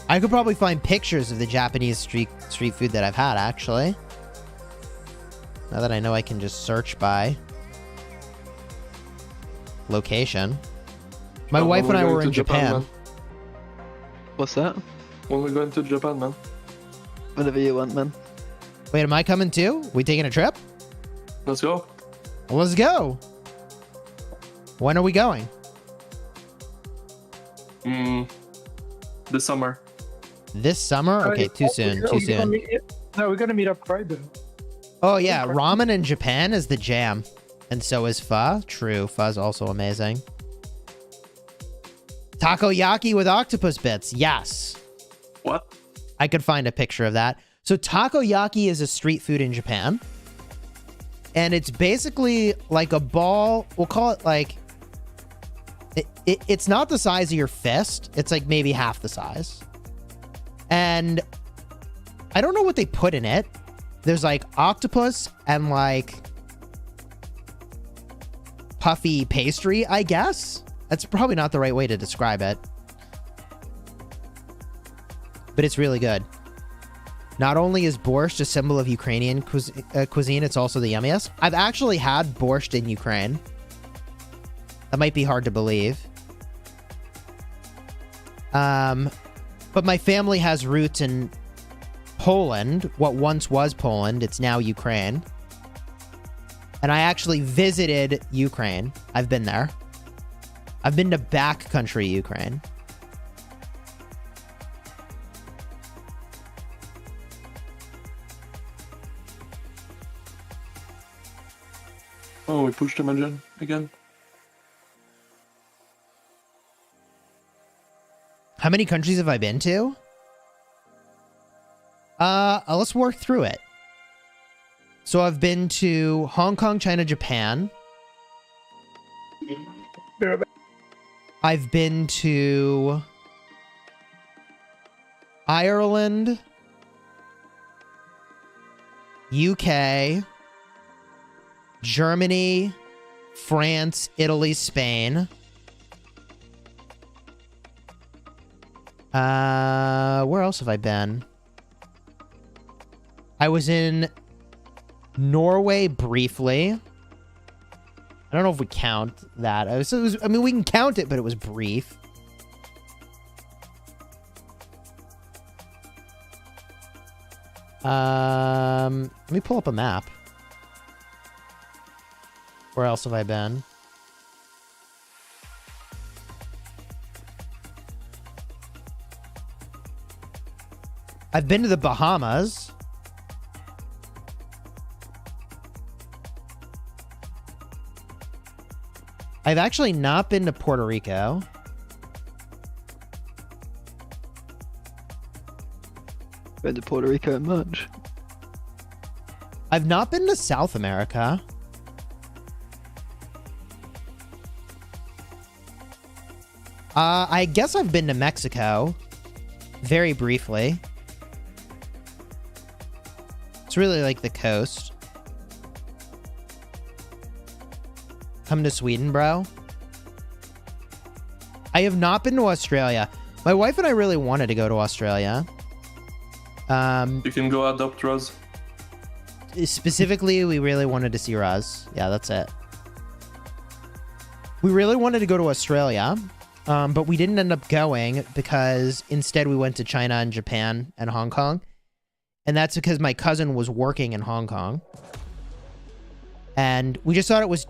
I could probably find pictures of the Japanese street food that I've had, actually. Now that I know I can just search by location. My wife and I were in Japan. Man. What's that? When we're going to Japan, man. Whenever you want, man. Wait, am I coming too? We taking a trip? Let's go. Well, let's go. When are we going? This summer. This summer? Okay, too soon. Too soon. No, we're gonna meet up Pride then. Oh yeah, ramen in Japan is the jam. And so is pho. True, pho's also amazing. Takoyaki with octopus bits. Yes. What? I could find a picture of that. So takoyaki is a street food in Japan. And it's basically like a ball. We'll call it like... It's not the size of your fist. It's like maybe half the size. And I don't know what they put in it. There's like octopus and like puffy pastry, I guess. That's probably not the right way to describe it. But it's really good. Not only is borscht a symbol of Ukrainian cuisine, it's also the yummiest. I've actually had borscht in Ukraine. That might be hard to believe. But my family has roots in Poland. What once was Poland, it's now Ukraine. And I actually visited Ukraine. I've been there. I've been to backcountry Ukraine. Oh, we pushed him again. How many countries have I been to? Let's work through it. So I've been to Hong Kong, China, Japan. I've been to Ireland, UK, Germany, France, Italy, Spain. Where else have I been? I was in Norway briefly. I don't know if we count that. I mean, we can count it, but it was brief. Let me pull up a map. Where else have I been? I've been to the Bahamas. I've actually not been to Puerto Rico. Been to Puerto Rico much. I've not been to South America. I guess I've been to Mexico. Very briefly. It's really like the coast. Come to Sweden, bro. I have not been to Australia. My wife and I really wanted to go to Australia. You can go adopt Rose. Specifically, we really wanted to see Raz. Yeah, that's it. We really wanted to go to Australia, but we didn't end up going because instead we went to China and Japan and Hong Kong. And that's because my cousin was working in Hong Kong. And we just thought it was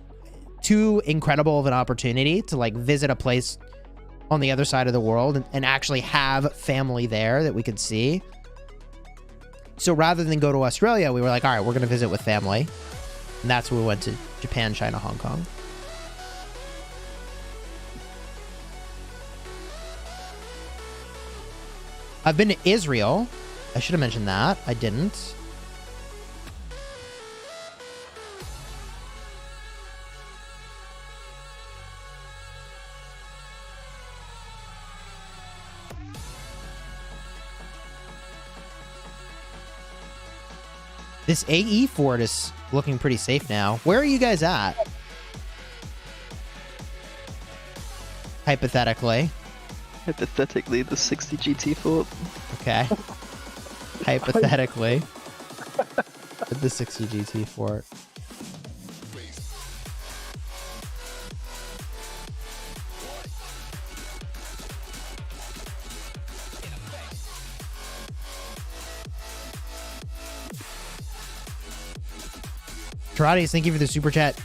too incredible of an opportunity to like visit a place on the other side of the world and actually have family there that we could see. So rather than go to Australia, we were like, all right, we're going to visit with family. And that's when we went to Japan, China, Hong Kong. I've been to Israel. I should have mentioned that. I didn't. This AE fort is looking pretty safe now. Where are you guys at? Hypothetically. Hypothetically, the 60 GT fort. Okay. Hypothetically. At the 60 GT fort. Karades, thank you for the super chat.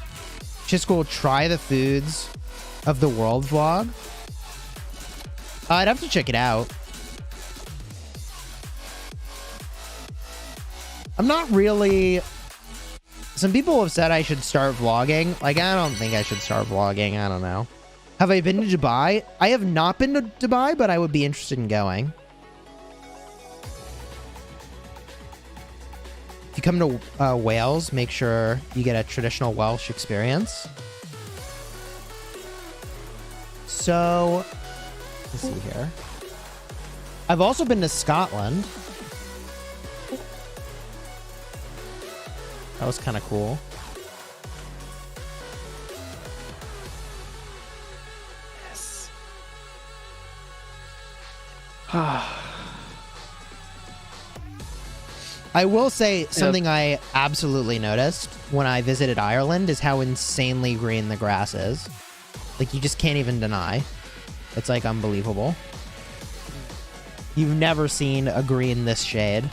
Chisgule, try the foods of the world vlog. I'd have to check it out. I'm not really... Some people have said I should start vlogging. Like, I don't think I should start vlogging. I don't know. Have I been to Dubai? I have not been to Dubai, but I would be interested in going. If you come to Wales, make sure you get a traditional Welsh experience. So, let's see here. I've also been to Scotland. That was kind of cool. Yes. I will say something I absolutely noticed when I visited Ireland is how insanely green the grass is. Like, you just can't even deny. It's, like, unbelievable. You've never seen a green this shade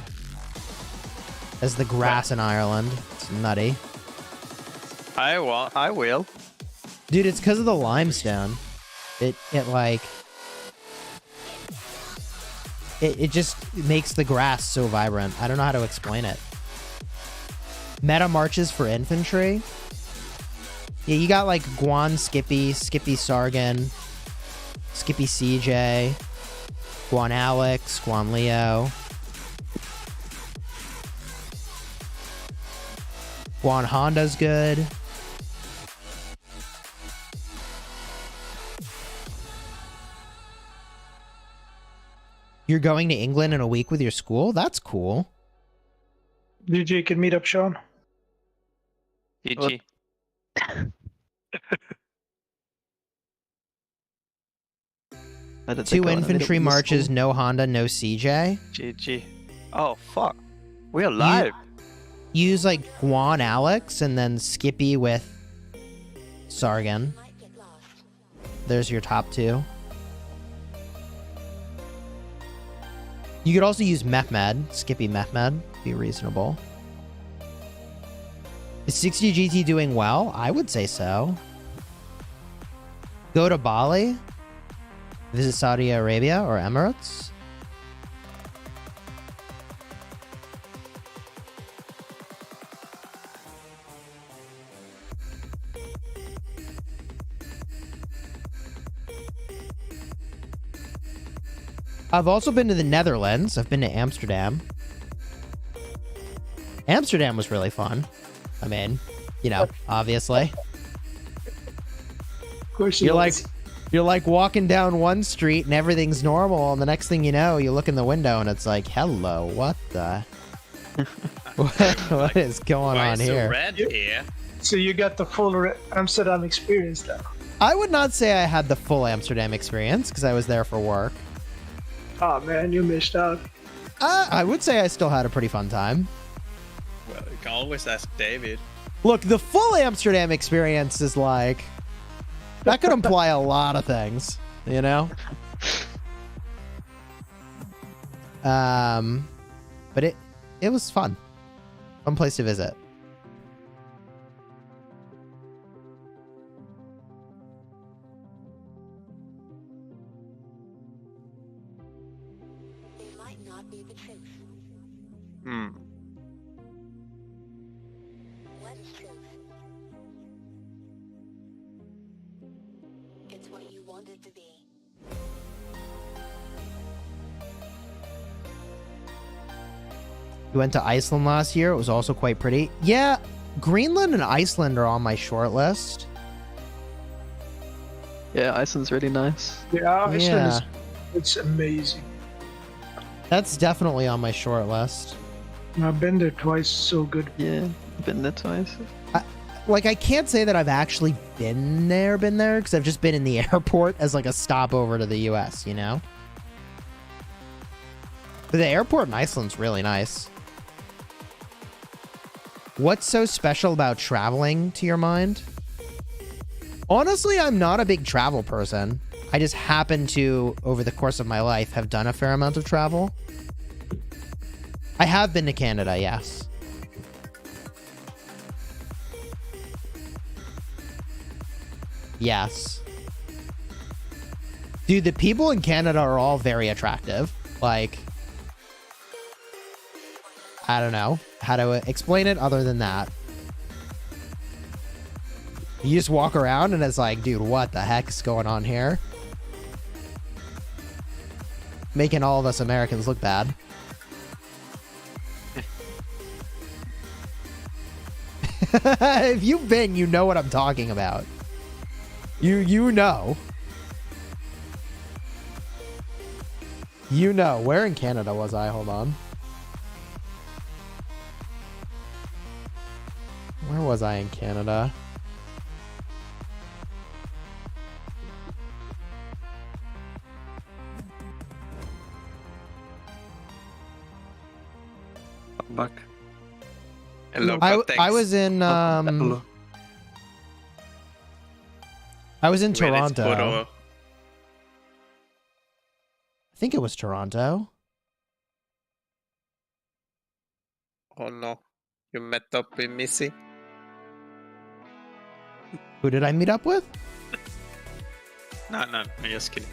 as the grass in Ireland. It's nutty. I will. Dude, it's because of the limestone. It just makes the grass so vibrant. I don't know how to explain it. Meta marches for infantry. Yeah, you got like Guan Skippy, Skippy Sargon, Skippy CJ, Guan Alex, Guan Leo, Guan Honda's good. You're going to England in a week with your school? That's cool. DJ can meet up Sean. GG. Where did they 2 go in the middle infantry of the marches, school? no Honda, no CJ. GG. Oh, fuck. We're live. Use like Guan Alex and then Skippy with Sargon. There's your top 2. You could also use Mehmed, Skippy Mehmed, be reasonable. Is 60 GT doing well? I would say so. Go to Bali, visit Saudi Arabia or Emirates. I've also been to the Netherlands. I've been to Amsterdam. Amsterdam was really fun. I mean, you know, obviously. Of course, You're like walking down one street and everything's normal, and the next thing you know, you look in the window and it's like, hello, what the? what is going Why on is here? so red here? So you got the full Amsterdam experience now. I would not say I had the full Amsterdam experience because I was there for work. Oh man, you missed out. I would say I still had a pretty fun time. Well, you can always ask David. Look, the full Amsterdam experience is like, that could imply a lot of things, you know? But it was fun. Fun place to visit. Hmm. It's what you want it to be. We went to Iceland last year. It was also quite pretty. Yeah, Greenland and Iceland are on my short list. Yeah, Iceland's really nice. Yeah, Iceland Yeah. is it's amazing. That's definitely on my short list. I've been there twice, so good. Yeah, been there twice. Like, I can't say that I've actually been there, because I've just been in the airport as like a stopover to the US, you know? But the airport in Iceland's really nice. What's so special about traveling, to your mind? Honestly, I'm not a big travel person. I just happen to, over the course of my life, have done a fair amount of travel. I have been to Canada, yes. Yes. Dude, the people in Canada are all very attractive. Like, I don't know how to explain it other than that. You just walk around and it's like, dude, what the heck is going on here? Making all of us Americans look bad. If you've been, you know what I'm talking about. You know. You know. Where in Canada was I? Hold on. Where was I in Canada? Back. Hello, I thanks. was in Hello. I was in Wait, it's Toronto. Poro. I think it was Toronto. Oh no, you met up with Missy? Who did I meet up with? No, I'm just kidding.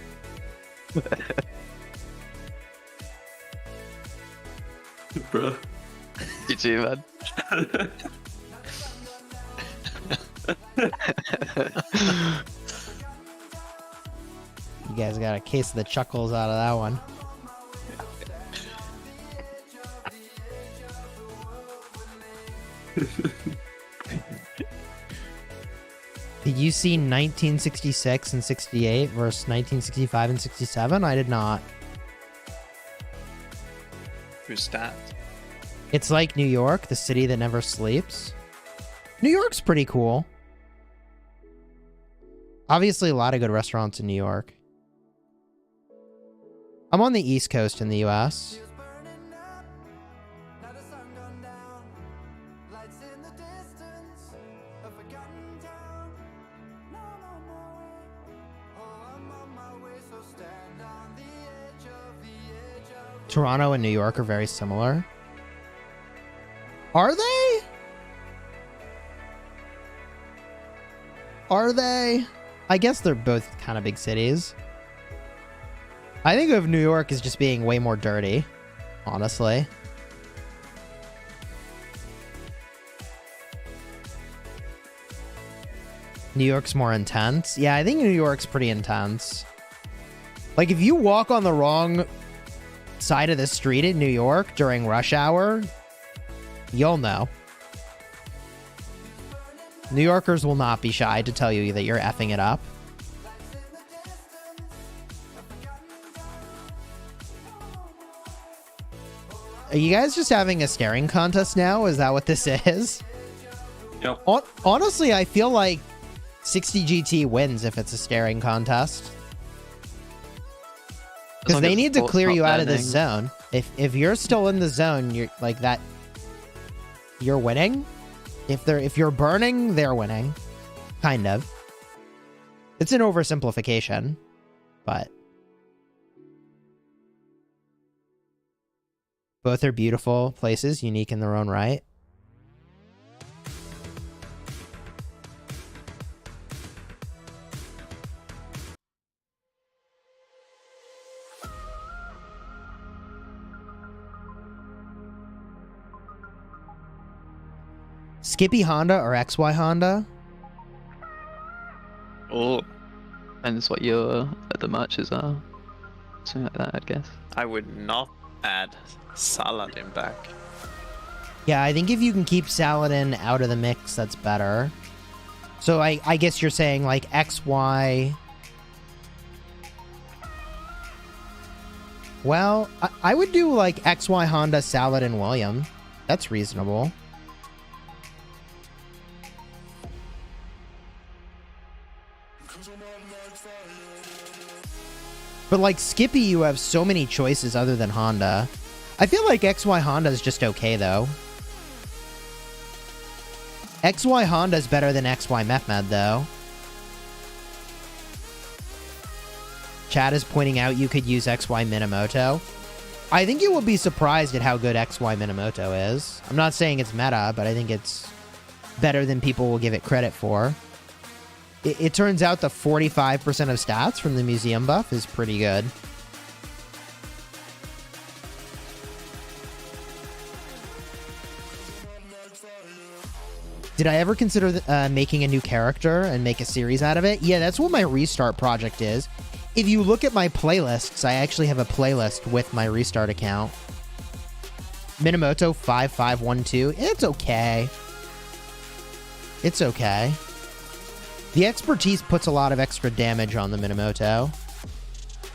Bro. GG, man. You guys got a case of the chuckles out of that one. Did you see 1966 and 68 versus 1965 and 67? I did not. Who's that? It's like New York, the city that never sleeps. New York's pretty cool. Obviously, a lot of good restaurants in New York. I'm on the East Coast in the US. Toronto and New York are very similar. Are they? Are they? I guess they're both kind of big cities. I think of New York as just being way more dirty, honestly. New York's more intense. Yeah, I think New York's pretty intense. Like, if you walk on the wrong side of the street in New York during rush hour, you'll know. New Yorkers will not be shy to tell you that you're effing it up. Are you guys just having a staring contest now? Is that what this is? Yep. Honestly, I feel like 60 GT wins if it's a staring contest. Because they need to clear you out of this zone. If you're still in the zone, you're like that. You're winning. If you're burning, they're winning. Kind of. It's an oversimplification, but both are beautiful places, unique in their own right. Skippy Honda or XY Honda? Oh, Depends what your other matches are. Something like that, I'd guess. I would not add Saladin back. Yeah, I think if you can keep Saladin out of the mix, that's better. So I guess you're saying like XY. Well, I would do like XY Honda, Saladin, William. That's reasonable. But like Skippy, you have so many choices other than Honda. I feel like XY Honda is just okay though. XY Honda is better than XY Mehmed though. Chat is pointing out you could use XY Minamoto. I think you will be surprised at how good XY Minamoto is. I'm not saying it's meta, but I think it's better than people will give it credit for. It turns out the 45% of stats from the museum buff is pretty good. Did I ever consider making a new character and make a series out of it? Yeah, that's what my restart project is. If you look at my playlists, I actually have a playlist with my restart account. Minamoto 5512. It's okay. It's okay. The expertise puts a lot of extra damage on the Minamoto.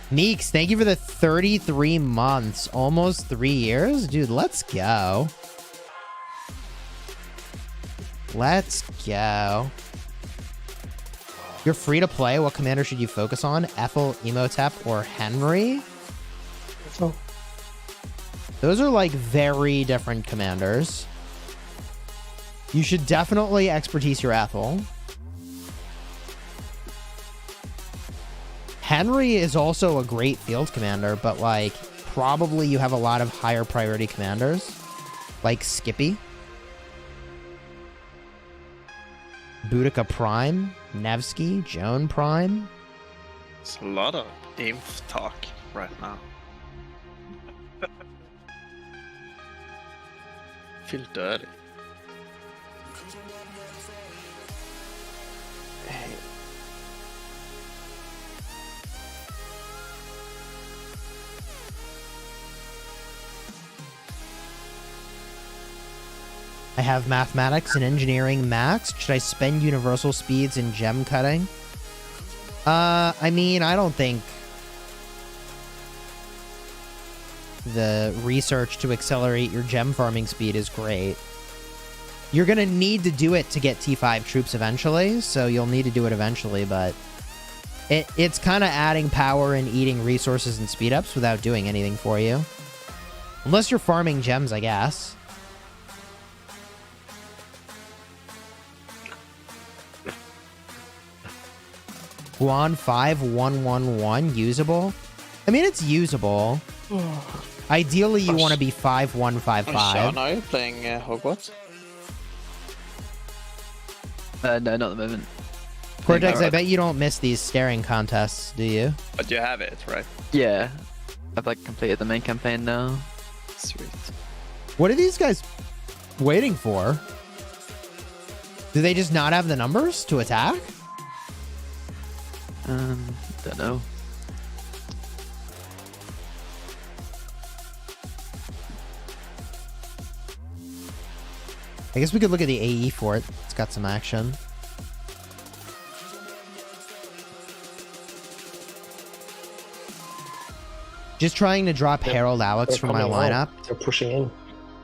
Meeks, thank you for the 33 months. Almost 3 years? Dude, let's go. Let's go. You're free to play. What commander should you focus on? Ethel, Emotep, or Henry? So, Those are like very different commanders. You should definitely expertise your Ethel. Henry is also a great field commander, but like probably you have a lot of higher priority commanders like Skippy, Boudica Prime, Nevsky, Joan Prime. It's a lot of inf talk right now. Feel dirty. I have mathematics and engineering maxed. Should I spend universal speeds in gem cutting? I mean, I don't think the research to accelerate your gem farming speed is great. You're going to need to do it to get T5 troops eventually, so you'll need to do it eventually, but It's kind of adding power and eating resources and speed ups without doing anything for you. Unless you're farming gems, I guess. Guan 5111 usable. I mean, it's usable. Ideally, you want to be 5155. Sean, are you playing Hogwarts? No, not at the moment. Cortex, I bet you don't miss these staring contests, do you? But you have it, right? Yeah. I've like completed the main campaign now. Sweet. What are these guys waiting for? Do they just not have the numbers to attack? Don't know. I guess we could look at the AE for it. It's got some action. Just trying to drop Harold Alex from my lineup. They're pushing in.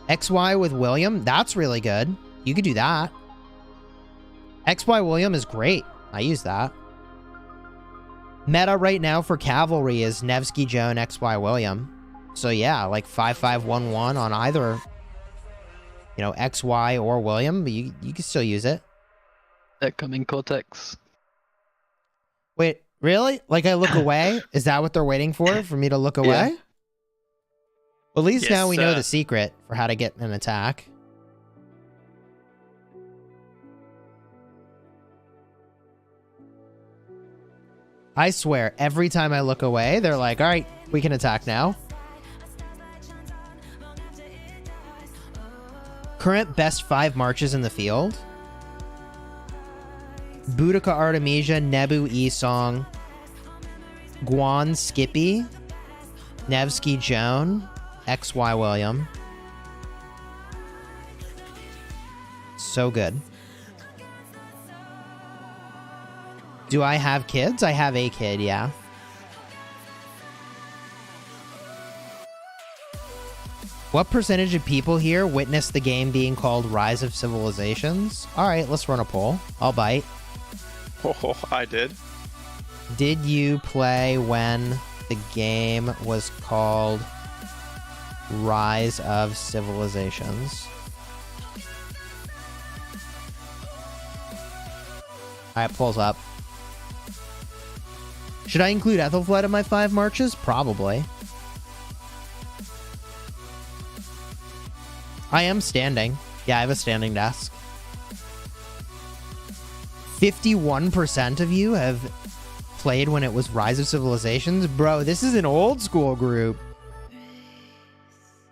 XY with William. That's really good. You could do that. XY William is great. I use that. Meta right now for Cavalry is Nevsky Joan XY William. So yeah, like 5511 on either, you know, XY or William, but you can still use it. Coming Cortex. Wait, really? Like I look away? Is that what they're waiting for me to look away? Yeah. Well, at least Yes, now we know the secret for how to get an attack. I swear, every time I look away, they're like, all right, we can attack now. Current best 5 marches in the field. Boudica Artemisia, Nebu Esong, Guan Skippy, Nevsky Joan, XY William. So good. Do I have kids? I have a kid, yeah. What percentage of people here witnessed the game being called Rise of Civilizations? All right, let's run a poll. I'll bite. Oh, I did. Did you play when the game was called Rise of Civilizations? All right, polls up. Should I include Ethelflaed in my 5 marches? Probably. I am standing. Yeah, I have a standing desk. 51% of you have played when it was Rise of Civilizations. Bro, this is an old school group.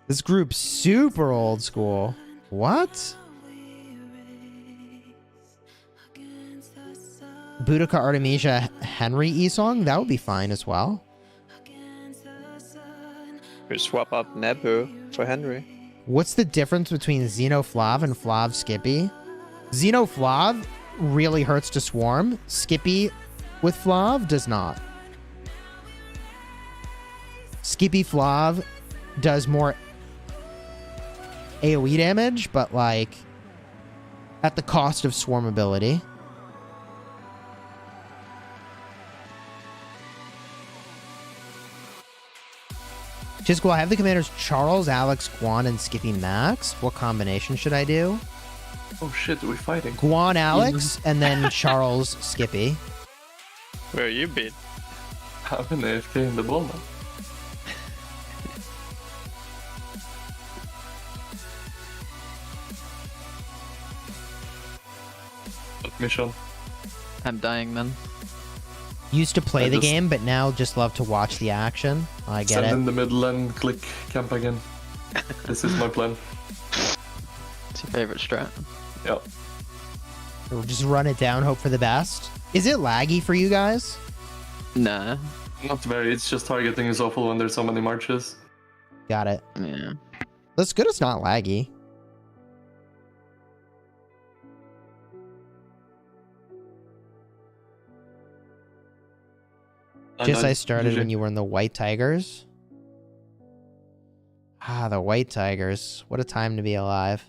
This group's super old school. What? Boudica Artemisia Henry E-song? That would be fine as well. We swap out Nebu for Henry. What's the difference between Xenoflav and Flav Skippy? Xenoflav really hurts to swarm. Skippy with Flav does not. Skippy Flav does more AoE damage, but like at the cost of swarm ability. Chisgule, I have the commanders Charles, Alex, Guan, and Skippy Max. What combination should I do? Oh shit, we're fighting. Guan, Alex, and then Charles, Skippy. Where you been? I've been AFK in the ball now. What mission? I'm dying, man. Used to play I the just- game, but now just love to watch the action. I get Send it. in the middle and click camp again. This is my plan. It's your favorite strat. Yeah. We'll just run it down, hope for the best. Is it laggy for you guys? Nah. Not very, it's just targeting is awful when there's so many marches. Got it. Yeah. That's good. It's not laggy. Just I started when you were in the White Tigers. Ah, the White Tigers. What a time to be alive.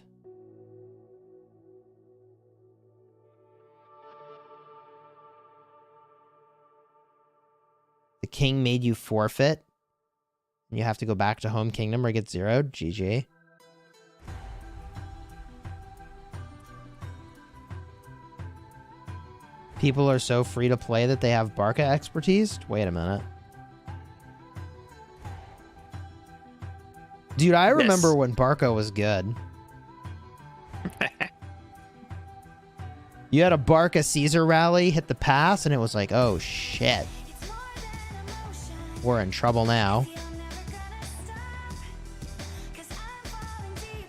The king made you forfeit. You have to go back to home kingdom or get zeroed. GG. People are so free to play that they have Barca expertise? Wait a minute. Dude, I remember when Barca was good. You had a Barca Caesar rally, hit the pass, and it was like, oh shit. We're in trouble now.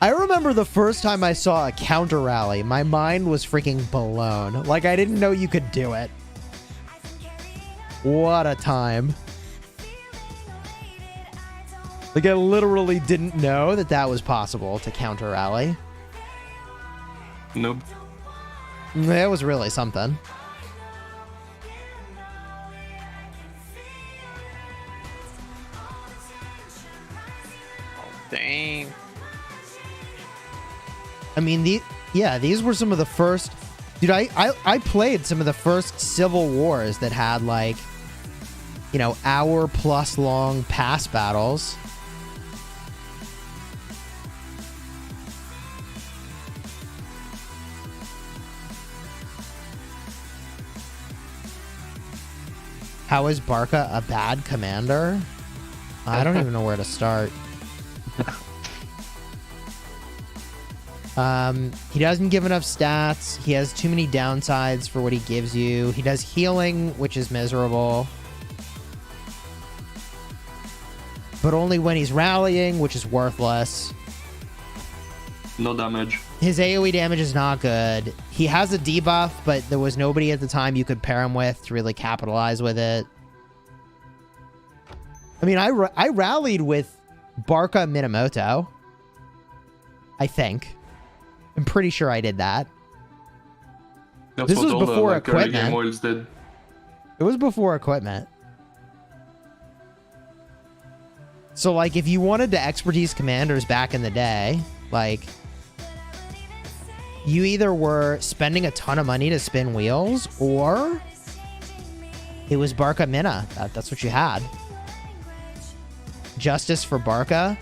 I remember the first time I saw a counter rally, my mind was freaking blown. Like, I didn't know you could do it. What a time. Like, I literally didn't know that that was possible to counter rally. Nope. That was really something. Dang. I mean, these were some of the first... Dude, I played some of the first Civil Wars that had, like, you know, hour-plus long pass battles. How is Barca a bad commander? I don't even know where to start. He doesn't give enough stats. He has too many downsides for what he gives you. He does healing, which is miserable. But only when he's rallying, which is worthless. No damage. His AoE damage is not good. He has a debuff, but there was nobody at the time you could pair him with to really capitalize with it. I mean, I rallied with Barca Minamoto. I think. I'm pretty sure I did that. That's This what was all the, before like, early equipment. game oils did. It was before equipment. So, like, if you wanted to expertise commanders back in the day, like, you either were spending a ton of money to spin wheels, or it was Barca Mina. That's what you had. Justice for Barca.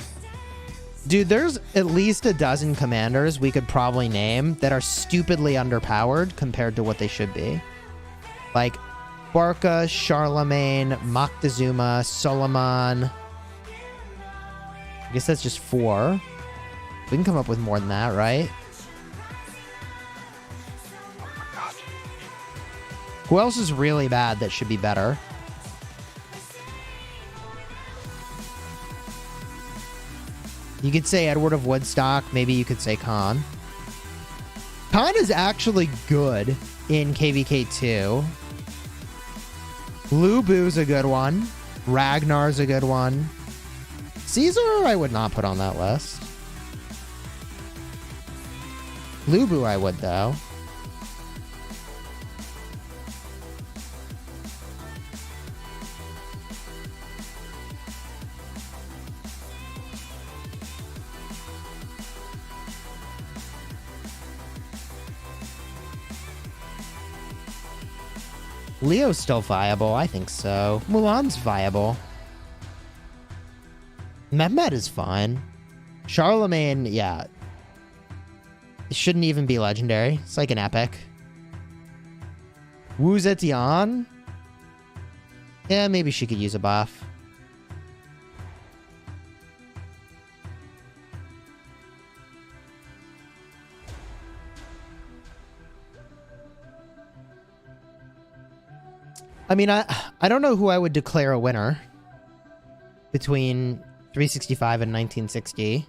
Dude, there's at least a dozen commanders we could probably name that are stupidly underpowered compared to what they should be. Like, Barca, Charlemagne, Moctezuma, Solomon. I guess that's just 4. We can come up with more than that, right? Oh my god. Who else is really bad that should be better? You could say Edward of Woodstock. Maybe you could say Khan. Khan is actually good in KvK 2. Lubu's a good one. Ragnar's a good one. Caesar, I would not put on that list. Lubu, I would, though. Leo's still viable. I think so. Mulan's viable. Mehmet is fine. Charlemagne, yeah. It shouldn't even be legendary. It's like an epic. Wu Zetian? Yeah, maybe she could use a buff. I mean, I don't know who I would declare a winner between 365 and 1960.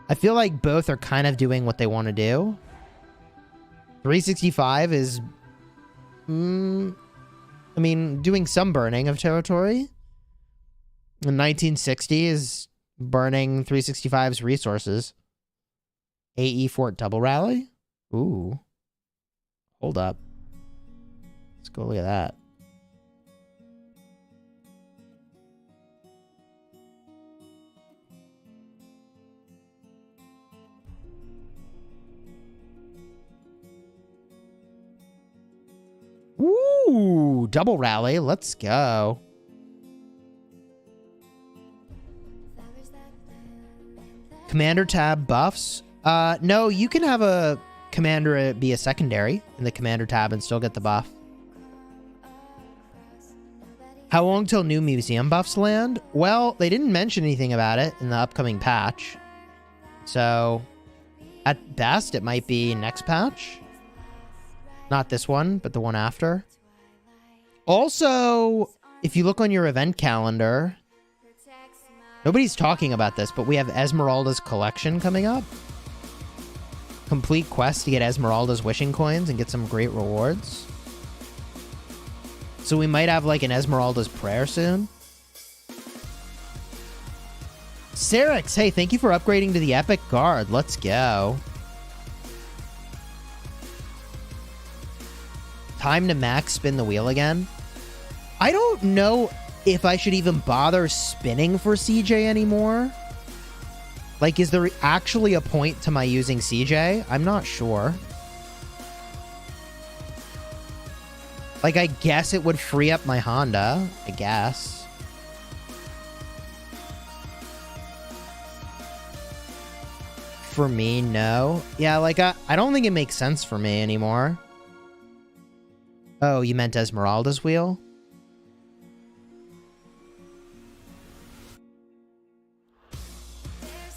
I feel like both are kind of doing what they want to do. 365 is, I mean, doing some burning of territory. And 1960 is burning 365's resources. AE Fort Double Rally? Ooh. Hold up. Let's go look at that. Ooh, double rally. Let's go. Commander tab buffs. No, you can have a commander be a secondary in the commander tab and still get the buff. How long till new museum buffs land? Well, they didn't mention anything about it in the upcoming patch. So, at best, it might be next patch. Not this one, but the one after. Also, if you look on your event calendar, nobody's talking about this, but we have Esmeralda's collection coming up. Complete quest to get Esmeralda's wishing coins and get some great rewards. So we might have like an Esmeralda's prayer soon. Serix, hey, thank you for upgrading to the Epic Guard. Let's go. Time to max spin the wheel again. I don't know if I should even bother spinning for CJ anymore. Like, is there actually a point to my using CJ? I'm not sure. Like, I guess it would free up my Honda. I guess. For me, no. Yeah, like, I don't think it makes sense for me anymore. Oh, you meant Esmeralda's wheel?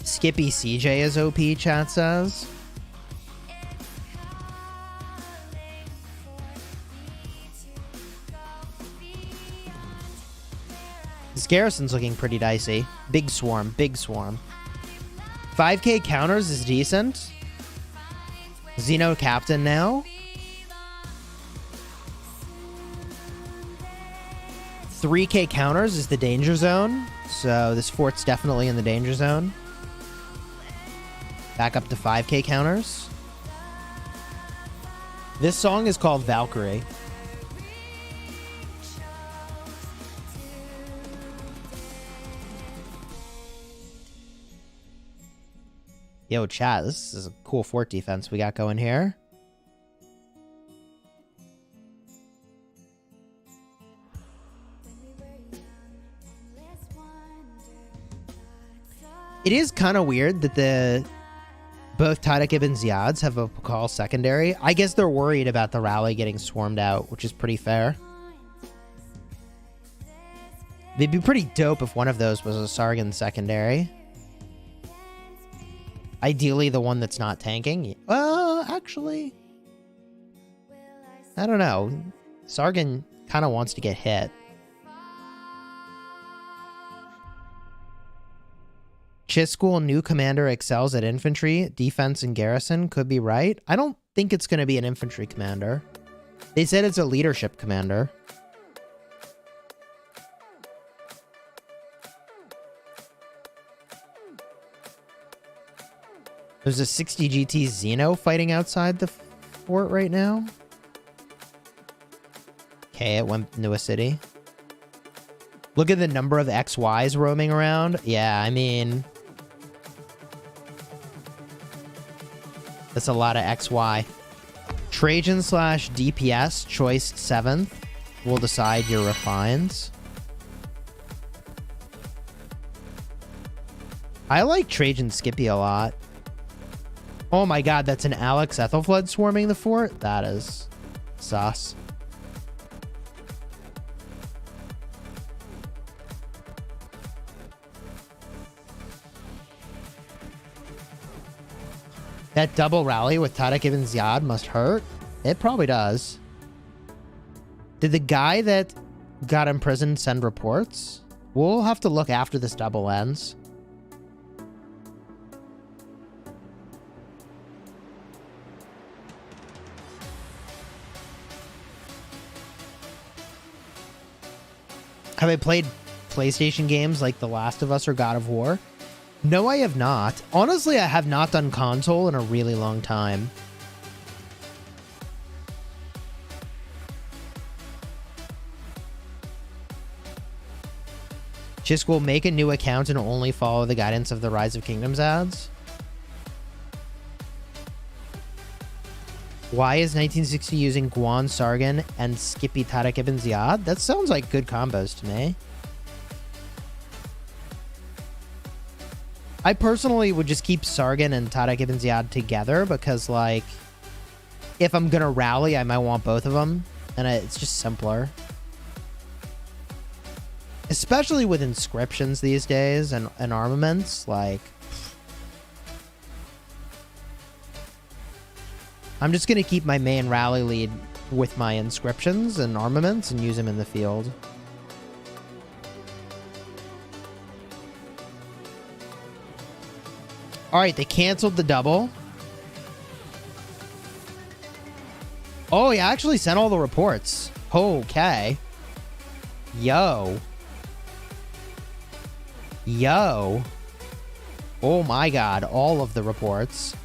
Skippy CJ is OP, chat says. This garrison's looking pretty dicey. Big swarm, big swarm. 5k counters is decent. Xeno captain now. 3k counters is the danger zone. So this fort's definitely in the danger zone. Back up to 5k counters. This song is called Valkyrie. Yo, chat, this is a cool fort defense we got going here. It is kind of weird that both Tadakib and Ziads have a Pakal secondary. I guess they're worried about the rally getting swarmed out, which is pretty fair. They'd be pretty dope if one of those was a Sargon secondary. Ideally, the one that's not tanking. Well, actually, I don't know. Sargon kind of wants to get hit. Chisgule, new commander, excels at infantry, defense, and garrison. Could be right. I don't think it's going to be an infantry commander. They said it's a leadership commander. There's a 60 GT Xeno fighting outside the fort right now. Okay, it went into a city. Look at the number of XYs roaming around. Yeah, I mean, that's a lot of XY. Trajan / DPS, choice 7th. Will decide your refines. I like Trajan Skippy a lot. Oh my god, that's an Alex Ethelflood swarming the fort? That is sus. That double rally with Tadakib and Ziad must hurt. It probably does. Did the guy that got imprisoned send reports? We'll have to look after this double ends. Have I played PlayStation games like The Last of Us or God of War? No, I have not. Honestly, I have not done console in a really long time. Chisgule, make a new account and only follow the guidance of the Rise of Kingdoms ads. Why is 1960 using Guan Sargon and Skippy Tarek Ibn Ziyad? That sounds like good combos to me. I personally would just keep Sargon and Tarek Ibn Ziyad together because, like, if I'm gonna rally, I might want both of them, and it's just simpler. Especially with inscriptions these days and armaments, like... I'm just gonna keep my main rally lead with my inscriptions and armaments and use them in the field. Alright, they canceled the double. Oh, he actually sent all the reports. Okay. Yo. Yo. Oh my god, all of the reports.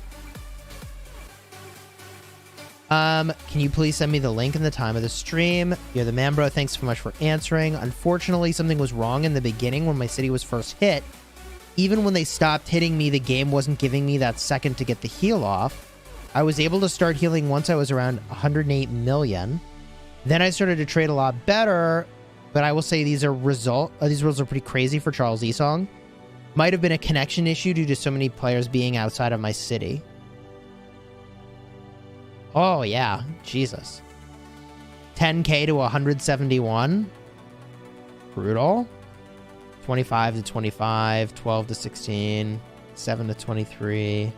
Can you please send me the link and the time of the stream? You're the man, bro. Thanks so much for answering. Unfortunately, something was wrong in the beginning when my city was first hit. Even when they stopped hitting me, the game wasn't giving me that second to get the heal off. I was able to start healing once I was around 108 million. Then I started to trade a lot better, but I will say these results are pretty crazy for Charles Esong. Might have been a connection issue due to so many players being outside of my city. Oh, yeah. Jesus. 10k to 171. Brutal. 25 to 25. 12 to 16. 7 to 23.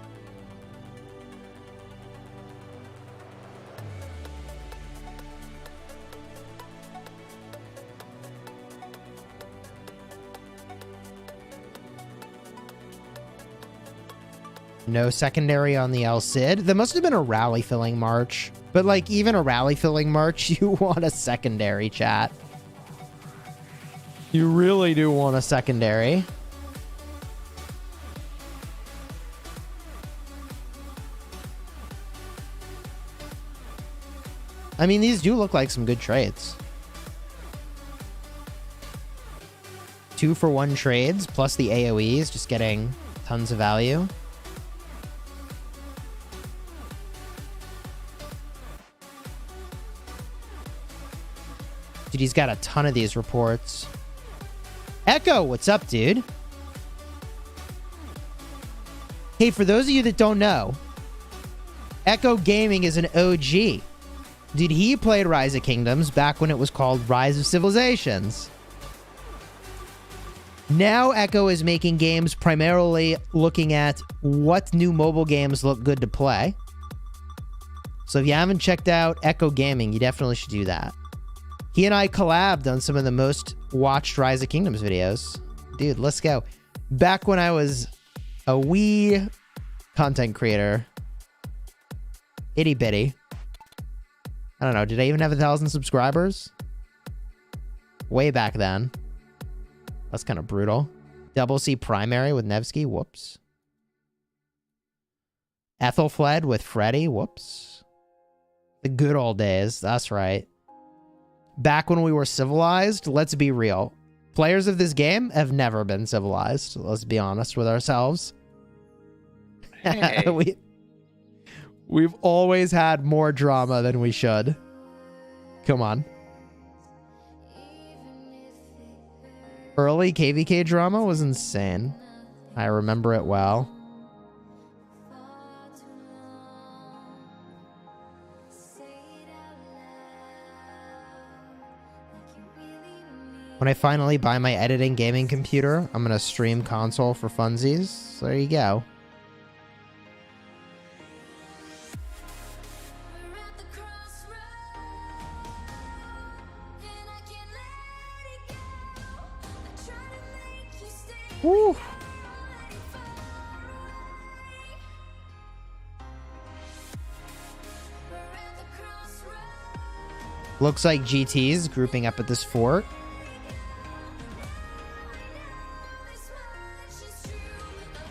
No secondary on the El Cid. There must have been a rally filling march. But, like, even a rally filling march, you want a secondary, chat. You really do want a secondary. I mean, these do look like some good trades. 2-for-1 trades, plus the AoEs, just getting tons of value. Dude, he's got a ton of these reports. Echo, what's up, dude? Hey, for those of you that don't know, Echo Gaming is an OG. Dude, he played Rise of Kingdoms back when it was called Rise of Civilizations. Now Echo is making games primarily looking at what new mobile games look good to play. So if you haven't checked out Echo Gaming, you definitely should do that. He and I collabed on some of the most watched Rise of Kingdoms videos. Dude, let's go. Back when I was a wee content creator. Itty bitty. I don't know. Did I even have 1,000 subscribers? Way back then. That's kind of brutal. Double C primary with Nevsky. Whoops. Ethelfled with Freddy. Whoops. The good old days. That's right. Back when we were civilized, let's be real. Players of this game have never been civilized. Let's be honest with ourselves. Hey. We've always had more drama than we should. Come on. Early KvK drama was insane. I remember it well. When I finally buy my editing gaming computer, I'm gonna stream console for funsies. So there you go. Woo. Looks like GT's grouping up at this fort.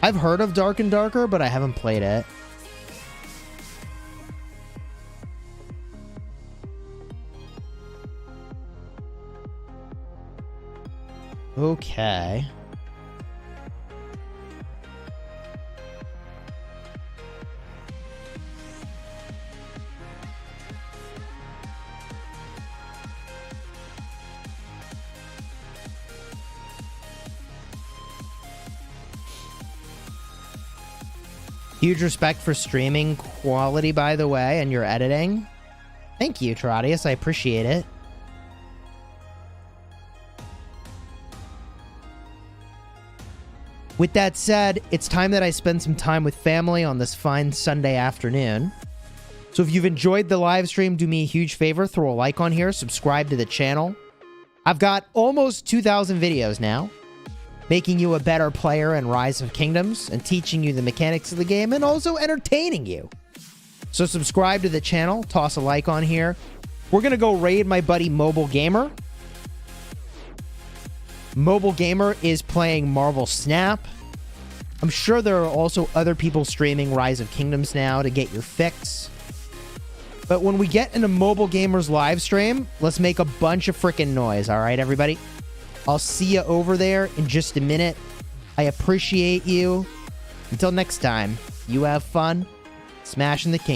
I've heard of Dark and Darker, but I haven't played it. Okay. Huge respect for streaming quality, by the way, and your editing. Thank you, Teradius. I appreciate it. With that said, it's time that I spend some time with family on this fine Sunday afternoon. So if you've enjoyed the live stream, do me a huge favor, throw a like on here, subscribe to the channel. I've got almost 2,000 videos now, making you a better player in Rise of Kingdoms and teaching you the mechanics of the game and also entertaining you. So subscribe to the channel, toss a like on here. We're going to go raid my buddy Mobile Gamer. Mobile Gamer is playing Marvel Snap. I'm sure there are also other people streaming Rise of Kingdoms now to get your fix. But when we get into Mobile Gamer's live stream, let's make a bunch of freaking noise, all right, everybody? I'll see you over there in just a minute. I appreciate you. Until next time, you have fun smashing the king.